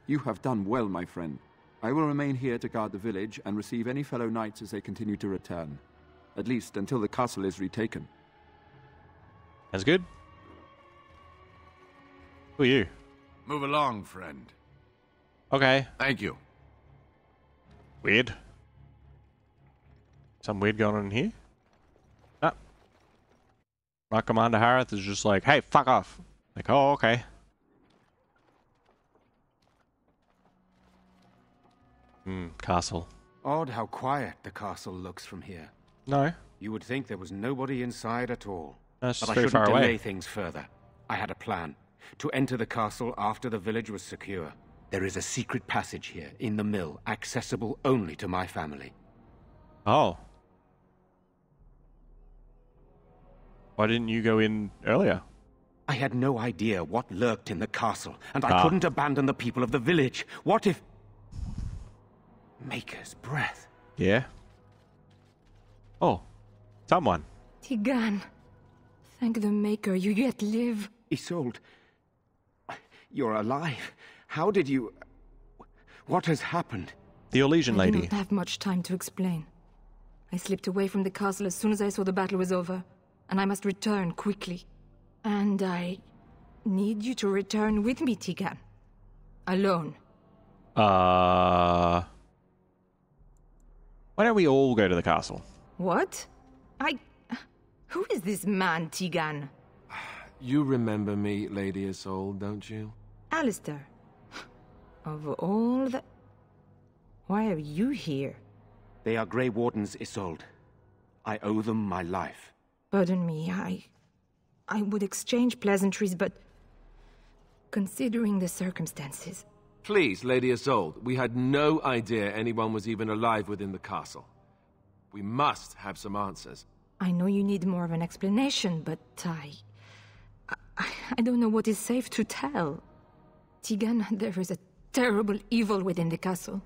Speaker 13: You have done well, my friend. I will remain here to guard the village and receive any fellow knights as they continue to return. At least until the castle is retaken.
Speaker 1: That's good. Who are you?
Speaker 14: Move along, friend.
Speaker 1: Okay.
Speaker 14: Thank you.
Speaker 1: Weird. Something weird going on in here? Ah. My Commander Harith is just like, hey, fuck off. Like, oh, okay. Castle.
Speaker 18: Odd how quiet the castle looks from here.
Speaker 1: No.
Speaker 18: You would think there was nobody inside at all.
Speaker 1: That's
Speaker 18: but I
Speaker 1: very
Speaker 18: shouldn't
Speaker 1: far away.
Speaker 18: delay things further. I had a plan. To enter the castle after the village was secure. There is a secret passage here, in the mill, accessible only to my family.
Speaker 1: Oh. Why didn't you go in earlier?
Speaker 18: I had no idea what lurked in the castle, and I couldn't abandon the people of the village. What if... Maker's breath.
Speaker 1: Yeah? Oh. Someone.
Speaker 3: Tigan. Thank the Maker you yet live.
Speaker 18: Isolde. You're alive. How did you... What has happened?
Speaker 1: The Orlesian lady.
Speaker 3: I do not have much time to explain. I slipped away from the castle as soon as I saw the battle was over, and I must return quickly. And I need you to return with me, Tigan. Alone.
Speaker 1: Why don't we all go to the castle?
Speaker 3: What? Who is this man, Tigan?
Speaker 8: You remember me, Lady Isolde, don't you?
Speaker 3: Alistair. Of all the... Why are you here?
Speaker 18: They are Grey Wardens, Isolde. I owe them my life.
Speaker 3: Pardon me, I would exchange pleasantries, but... Considering the circumstances...
Speaker 8: Please, Lady Isolde, we had no idea anyone was even alive within the castle. We must have some answers.
Speaker 3: I know you need more of an explanation, but I don't know what is safe to tell. Tigan, there is a terrible evil within the castle.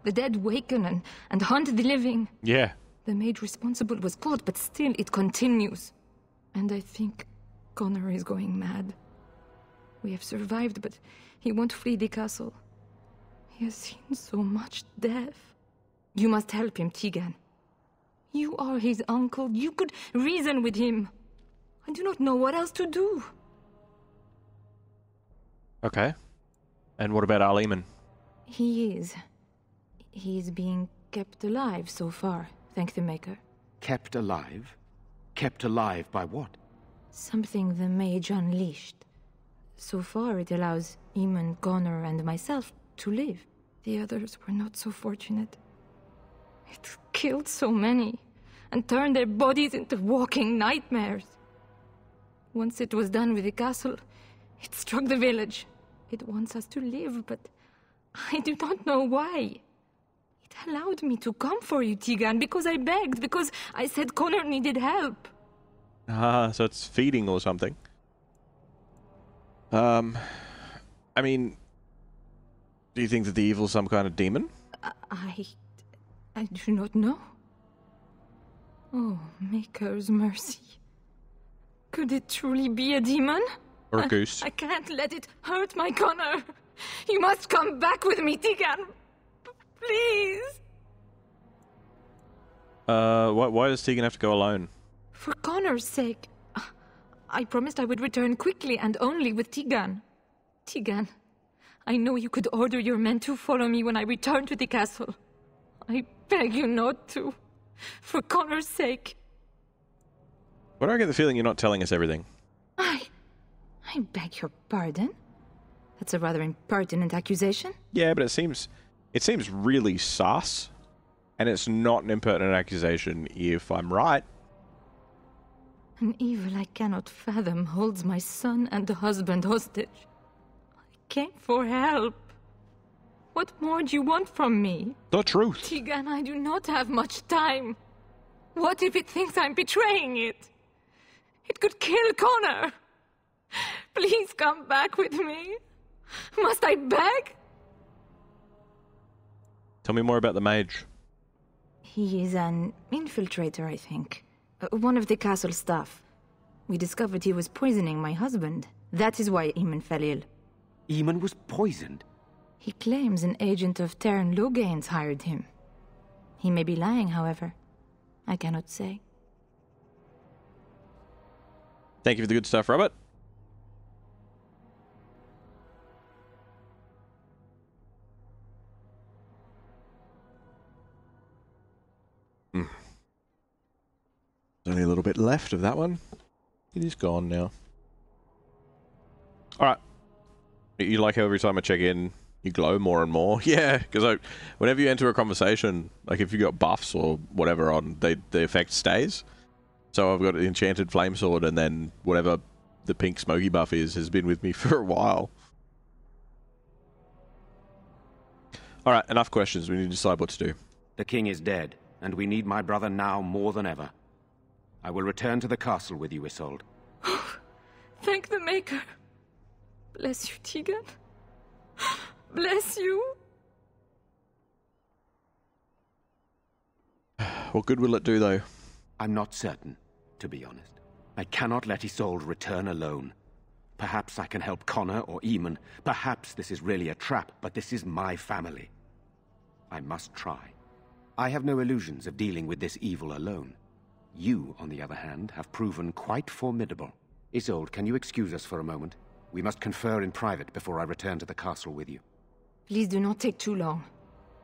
Speaker 3: The dead waken and haunt the living.
Speaker 1: Yeah.
Speaker 3: The mage responsible was caught, but still it continues. And I think Connor is going mad. We have survived, but he won't flee the castle. He has seen so much death. You must help him, Tigan. You are his uncle. You could reason with him. I do not know what else to do.
Speaker 1: Okay. And what about Archdemon?
Speaker 3: He is being kept alive so far, thank the Maker.
Speaker 18: Kept alive? Kept alive by what?
Speaker 3: Something the mage unleashed. So far it allows Eamon, Connor, and myself to live. The others were not so fortunate. It killed so many, and turned their bodies into walking nightmares. Once it was done with the castle, it struck the village. It wants us to live, but I do not know why. It allowed me to come for you, Tigan, because I begged, because I said Connor needed help.
Speaker 1: So it's feeding or something. I mean, do you think that the evil's some kind of demon?
Speaker 3: I do not know. Oh, Maker's mercy. Could it truly be a demon?
Speaker 1: Or a goose?
Speaker 3: I can't let it hurt my Connor. You must come back with me, Tigan. Please.
Speaker 1: Why does Tegan have to go alone?
Speaker 3: For Connor's sake. I promised I would return quickly and only with Tigan. Tigan, I know you could order your men to follow me when I return to the castle. I beg you not to. For Connor's sake.
Speaker 1: Why do I get the feeling you're not telling us everything?
Speaker 3: I beg your pardon? That's a rather impertinent accusation.
Speaker 1: Yeah, but it seems really sus. And it's not an impertinent accusation if I'm right.
Speaker 3: An evil I cannot fathom holds my son and husband hostage. I came for help. What more do you want from me?
Speaker 1: The truth.
Speaker 3: Tigan, I do not have much time. What if it thinks I'm betraying it? It could kill Connor. Please come back with me. Must I beg?
Speaker 1: Tell me more about the mage.
Speaker 3: He is an infiltrator, I think. One of the castle staff. We discovered he was poisoning my husband. That is why Eamon fell ill.
Speaker 18: Eamon was poisoned?
Speaker 3: He claims an agent of Terran Logain's hired him. He may be lying, however. I cannot say.
Speaker 1: Thank you for the good stuff, Robert. Only a little bit left of that one. It is gone now. Alright. You like how every time I check in, you glow more and more? Yeah, because whenever you enter a conversation, like if you got buffs or whatever on, the effect stays. So I've got an enchanted flame sword, and then whatever the pink smoky buff is has been with me for a while. Alright, enough questions. We need to decide what to do.
Speaker 18: The king is dead, and we need my brother now more than ever. I will return to the castle with you, Isolde.
Speaker 12: Thank the Maker. Bless you, Tegan. Bless you.
Speaker 1: What good will it do, though?
Speaker 18: I'm not certain, to be honest. I cannot let Isolde return alone. Perhaps I can help Connor or Eamon. Perhaps this is really a trap, but this is my family. I must try. I have no illusions of dealing with this evil alone. You, on the other hand, have proven quite formidable. Isolde, can you excuse us for a moment? We must confer in private before I return to the castle with you.
Speaker 12: Please do not take too long.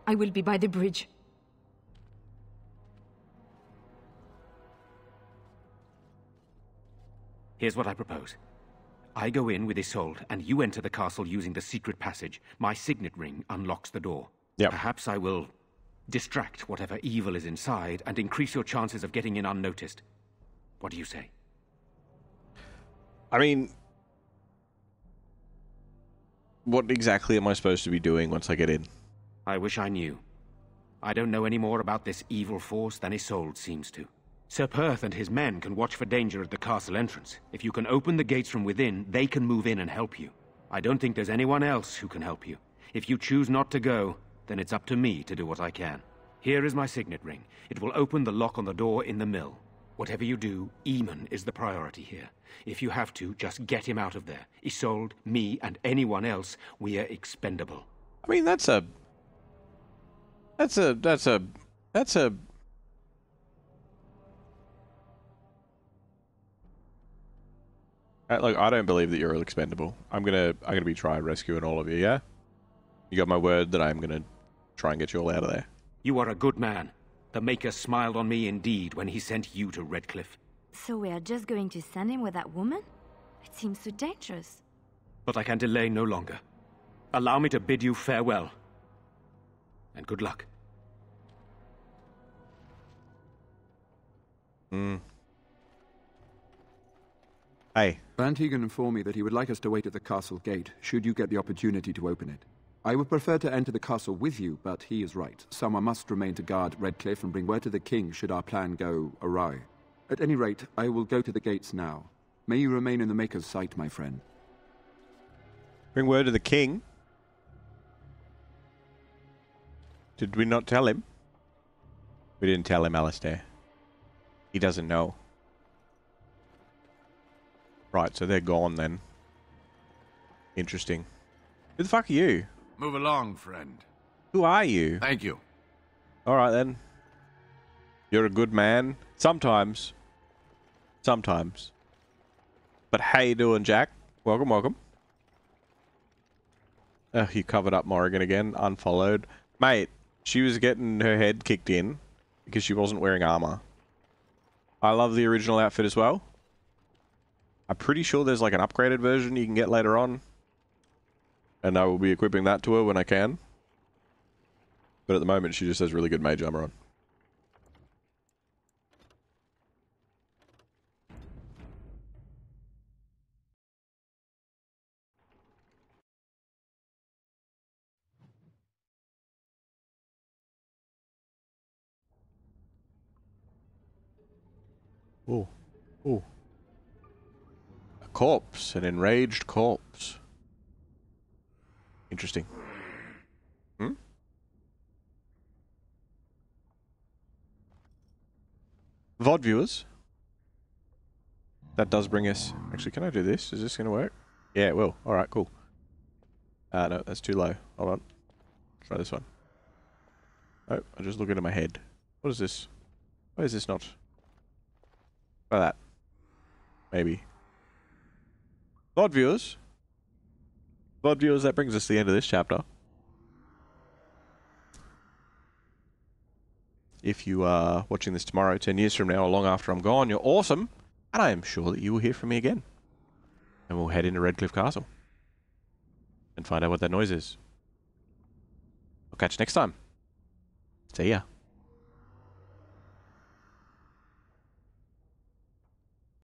Speaker 12: I will be by the bridge.
Speaker 18: Here's what I propose. I go in with Isolde, and you enter the castle using the secret passage. My signet ring unlocks the door.
Speaker 1: Yep.
Speaker 18: Perhaps I will distract whatever evil is inside and increase your chances of getting in unnoticed. What do you say?
Speaker 1: I mean, what exactly am I supposed to be doing once I get in?
Speaker 18: I wish I knew. I don't know any more about this evil force than Isolde seems to. Sir Perth and his men can watch for danger at the castle entrance. If you can open the gates from within, they can move in and help you. I don't think there's anyone else who can help you. If you choose not to go, then it's up to me to do what I can. Here is my signet ring. It will open the lock on the door in the mill. Whatever you do, Eamon is the priority here. If you have to, just get him out of there. Isolde, me, and anyone else, we are expendable.
Speaker 1: I mean, that's a... Look, I don't believe that you're expendable. I'm gonna be trying rescuing all of you, yeah? You got my word that I'm gonna try and get you all out of there.
Speaker 18: You are a good man. The Maker smiled on me indeed when he sent you to Redcliffe.
Speaker 15: So we are just going to send him with that woman? It seems so dangerous.
Speaker 18: But I can delay no longer. Allow me to bid you farewell. And good luck.
Speaker 1: Hey.
Speaker 13: Van Tegan informed me that he would like us to wait at the castle gate, should you get the opportunity to open it. I would prefer to enter the castle with you, but he is right. Someone must remain to guard Redcliffe and bring word to the king should our plan go awry. At any rate, I will go to the gates now. May you remain in the Maker's sight, my friend.
Speaker 1: Bring word to the king? Did we not tell him? We didn't tell him, Alistair. He doesn't know. Right, so they're gone then. Interesting. Who the fuck are you?
Speaker 14: Move along, friend.
Speaker 1: Who are you?
Speaker 14: Thank you.
Speaker 1: Alright then. You're a good man. Sometimes. Sometimes. But how you doing, Jack? Welcome, welcome. You covered up Morrigan again. Unfollowed. Mate, she was getting her head kicked in because she wasn't wearing armor. I love the original outfit as well. I'm pretty sure there's like an upgraded version you can get later on. And I will be equipping that to her when I can. But at the moment, she just has really good mage armor on. Oh. Oh. A corpse. An enraged corpse. Interesting. Hmm? VOD viewers. That does bring us... Actually, can I do this? Is this going to work? Yeah, it will. Alright, cool. No, that's too low. Hold on. Try this one. Oh, I'm just looking at my head. What is this? Why is this not... Try that. Maybe. VOD viewers. VOD viewers, that brings us to the end of this chapter. If you are watching this tomorrow, 10 years from now, or long after I'm gone, you're awesome. And I am sure that you will hear from me again. And we'll head into Redcliffe Castle. And find out what that noise is. I'll catch you next time. See ya.